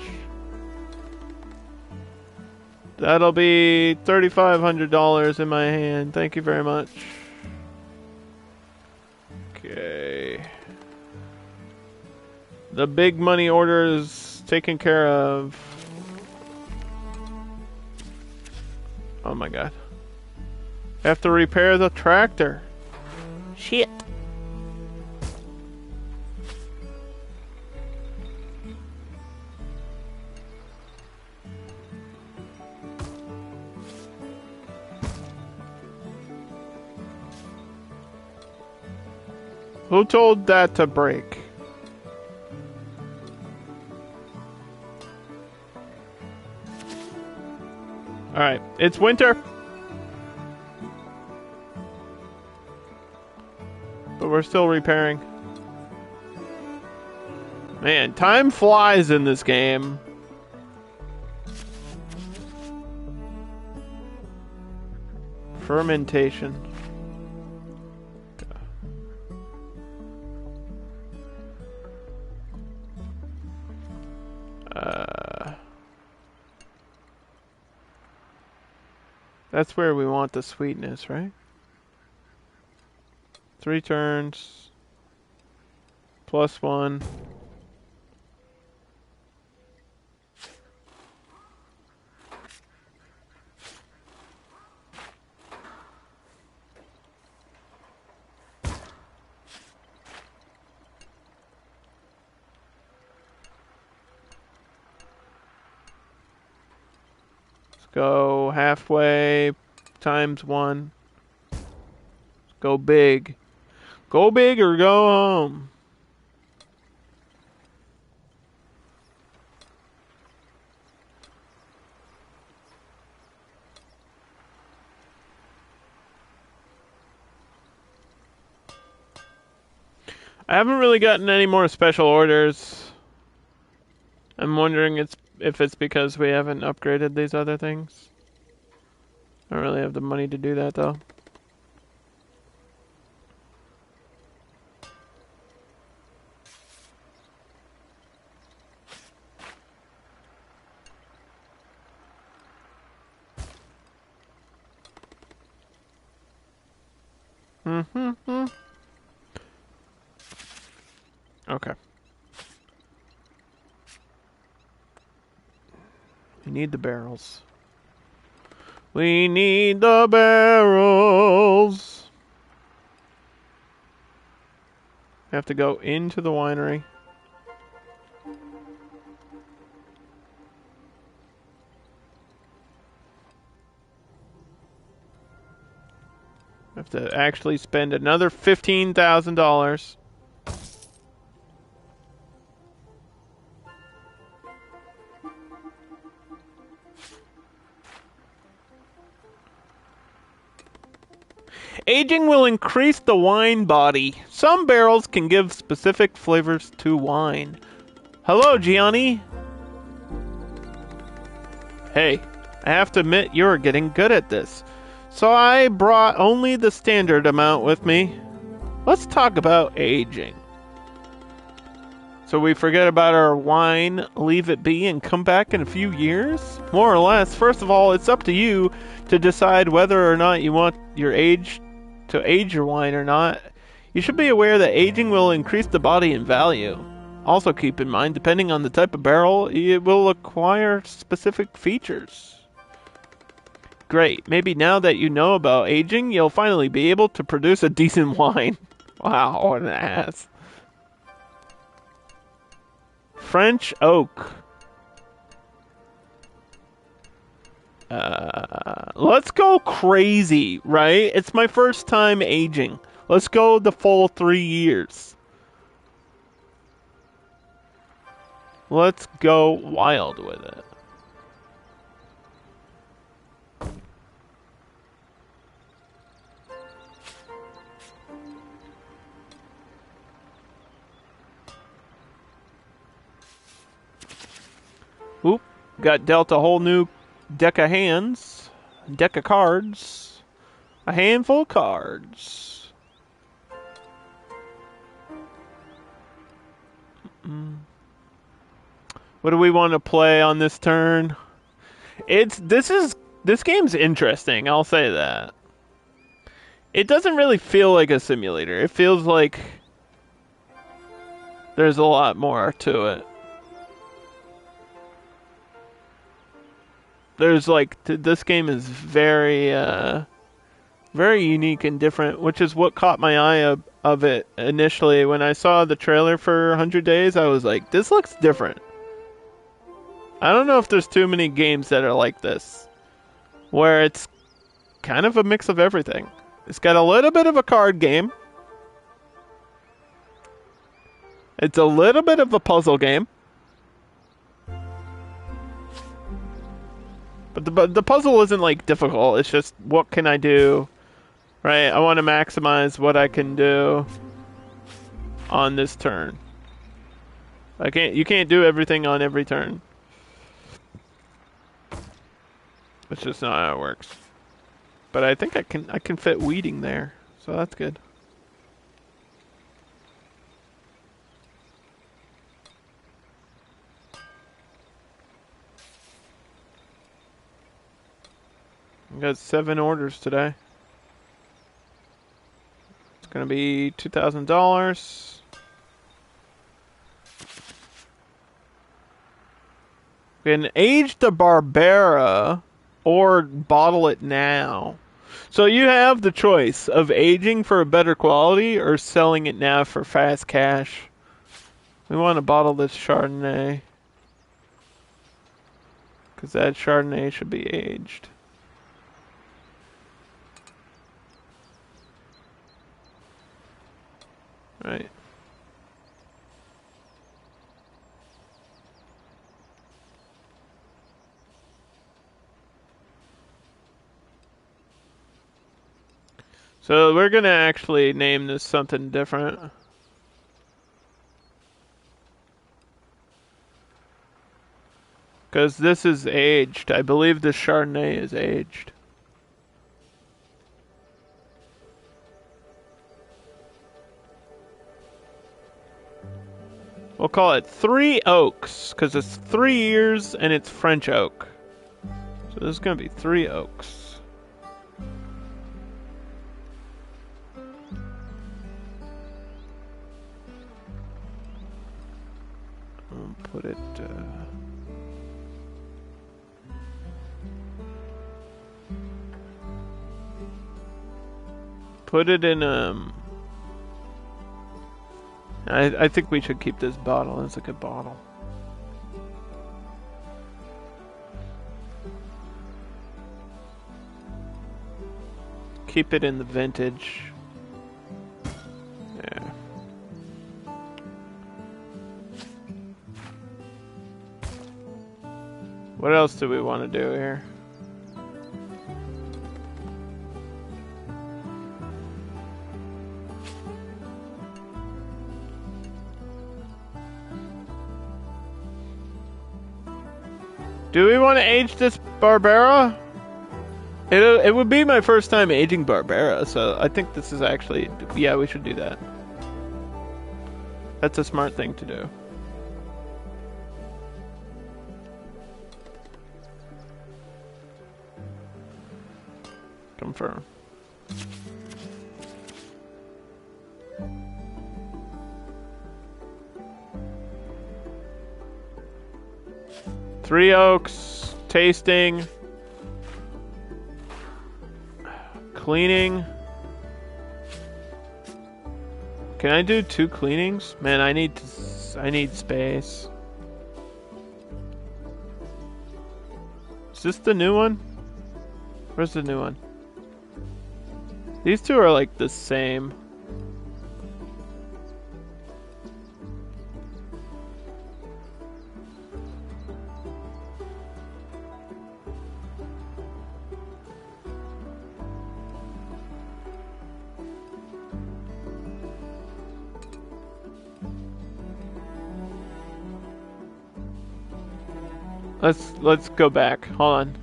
That'll be $3,500 in my hand. Thank you very much. Okay. The big money orders taken care of. Oh my god. I have to repair the tractor. Shit. Who told that to break? Alright, it's winter. But we're still repairing. Man, time flies in this game. Fermentation. That's where we want the sweetness, right? 3 turns. +1. Go halfway ×1. Go big. Go big or go home. I haven't really gotten any more special orders. I'm wondering if it's because we haven't upgraded these other things. I don't really have the money to do that though. Okay. We need the barrels. We need the barrels. We have to go into the winery. We have to actually spend another $15,000. Aging will increase the wine body. Some barrels can give specific flavors to wine. Hello, Gianni. Hey, I have to admit you're getting good at this. So I brought only the standard amount with me. Let's talk about aging. So we forget about our wine, leave it be, and come back in a few years? More or less. First of all, it's up to you to decide whether or not you want your age to age your wine or not. You should be aware that aging will increase the body in value. Also keep in mind, depending on the type of barrel, it will acquire specific features. Great. Maybe now that you know about aging, you'll finally be able to produce a decent wine. Wow, what an ass. French oak. Let's go crazy, right? It's my first time aging. Let's go the full 3 years. Let's go wild with it. Oop, got dealt a whole new deck of hands, deck of cards, a handful of cards. What do we want to play on this turn? This game's interesting, I'll say that. It doesn't really feel like a simulator. It feels like there's a lot more to it. There's like this game is very very unique and different, which is what caught my eye of it initially. When I saw the trailer for 100 Days, I was like, this looks different. I don't know if there's too many games that are like this, where it's kind of a mix of everything. It's got a little bit of a card game. It's a little bit of a puzzle game. But the puzzle isn't like difficult. It's just, what can I do? Right? I want to maximize what I can do on this turn. You can't do everything on every turn. It's just not how it works. But I think I can fit weeding there, so that's good. I got 7 orders today. It's gonna be $2,000. We can age the Barbera or bottle it now. So you have the choice of aging for a better quality or selling it now for fast cash. We want to bottle this Chardonnay, because that Chardonnay should be aged. Right. So we're gonna actually name this something different. Because this is aged. I believe this Chardonnay is aged. We'll call it 3 Oaks, because it's 3 years and it's French oak. So this is going to be 3 Oaks. I'll put it... Put it in I think we should keep this bottle. It's a good bottle. Keep it in the vintage. Yeah. What else do we want to do here? Do we want to age this Barbara? It would be my first time aging Barbara, so I think this is actually... Yeah, we should do that. That's a smart thing to do. Confirm. Three Oaks, tasting, cleaning. Can I do 2 cleanings? Man, I need space. Is this the new one? Where's the new one? These two are like the same. Let's go back. Hold on.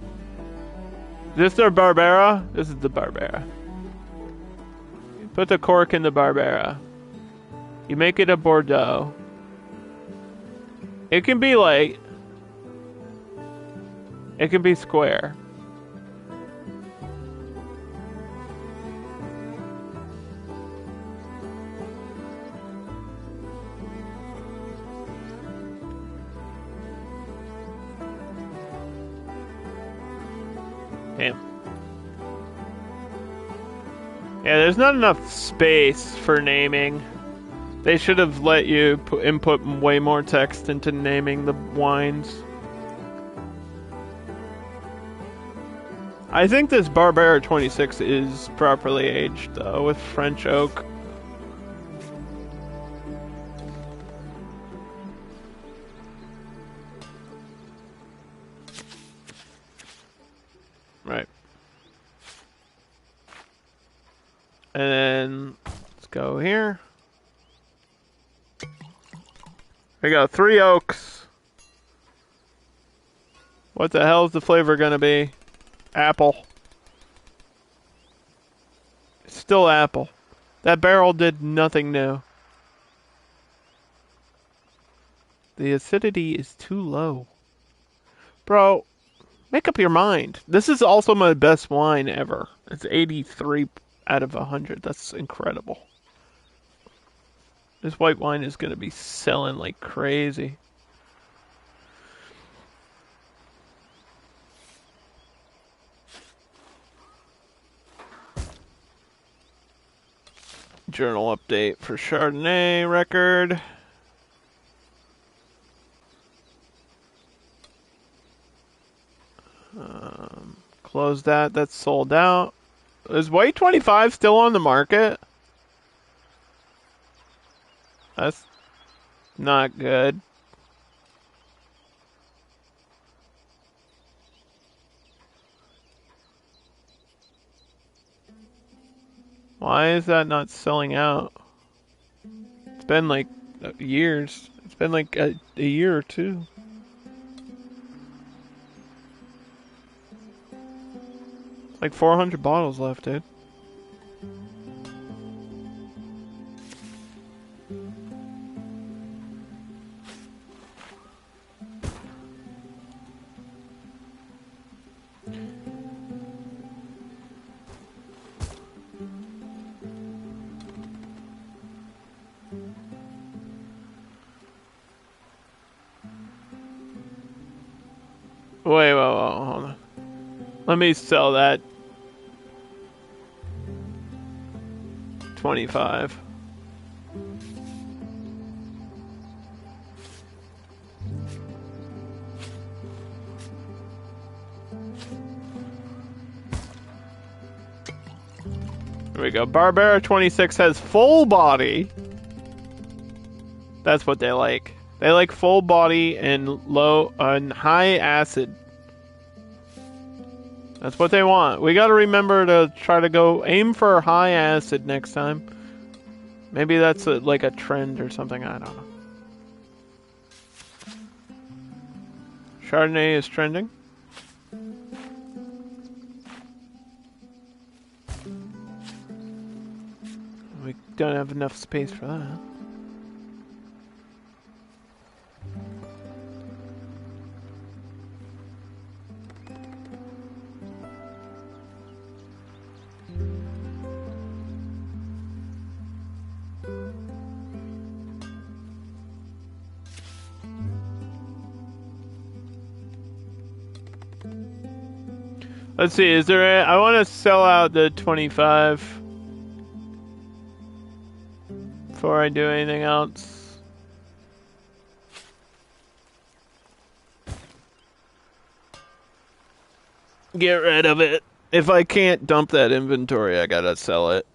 Is this our Barbara? This is the Barbara. Put the cork in the Barbara. You make it a Bordeaux. It can be light. It can be square. Damn. Yeah, there's not enough space for naming. They should have let you input way more text into naming the wines. I think this Barbera 26 is properly aged, though, with French oak. Right. And then let's go here. We got 3 oaks. What the hell is the flavor gonna be? Apple. It's still apple. That barrel did nothing new. The acidity is too low. Bro, make up your mind. This is also my best wine ever. It's 83 out of 100. That's incredible. This white wine is going to be selling like crazy. Journal update for Chardonnay record. Close that. That's sold out. Is White 25 still on the market? That's not good. Why is that not selling out? It's been like years. It's been like a year or two. Like 400 bottles left, dude. Wait, hold on. Let me sell that 25. There we go. Barbera 26 has full body. That's what they like. They like full body and low and high acid. That's what they want. We gotta remember to try to go aim for high acid next time. Maybe that's like a trend or something. I don't know. Chardonnay is trending. We don't have enough space for that. Let's see, is there I want to sell out the 25 before I do anything else. Get rid of it. If I can't dump that inventory, I gotta sell it.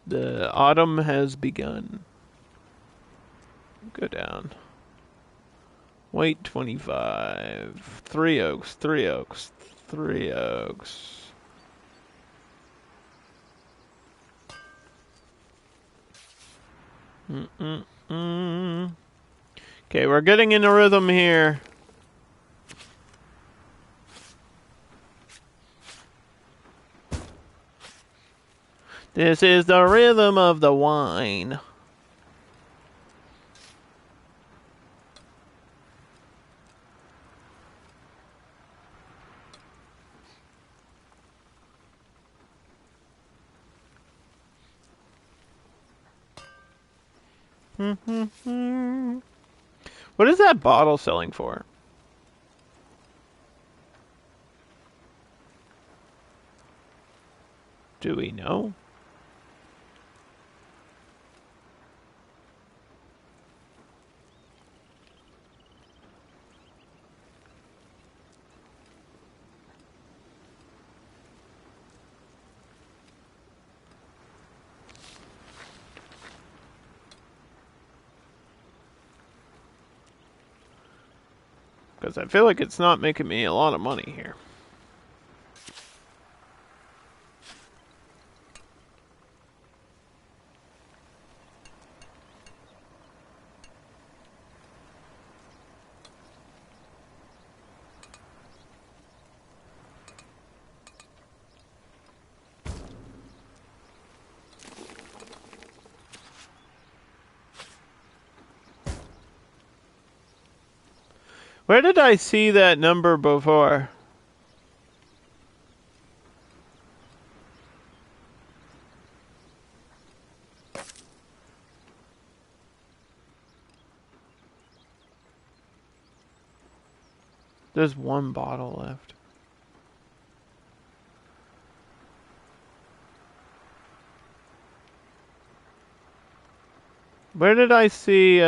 The autumn has begun. Go down. Wait 25. 3 oaks, 3 oaks, 3 oaks. Okay, we're getting in a rhythm here. This is the rhythm of the wine. What is that bottle selling for? Do we know? Because I feel like it's not making me a lot of money here. Where did I see that number before? There's one bottle left. Where did I see,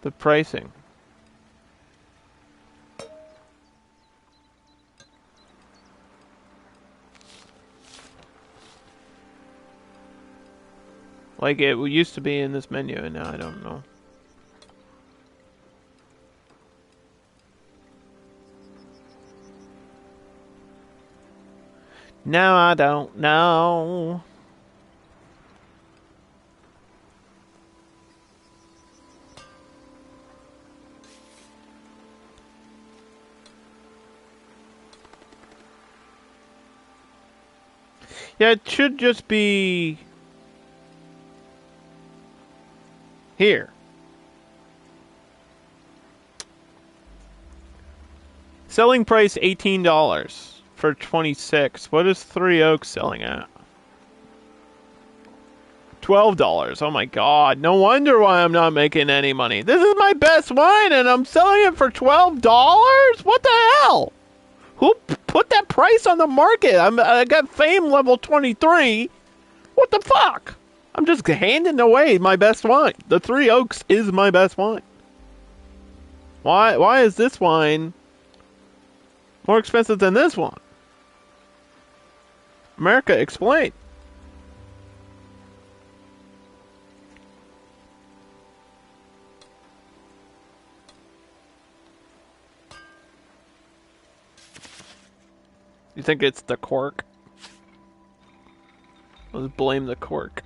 the pricing? Like it used to be in this menu and now I don't know. Now I don't know. Yeah, it should just be here. Selling price $18 for 26. What is 3 Oaks selling at? $12. Oh my god. No wonder why I'm not making any money. This is my best wine and I'm selling it for $12? What the hell? Who put that price on the market? I got fame level 23. What the fuck? I'm just handing away my best wine. The 3 Oaks is my best wine. Why is this wine more expensive than this one? America, explain. You think it's the cork? Let's blame the cork.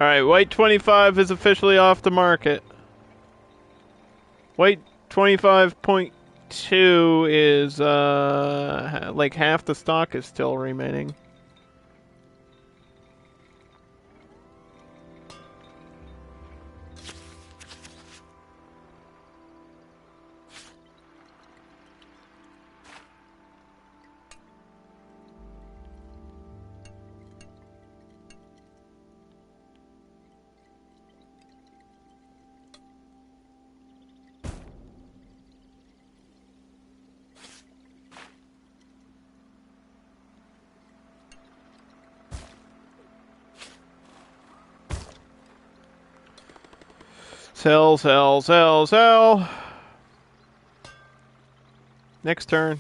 Alright, white 25 is officially off the market. White 25.2 is, like half the stock is still remaining. Sell, sell, sell, sell. Next turn.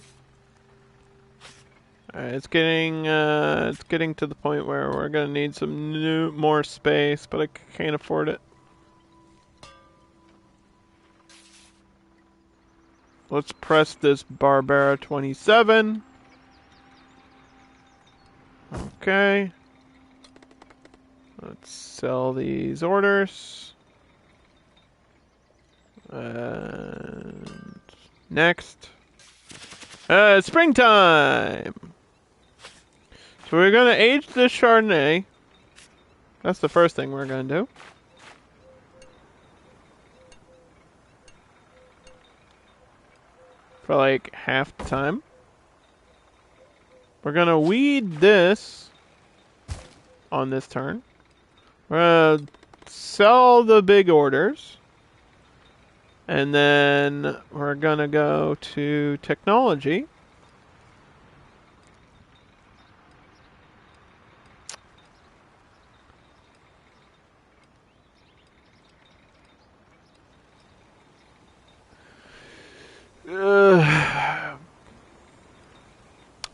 Alright, it's getting to the point where we're gonna need some more space, but I can't afford it. Let's press this Barbara 27. Okay. Let's sell these orders. And next. Springtime! So we're gonna age this Chardonnay. That's the first thing we're gonna do. For like half the time. We're gonna weed this on this turn. We're gonna sell the big orders. And then we're gonna go to technology.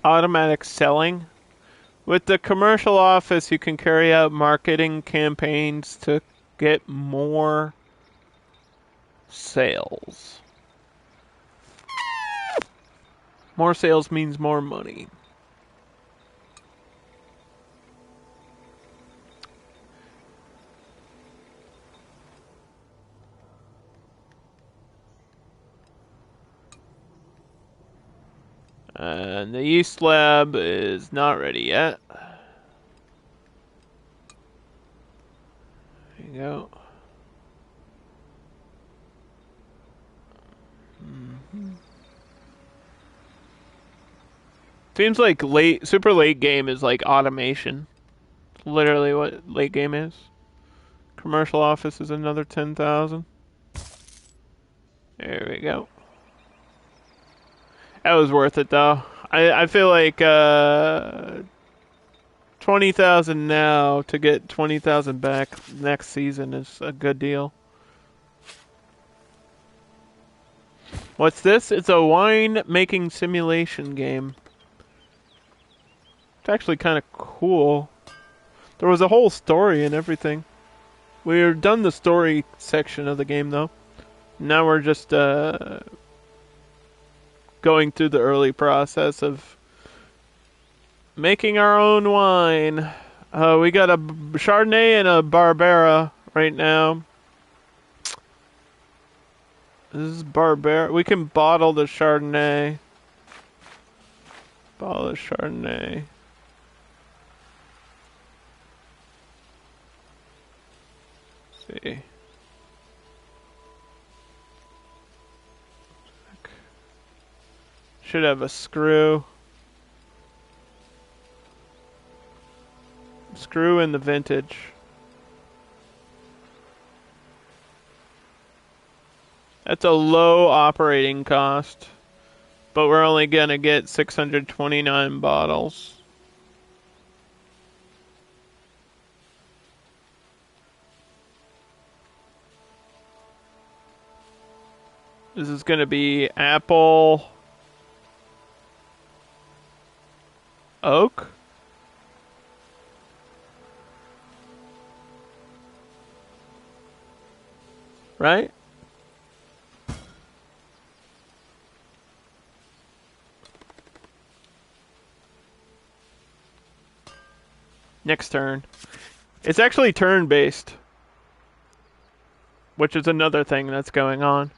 Automatic selling. With the commercial office, you can carry out marketing campaigns to get more sales. More sales means more money. And the yeast lab is not ready yet. There you go. Seems like super late game is like automation. Literally what late game is. Commercial office is another 10,000. There we go. That was worth it though. I feel like 20,000 now to get 20,000 back next season is a good deal. What's this? It's a wine making simulation game. It's actually kind of cool. There was a whole story and everything. We've done the story section of the game though. Now we're just going through the early process of making our own wine. We got a Chardonnay and a Barbera right now. This is Barbera. We can bottle the Chardonnay. Bottle the Chardonnay. Let's see. Should have a screw. Screw in the vintage. That's a low operating cost, but we're only gonna get 629 bottles. This is going to be apple, oak. Right? Next turn. It's actually turn-based, which is another thing that's going on.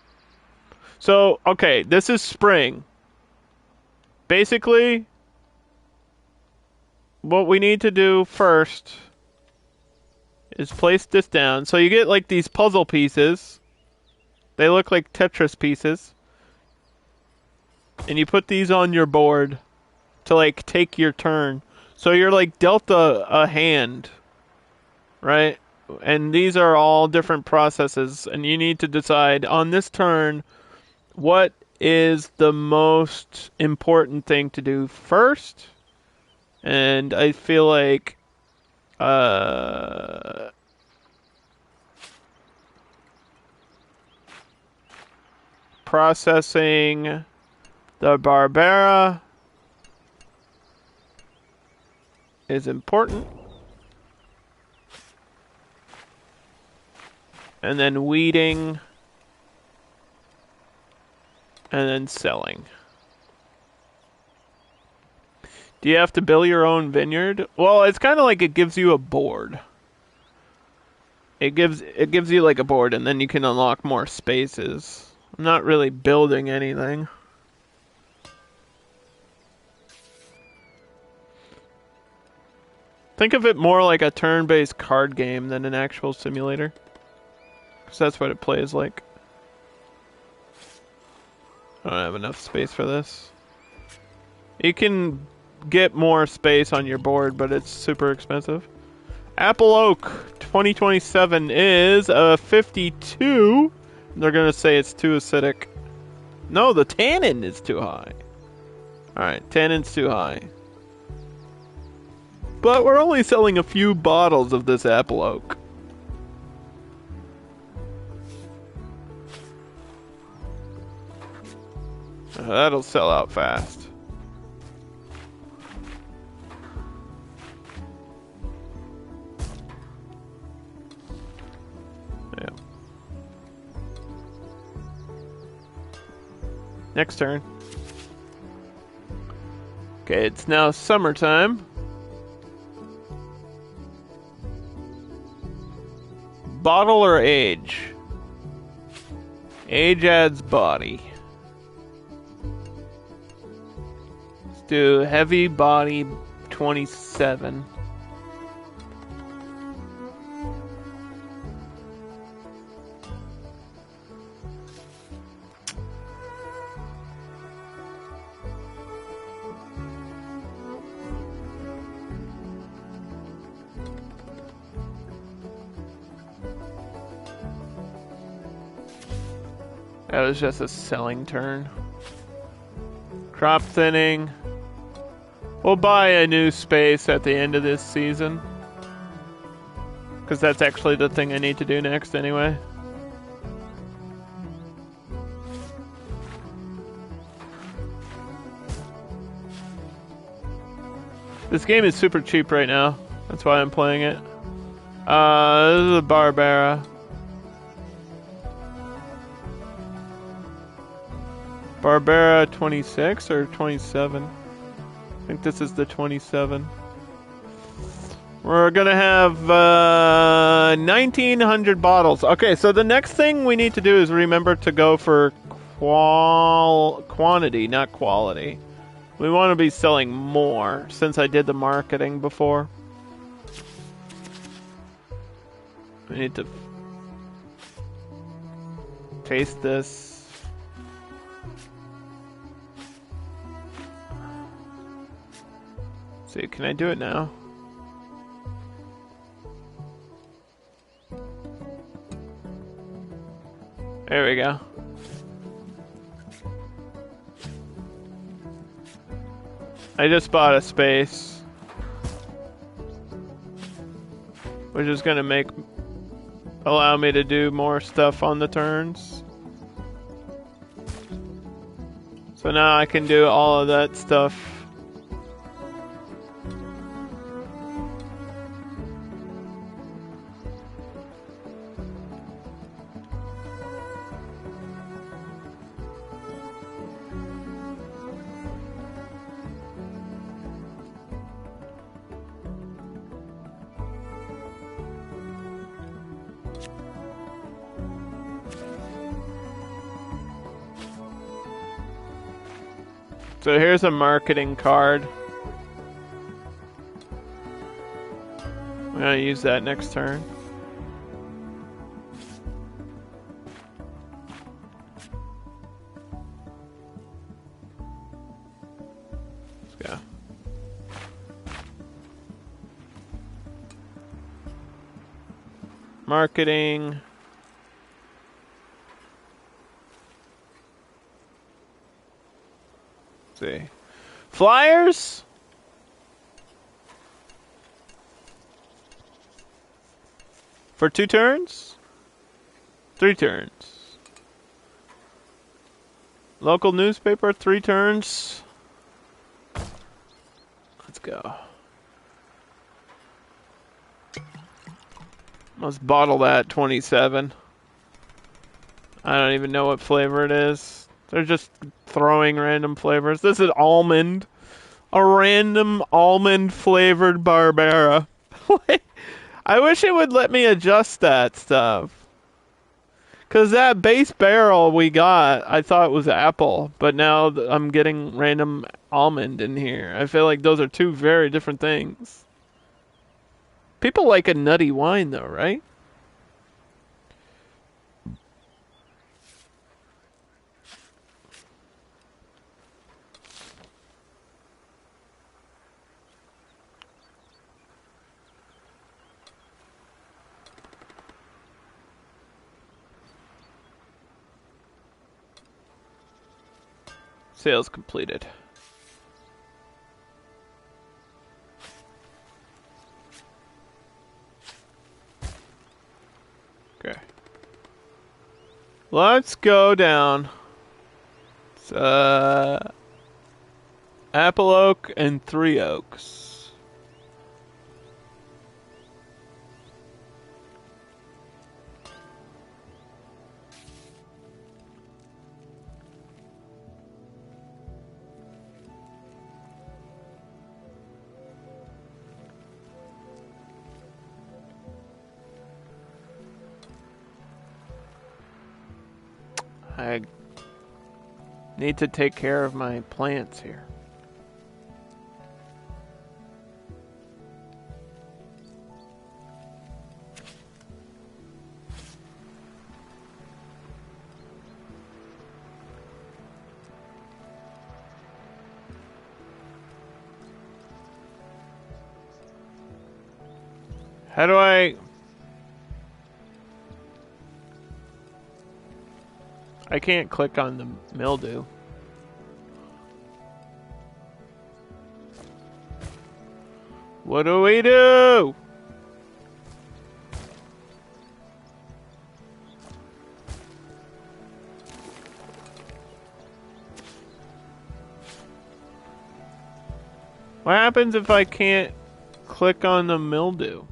So, okay, this is spring. Basically, what we need to do first is place this down. So you get like these puzzle pieces. They look like Tetris pieces. And you put these on your board to like take your turn. So you're like dealt a hand, right? And these are all different processes, and you need to decide on this turn what is the most important thing to do first. And I feel like processing the Barbara is important. And then weeding. And then selling. Do you have to build your own vineyard? Well, it's kind of like it gives you a board. It gives you like a board, and then you can unlock more spaces. I'm not really building anything. Think of it more like a turn-based card game than an actual simulator. Because that's what it plays like. I don't have enough space for this. You can get more space on your board, but it's super expensive. Apple Oak 2027 is a 52. They're going to say it's too acidic. No, the tannin is too high. Alright, tannin's too high. But we're only selling a few bottles of this Apple Oak. That'll sell out fast. Yeah. Next turn. Okay, it's now summertime. Bottle or age? Age adds body. Let's do heavy body 27. That was just a selling turn. Crop thinning. We'll buy a new space at the end of this season. Because that's actually the thing I need to do next anyway. This game is super cheap right now. That's why I'm playing it. This is a Barbara. Barbara 26 or 27? I think this is the 27. We're gonna have 1,900 bottles. Okay, so the next thing we need to do is remember to go for quantity, not quality. We want to be selling more since I did the marketing before. We need to taste this. See, can I do it now? There we go. I just bought a space, which is gonna allow me to do more stuff on the turns. So now I can do all of that stuff. So here's a marketing card. I'm gonna use that next turn. Let's go. Marketing. Let's see. Flyers? For 2 turns? 3 turns. Local newspaper, 3 turns. Let's go. Let's bottle that 27. I don't even know what flavor it is. They're just throwing random flavors. This is almond. A random almond flavored Barbera. I wish it would let me adjust that stuff. Because that base barrel we got, I thought was apple. But now I'm getting random almond in here. I feel like those are 2 very different things. People like a nutty wine though, right? Sales completed. Okay. Let's go down. It's, Apple Oak and 3 Oaks. I need to take care of my plants here. How do I can't click on the mildew. What do we do? What happens if I can't click on the mildew?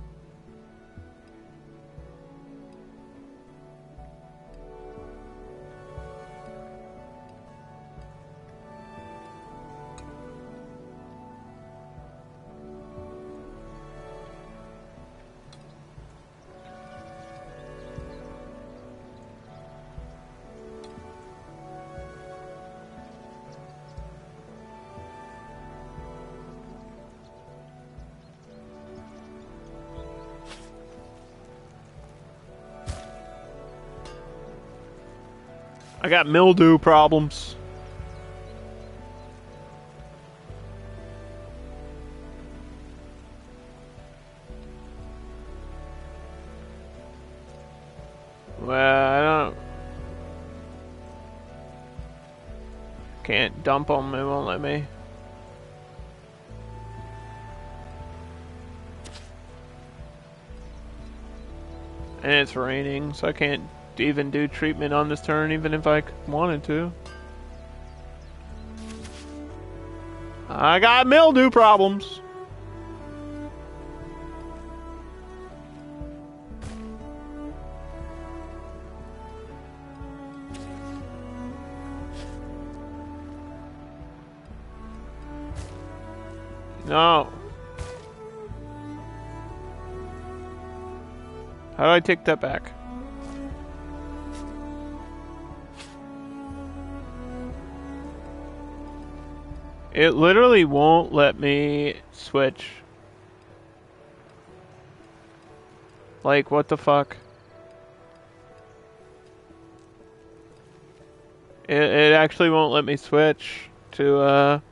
I got mildew problems. Well, I don't... Can't dump them, it won't let me. And it's raining, so I can't even do treatment on this turn, even if I wanted to. I got mildew problems. No. How do I take that back? It literally won't let me switch. Like, what the fuck? It actually won't let me switch to,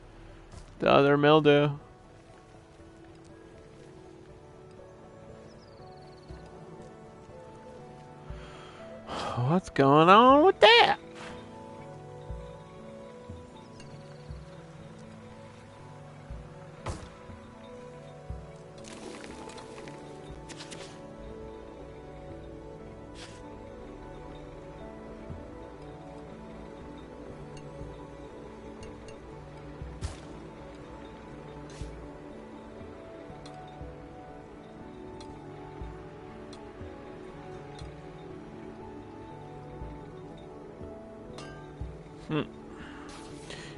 the other mildew. What's going on with that?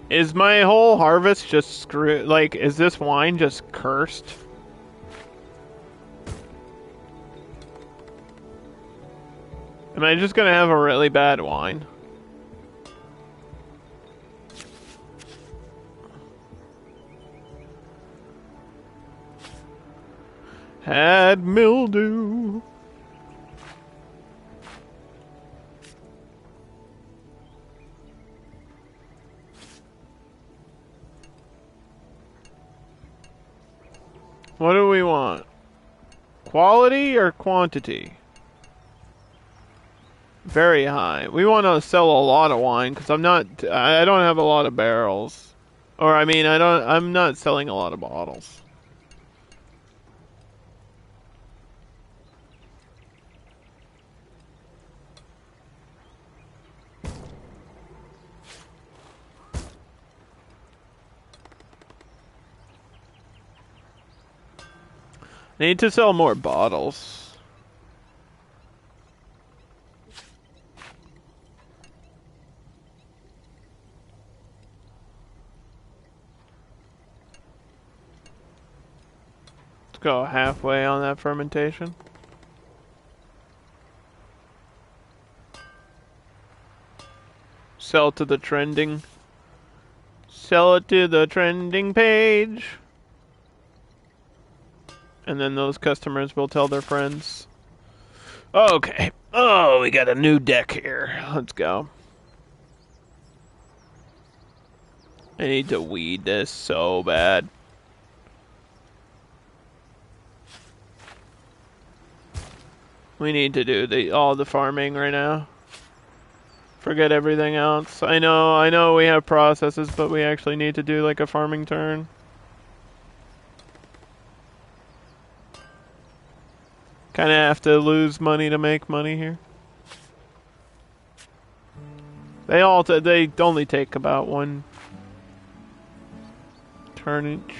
Is my whole harvest just screwed? Like, is this wine just cursed? Am I just gonna have a really bad wine? Had mildew. What do we want? Quality or quantity? Very high. We want to sell a lot of wine because I don't have a lot of barrels. Or I mean, I'm not selling a lot of bottles. Need to sell more bottles. Let's go halfway on that fermentation. Sell to the trending. Sell it to the trending page. And then those customers will tell their friends. Okay. Oh, we got a new deck here. Let's go. I need to weed this so bad. We need to do all the farming right now. Forget everything else. I know we have processes, but we actually need to do like a farming turn. Kind of have to lose money to make money here. They only take about one turn each.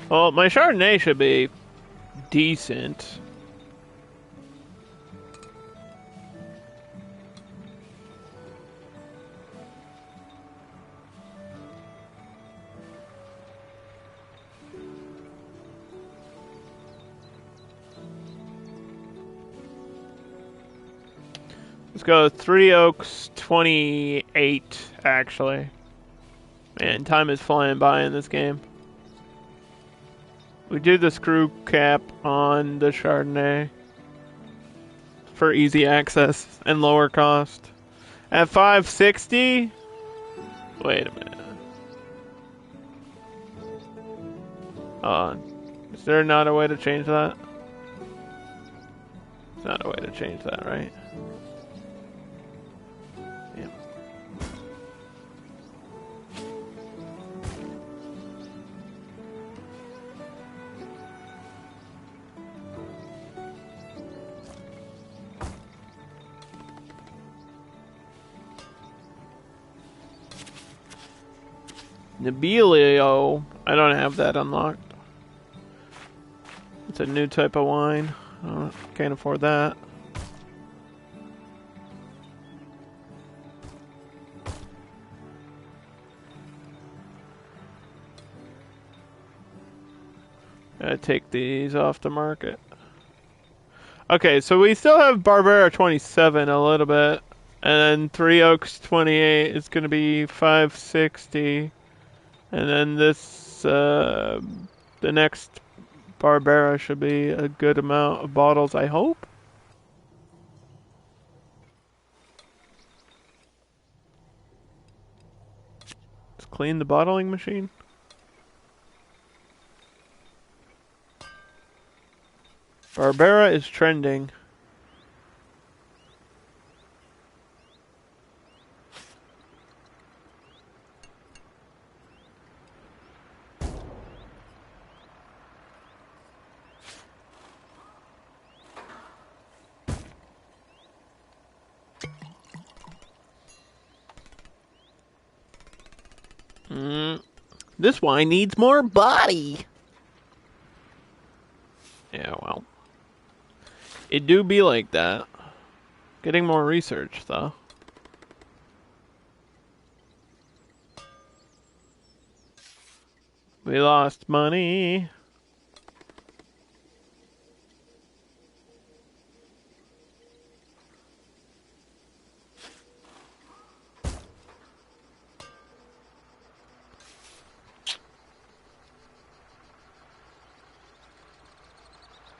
Well, my Chardonnay should be decent. Let's go 3 Oaks, 28, actually. Man, time is flying by in this game. We do the screw cap on the Chardonnay for easy access and lower cost. At 560? Wait a minute. Uh, is there not a way to change that? There's not a way to change that, right? Yeah. Nebelio. I don't have that unlocked. It's a new type of wine. Can't afford that. Gotta take these off the market. Okay, so we still have Barbera 27 a little bit. And then Three Oaks 28 is going to be 560. And then this, the next Barbera should be a good amount of bottles, I hope. Let's clean the bottling machine. Barbera is trending. This wine needs more body. Yeah, well. It do be like that. Getting more research, though. We lost money.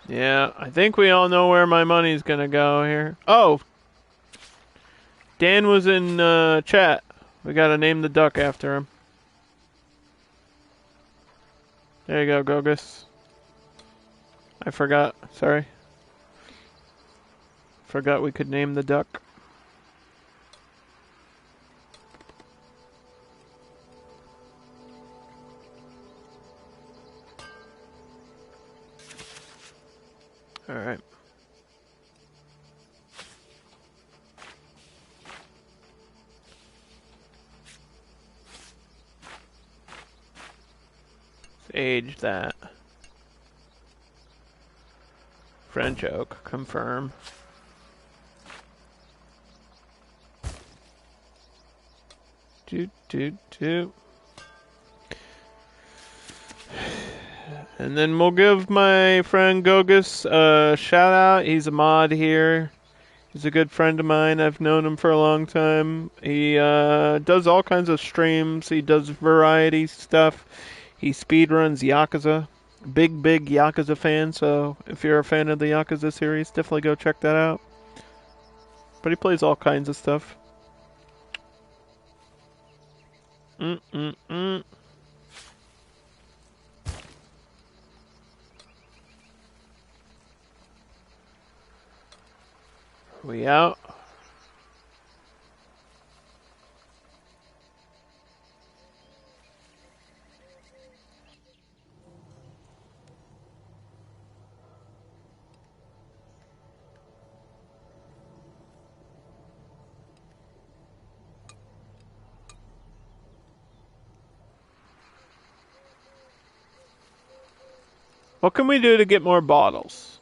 Yeah, I think we all know where my money's gonna go here. Oh! Dan was in chat. We gotta name the duck after him. There you go, Gogus. I forgot. Sorry. Forgot we could name the duck. Alright. Age that. French oak. Confirm. Toot. And then we'll give my friend Gogus a shout out. He's a mod here. He's a good friend of mine. I've known him for a long time. He does all kinds of streams. He does variety stuff. He speedruns Yakuza. Big Yakuza fan, so if you're a fan of the Yakuza series, definitely go check that out. But he plays all kinds of stuff. We out. What can we do to get more bottles?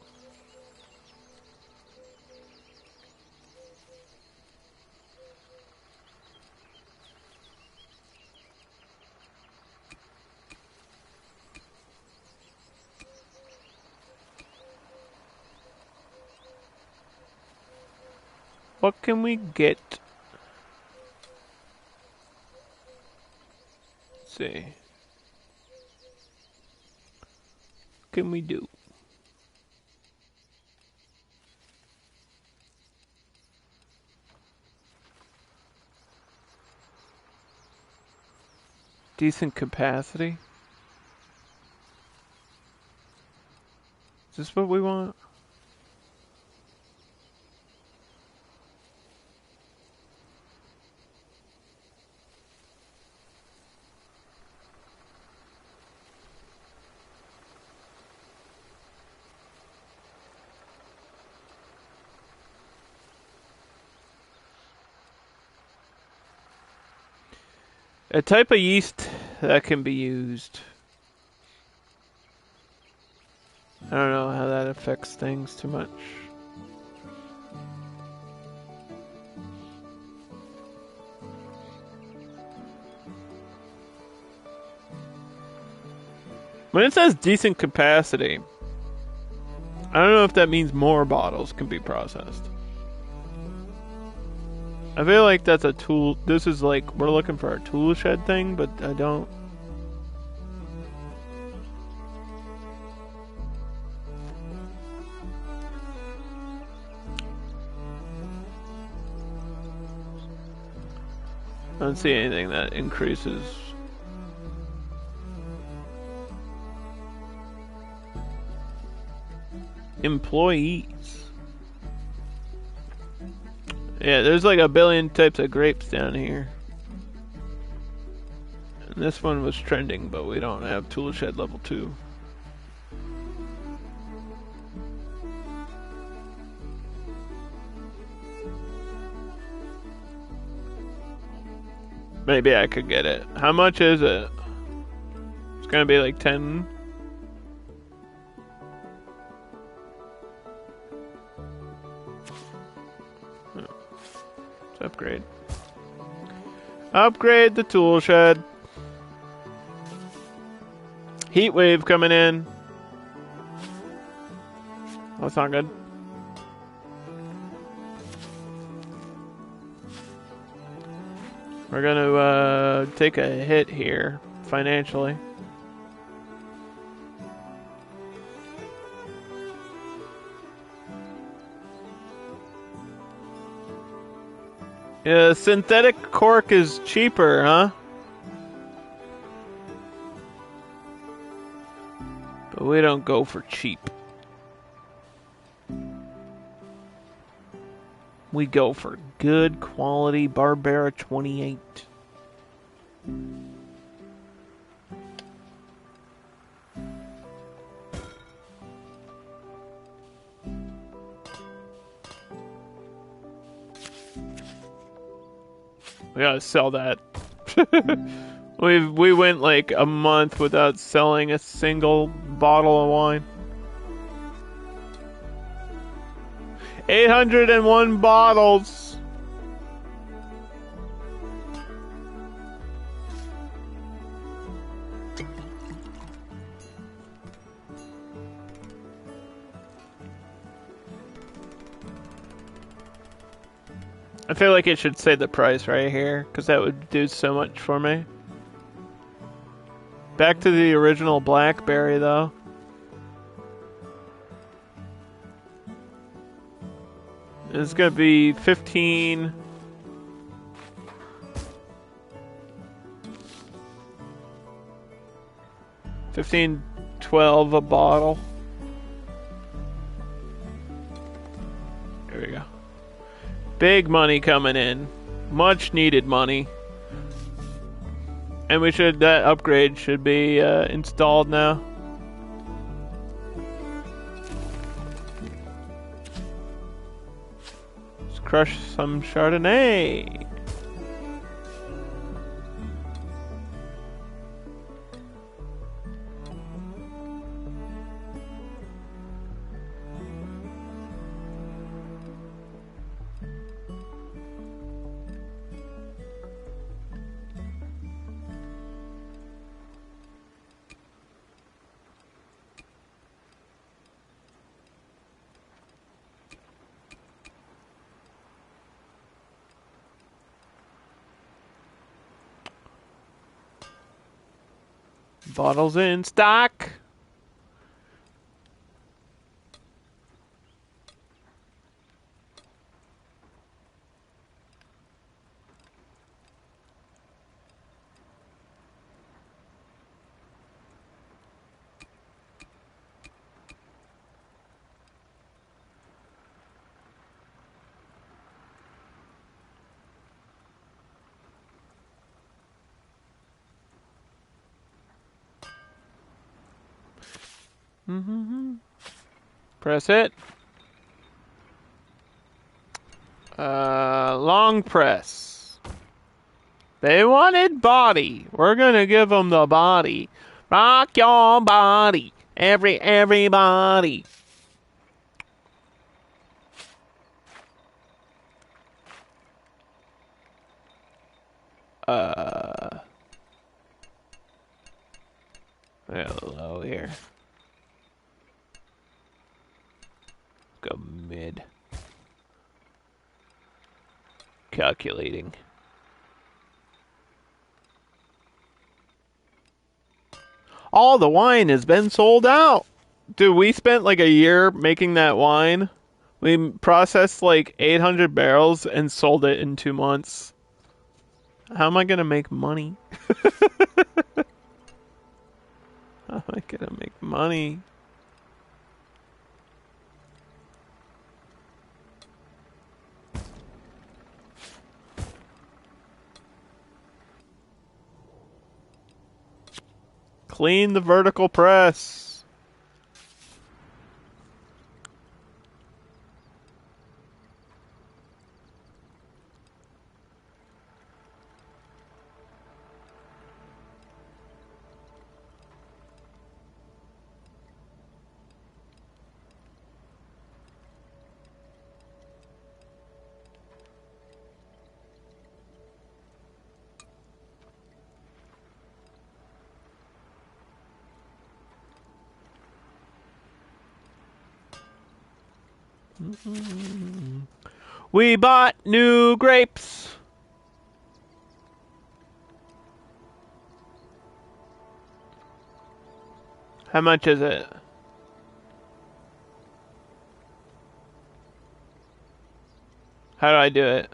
What can we get? Let's see. What can we do? Decent capacity. this what we want? A type of yeast that can be used. I don't know how that affects things too much. When it says decent capacity, I don't know if that means more bottles can be processed. I feel like that's a tool. This is like, we're looking for a tool shed thing, but I don't. I don't see anything that increases. Employees. Yeah, there's like a billion types of grapes down here. And this one was trending, but we don't have tool shed level 2. Maybe I could get it. How much is it? It's gonna be like 10. Let's upgrade. Upgrade the tool shed. Heat wave coming in. Oh, that's not good. We're gonna take a hit here financially. Yeah, synthetic cork is cheaper, huh? But we don't go for cheap. We go for good quality Barbera 28. We gotta sell that. We went like a month without selling a single bottle of wine. 801 bottles. I feel like it should say the price right here, because that would do so much for me. Back to the original Blackberry, though. It's gonna be 15. $15.12 a bottle. There we go. Big money coming in. Much needed money. And that upgrade should be installed now. Let's crush some Chardonnay. Bottles in stock. Press it. Long press. They wanted body. We're gonna give them the body. Rock your body. Everybody. Hello here. Go mid. Calculating. All the wine has been sold out. Dude, we spent like a year making that wine. We processed like 800 barrels and sold it in 2 months. How am I gonna make money? How am I gonna make money? Clean the vertical press. We bought new grapes. How much is it? How do I do it?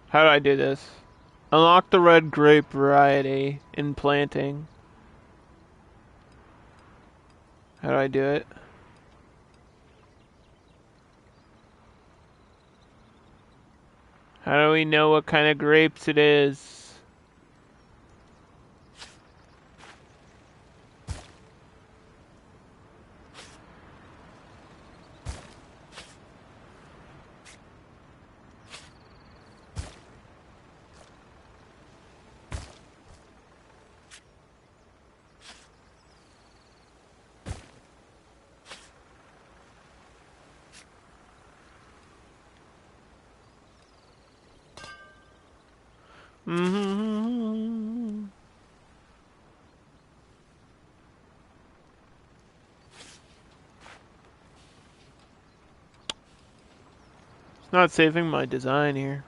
How do I do this? Unlock the red grape variety in planting. How do I do it? How do we know what kind of grapes it is? It's not saving my design here.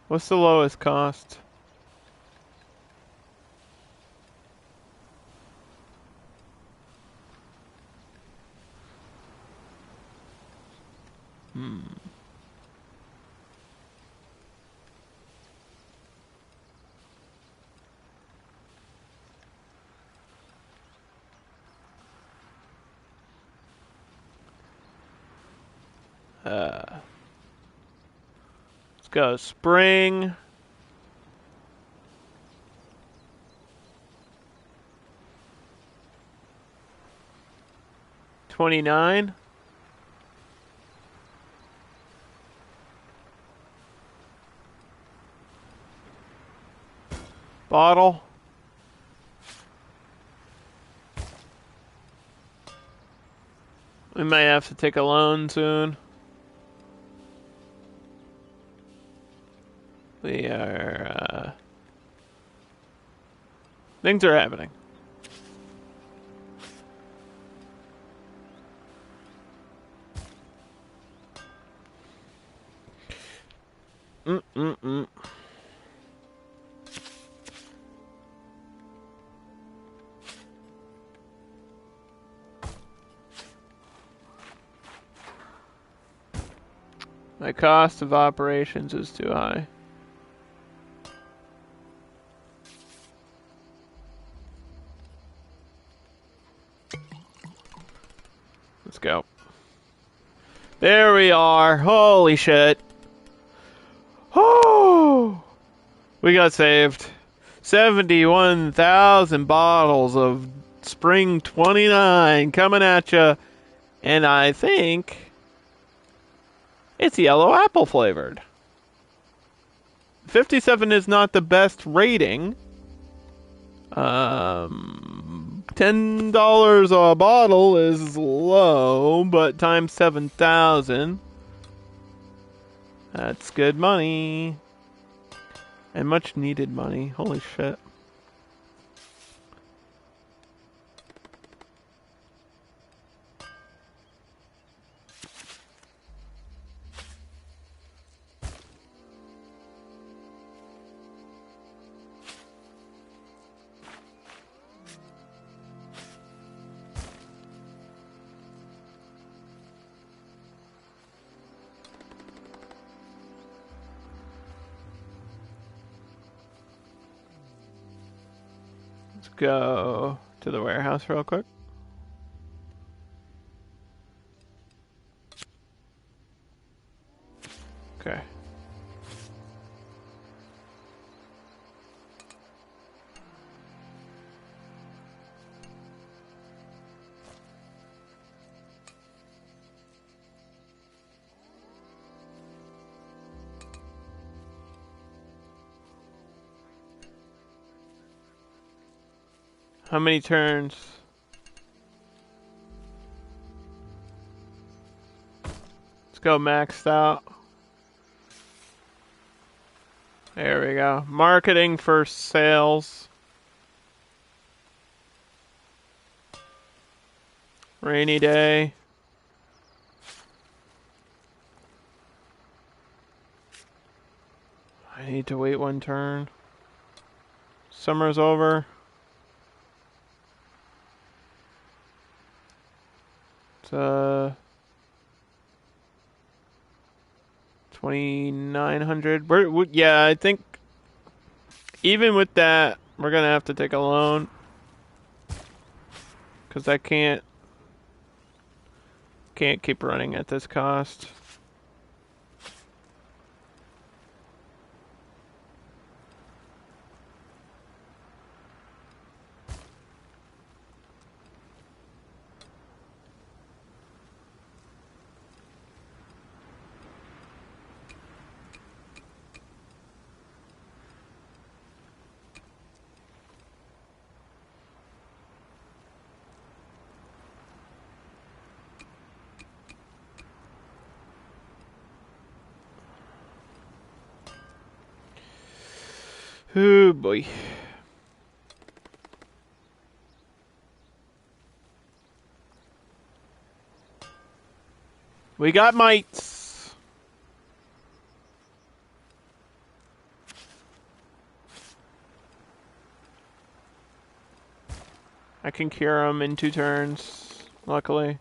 What's the lowest cost? Let's go spring. $29. Bottle. We might have to take a loan soon. We are, things are happening. My cost of operations is too high. There we are. Holy shit. Oh, we got saved. 71,000 bottles of Spring 29 coming at you. And I think it's yellow apple flavored. 57 is not the best rating. $10 a bottle is low, but times 7,000. That's good money. And much needed money. Holy shit. Let's go to the warehouse real quick. Okay. How many turns? Let's go maxed out. There we go. Marketing for sales. Rainy day. I need to wait one turn. Summer's over. It's 2,900. Yeah, I think even with that, we're gonna have to take a loan because I can't keep running at this cost. Oh boy. We got mites. I can cure them in 2 turns, luckily.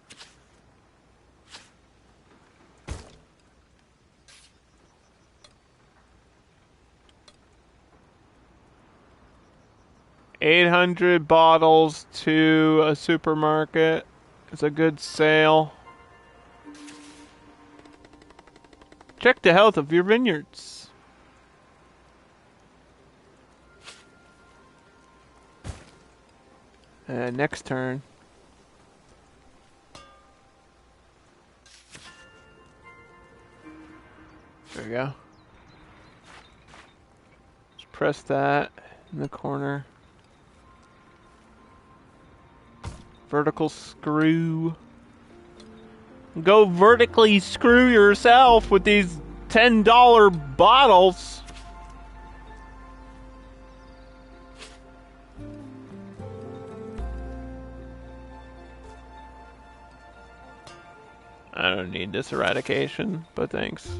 $800 bottles to a supermarket. It's a good sale. Check the health of your vineyards. Next turn. There we go. Just press that in the corner. Vertical screw. Go vertically screw yourself with these $10 bottles. I don't need this eradication, but thanks.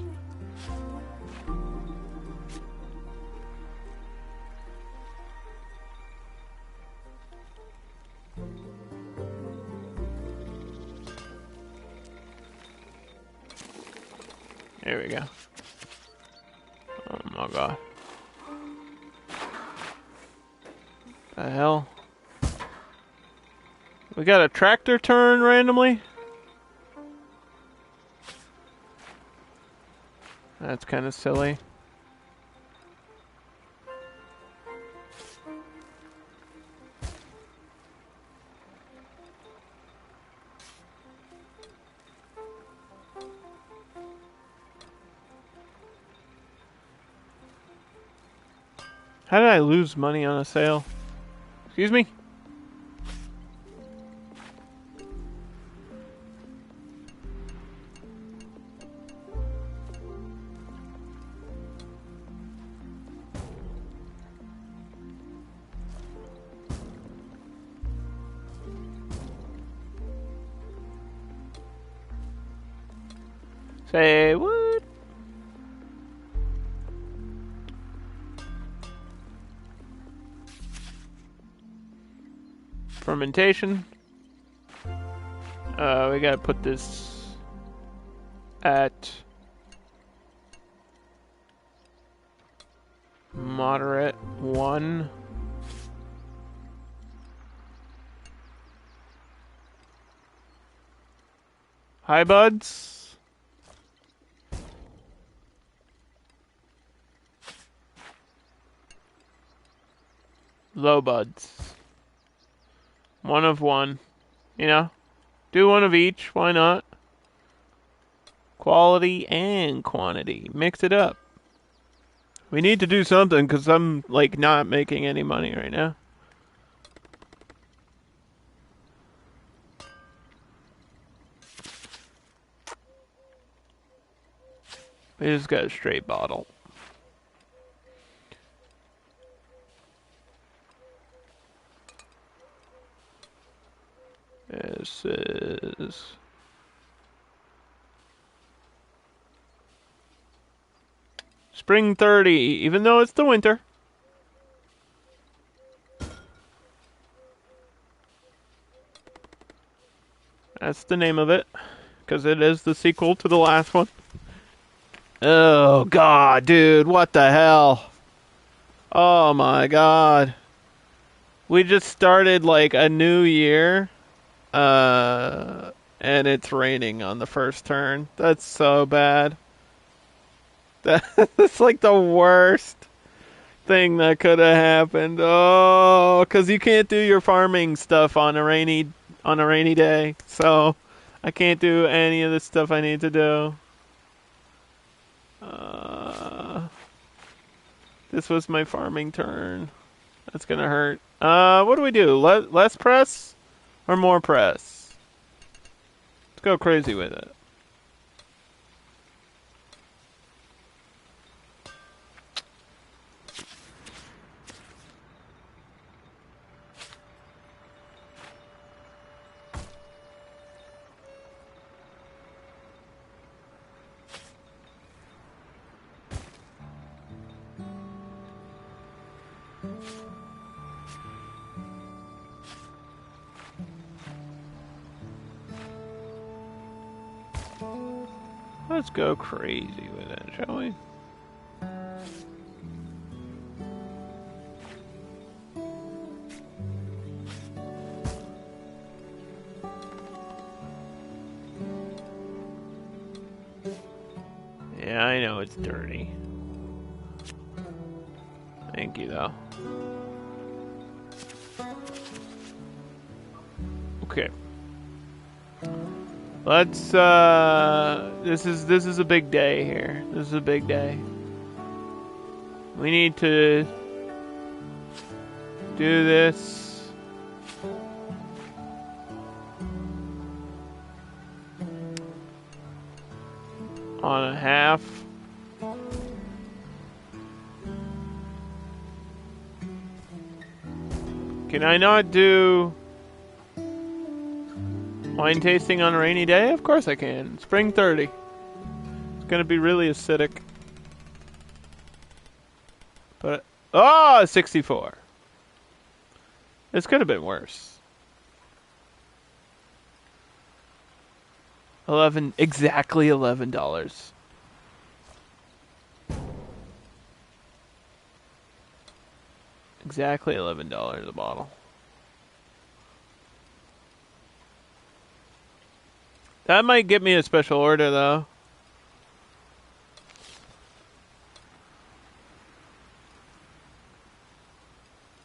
There we go. Oh my god. The hell? We got a tractor turn randomly? That's kind of silly. How did I lose money on a sale? Excuse me? Say what? Fermentation. We gotta put this at moderate 1. Hi, buds. Low buds. 1 of 1. You know? Do 1 of each. Why not? Quality and quantity. Mix it up. We need to do something because I'm, like, not making any money right now. We just got a straight bottle. This is... Spring 30, even though it's the winter. That's the name of it, because it is the sequel to the last one. Oh, God, dude, what the hell? Oh, my God. We just started, like, a new year, and it's raining on the first turn. That's so bad. That's, like, the worst thing that could have happened. Oh, because you can't do your farming stuff on a rainy day, so I can't do any of the stuff I need to do. This was my farming turn. That's gonna hurt. What do we do? Less press or more press? Let's go crazy with it. Let's go crazy with it, shall we? Yeah, I know it's dirty. Thank you, though. Okay. Let's, this is a big day here. This is a big day. We need to do this. On a half. Can I not do wine tasting on a rainy day? Of course I can. Spring 30. It's gonna be really acidic. But, oh, 64. This could have been worse. 11, exactly $11. Exactly $11 a bottle. That might get me a special order, though.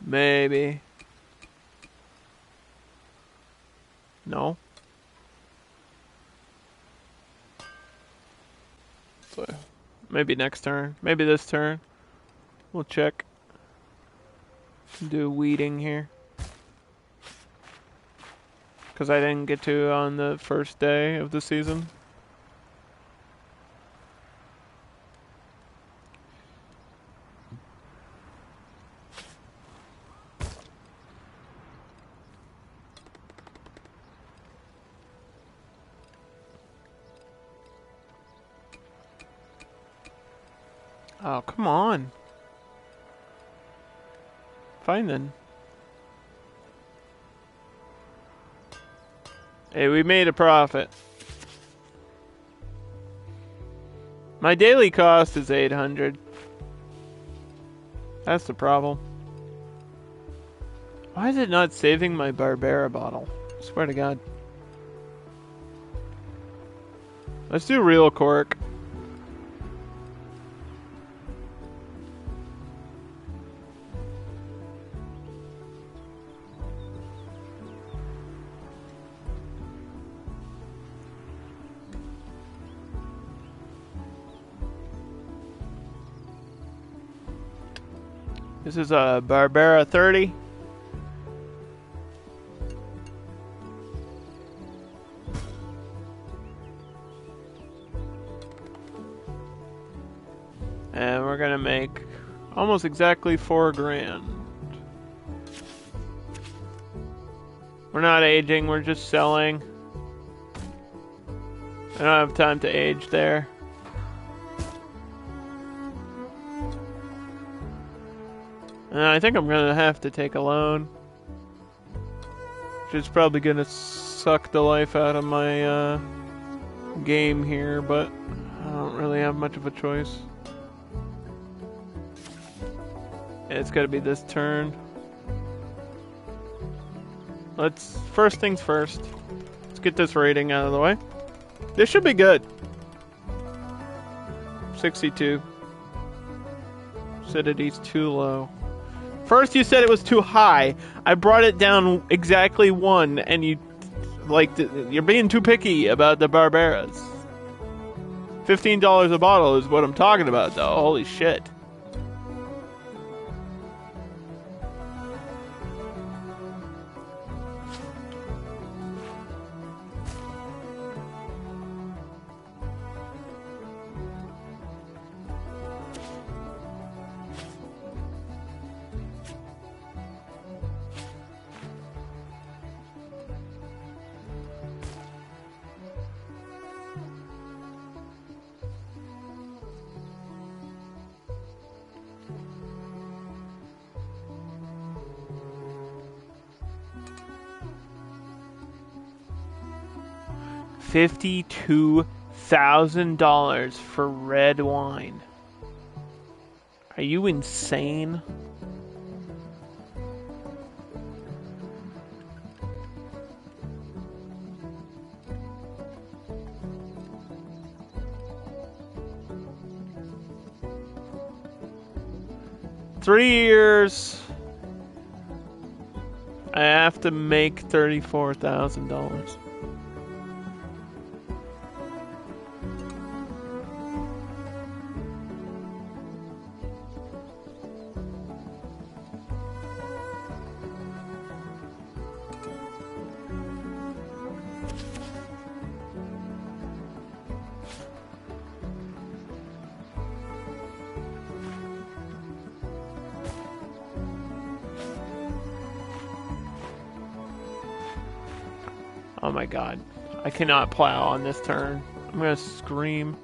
Maybe. No. So maybe next turn. Maybe this turn. We'll check. Do weeding here. Because I didn't get to on the first day of the season. Oh, come on. Fine then. Hey, we made a profit. My daily cost is 800. That's the problem. Why is it not saving my Barbera bottle? I swear to God. Let's do real cork. This is a Barbera 30. And we're gonna make almost exactly 4 grand. We're not aging, we're just selling. I don't have time to age there. And I think I'm gonna have to take a loan. Which is probably gonna suck the life out of my game here, but I don't really have much of a choice. It's gotta be this turn. First things first. Let's get this rating out of the way. This should be good. 62. Acidity's too low. First you said it was too high. I brought it down exactly 1, and you're being too picky about the Barberas. $15 a bottle is what I'm talking about, though. Holy shit. $52,000 for red wine. Are you insane? Three years. I have to make $34,000. Oh my god. I cannot plow on this turn. I'm gonna scream.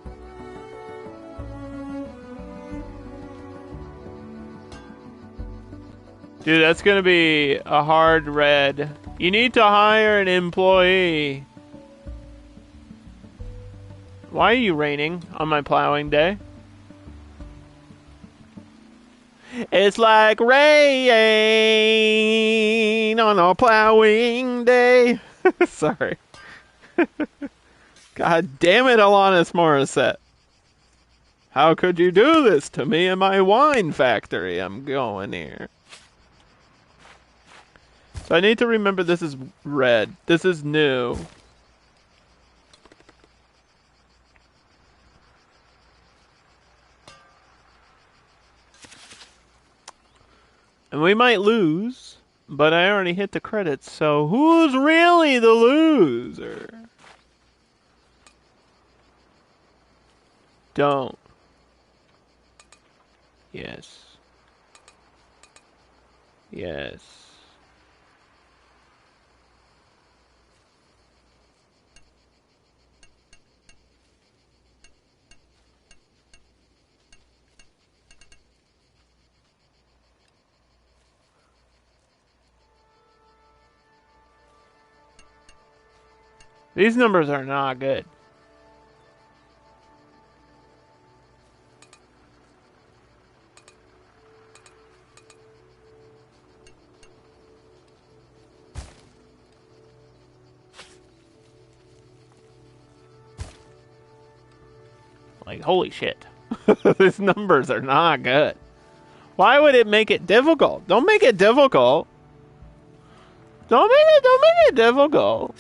Dude, that's gonna be a hard red. You need to hire an employee. Why are you raining on my plowing day? It's like rain on a plowing day. Sorry. God damn it, Alanis Morissette. How could you do this to me in my wine factory I'm going here? So I need to remember this is red. This is new. And we might lose, but I already hit the credits, so who's really the loser? Don't. Yes. Yes. These numbers are not good. Like, holy shit. These numbers are not good. Why would it make it difficult? Don't make it difficult. Don't make it difficult.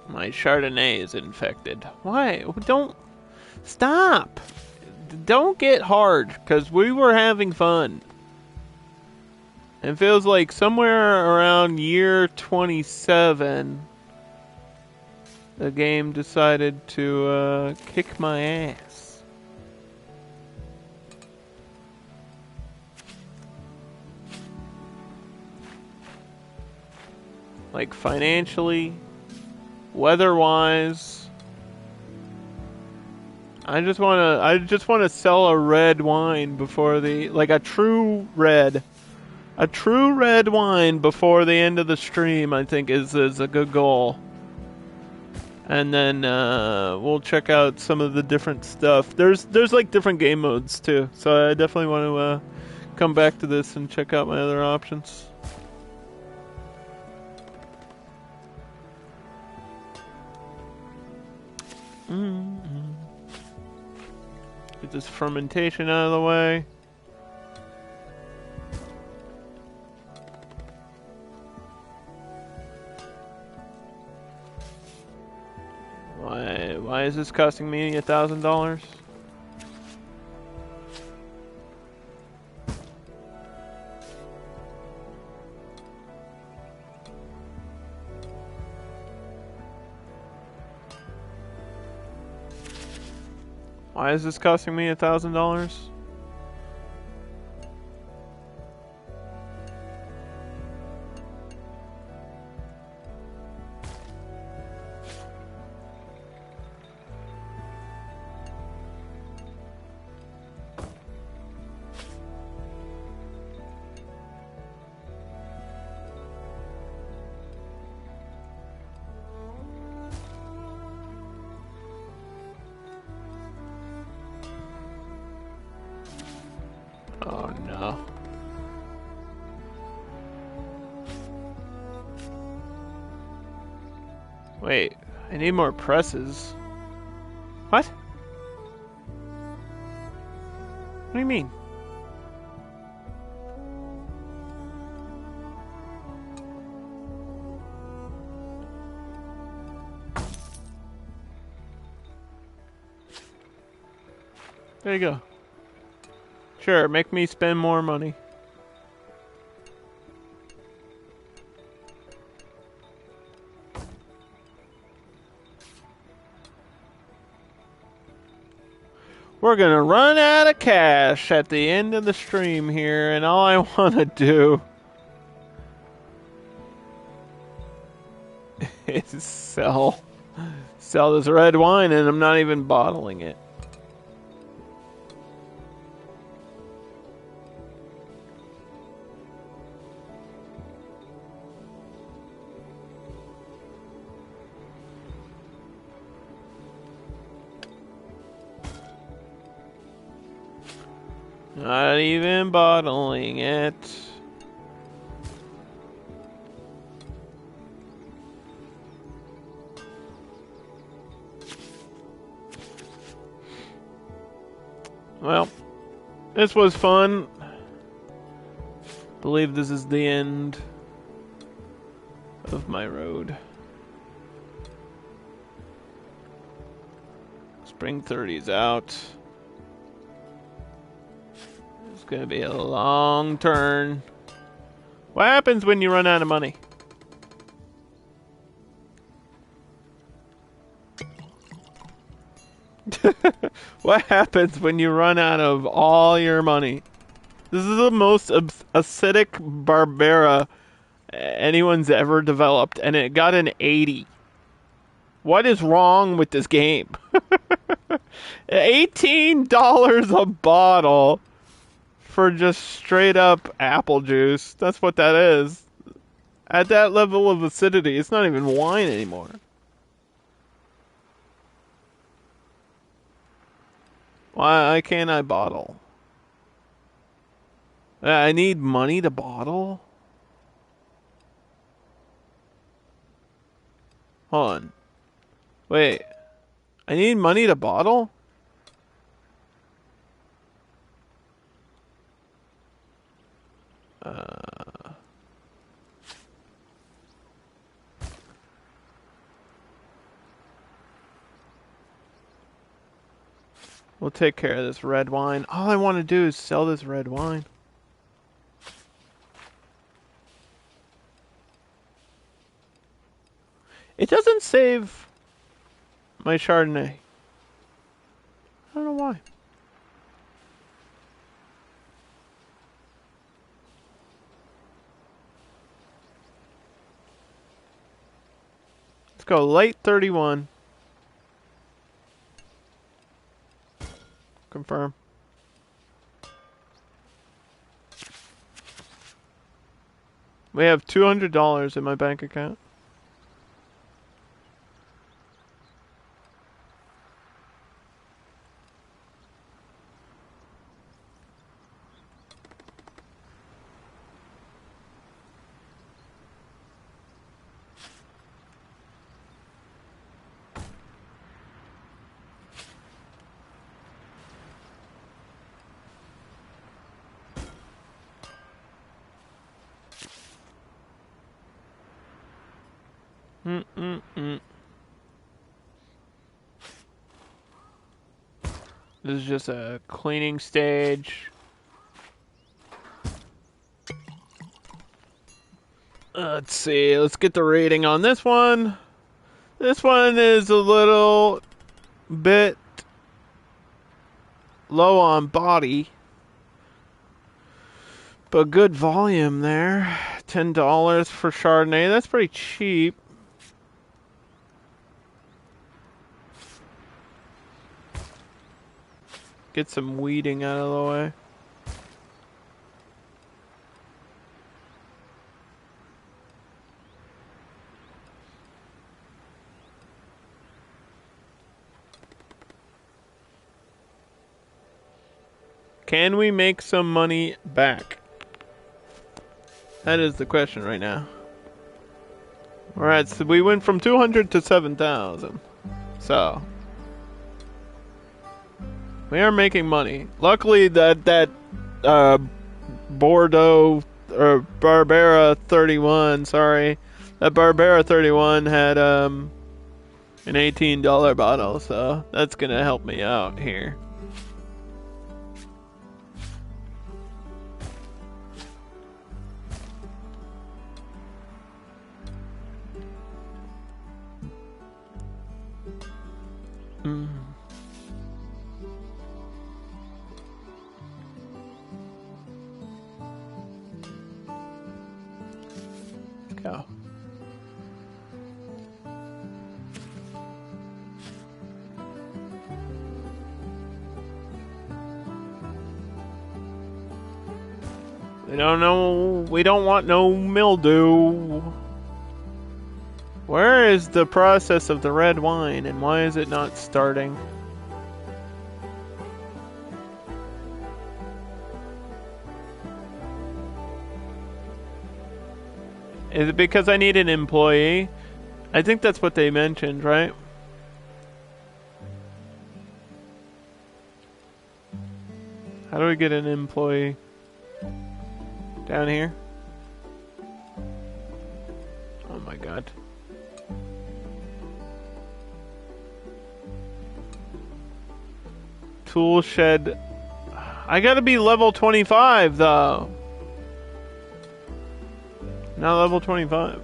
My Chardonnay is infected. Why? Don't stop. Don't get hard, because we were having fun. It feels like somewhere around year 27, the game decided to kick my ass. Like financially, weather-wise. I just wanna sell a red wine before a true red wine before the end of the stream. I think is a good goal. And then we'll check out some of the different stuff. There's like different game modes too, so I definitely want to come back to this and check out my other options. Get this fermentation out of the way. Why is this costing me $1,000? Why is this costing me $1,000? Oh no. Wait, I need more presses. What? What do you mean? There you go. Sure, make me spend more money. We're gonna run out of cash at the end of the stream here, and all I wanna do is sell this red wine, and I'm not even bottling it. Not even bottling it. Well, this was fun. Believe this is the end of my road. Spring 30's out. It's gonna be a long turn. What happens when you run out of money? What happens when you run out of all your money? This is the most acidic Barbera anyone's ever developed, and it got an 80. What is wrong with this game? $18 a bottle for just straight up apple juice. That's what that is. At that level of acidity, it's not even wine anymore. Why can't I bottle? I need money to bottle? Hold on. Wait. I need money to bottle? We'll take care of this red wine. All I want to do is sell this red wine. It doesn't save my Chardonnay. I don't know why. Let's go light 31. Confirm. We have $200 in my bank account. This is just a cleaning stage. Let's see. Let's get the rating on this one. This one is a little bit low on body, but good volume there. $10 for Chardonnay. That's pretty cheap. Get some weeding out of the way. Can we make some money back? That is the question right now. Alright, so we went from 200 to 7,000. So we are making money. Luckily that Bordeaux or Barbera 31, sorry. That Barbera 31 had an $18 bottle, so that's gonna help me out here. Go. We don't want no mildew. Where is the process of the red wine and why is it not starting? Is it because I need an employee? I think that's what they mentioned, right? How do we get an employee? Down here? Oh my god. Tool shed. I gotta be level 25 though. Not level 25.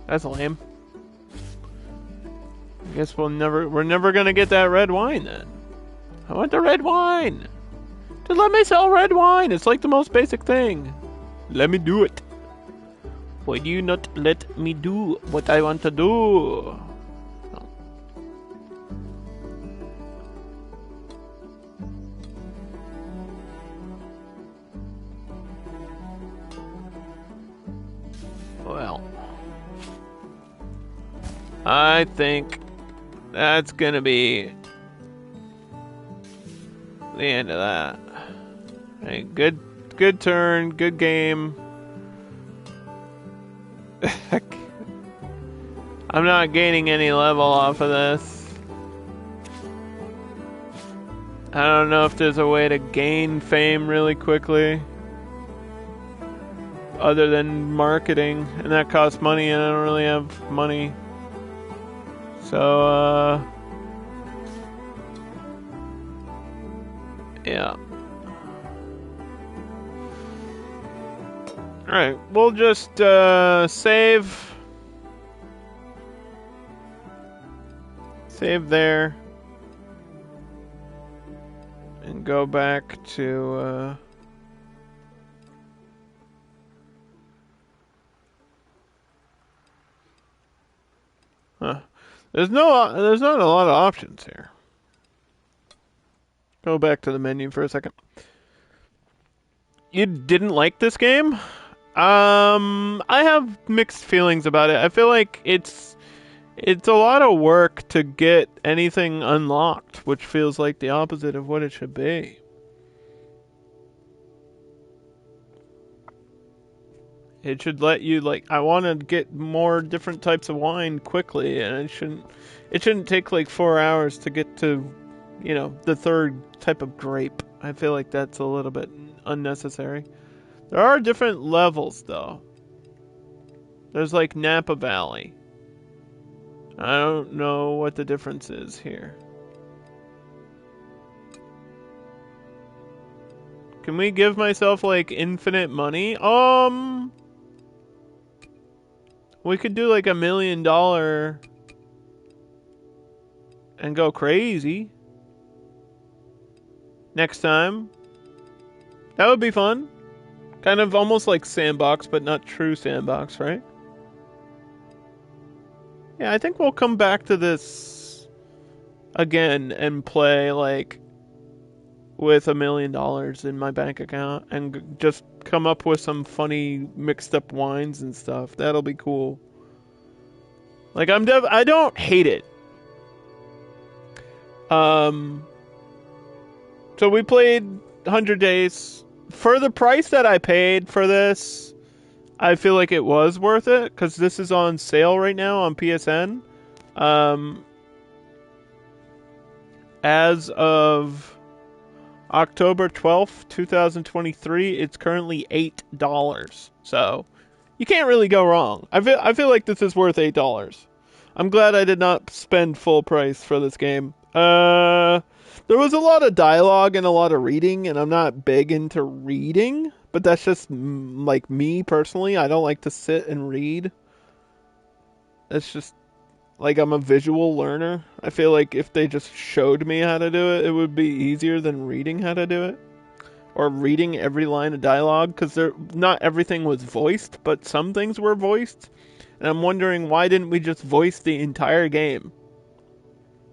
That's lame. I guess we're never gonna get that red wine then. I want the red wine. Just let me sell red wine. It's like the most basic thing. Let me do it. Why do you not let me do what I want to do? No. Well, I think that's gonna be the end of that. Hey, good turn, good game. I'm not gaining any level off of this. I don't know if there's a way to gain fame really quickly. Other than marketing, and that costs money, and I don't really have money. So, yeah. Alright, we'll just, save. Save there. And go back to, There's not a lot of options here. Go back to the menu for a second. You didn't like this game? I have mixed feelings about it. I feel like it's a lot of work to get anything unlocked, which feels like the opposite of what it should be. It should let you, like, I want to get more different types of wine quickly, and it shouldn't take like 4 hours to get to, you know, the third type of grape. I feel like that's a little bit unnecessary. There are different levels though. There's like Napa Valley. I don't know what the difference is here. Can we give myself like infinite money? We could do like $1 million and go crazy next time. That would be fun. Kind of almost like Sandbox, but not true Sandbox, right? Yeah, I think we'll come back to this again and play like with $1 million in my bank account and just come up with some funny mixed up wines and stuff. That'll be cool. Like I don't hate it. So we played 100 Days. For the price that I paid for this, I feel like it was worth it because this is on sale right now on PSN. As of October 12th, 2023, it's currently $8. So you can't really go wrong. I feel like this is worth $8. I'm glad I did not spend full price for this game. There was a lot of dialogue and a lot of reading, and I'm not big into reading, but that's just like me personally. I don't like to sit and read. It's just like I'm a visual learner. I feel like if they just showed me how to do it, it would be easier than reading how to do it. Or reading every line of dialogue, because not everything was voiced, but some things were voiced. And I'm wondering, why didn't we just voice the entire game?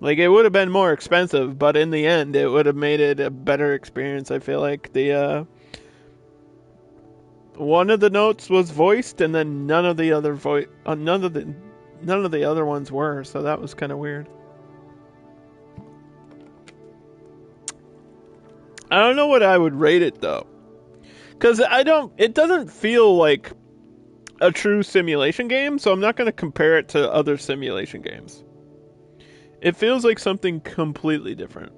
Like, it would have been more expensive, but in the end, it would have made it a better experience. I feel like one of the notes was voiced, and then none of the other ones were. So that was kind of weird. I don't know what I would rate it though, because it doesn't feel like a true simulation game. So I'm not going to compare it to other simulation games. It feels like something completely different.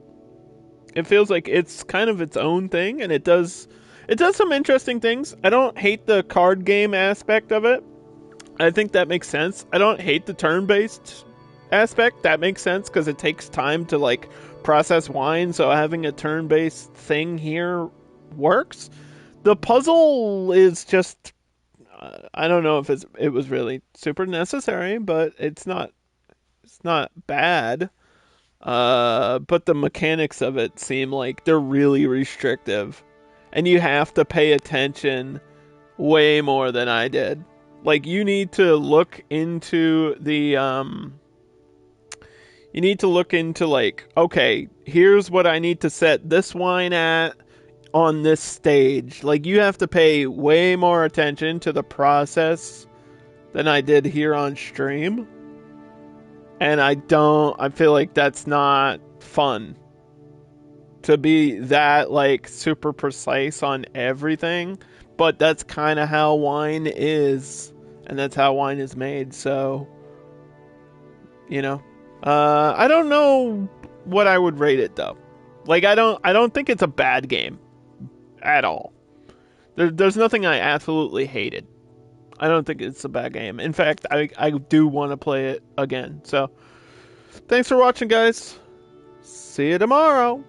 It feels like it's kind of its own thing, and it does some interesting things. I don't hate the card game aspect of it. I think that makes sense. I don't hate the turn-based aspect. That makes sense because it takes time to like process wine, so having a turn-based thing here works. The puzzle is just I don't know if it was really super necessary, but it's not bad. But the mechanics of it seem like they're really restrictive, and you have to pay attention way more than I did. Like you need to look into you need to look into like, okay, here's what I need to set this wine at on this stage. Like you have to pay way more attention to the process than I did here on stream. And I feel like that's not fun to be that like super precise on everything, but that's kind of how wine is, and that's how wine is made. So, you know, I don't know what I would rate it though. Like I don't think it's a bad game at all. There's nothing I absolutely hated. I don't think it's a bad game. In fact, I do want to play it again. So, thanks for watching, guys. See you tomorrow.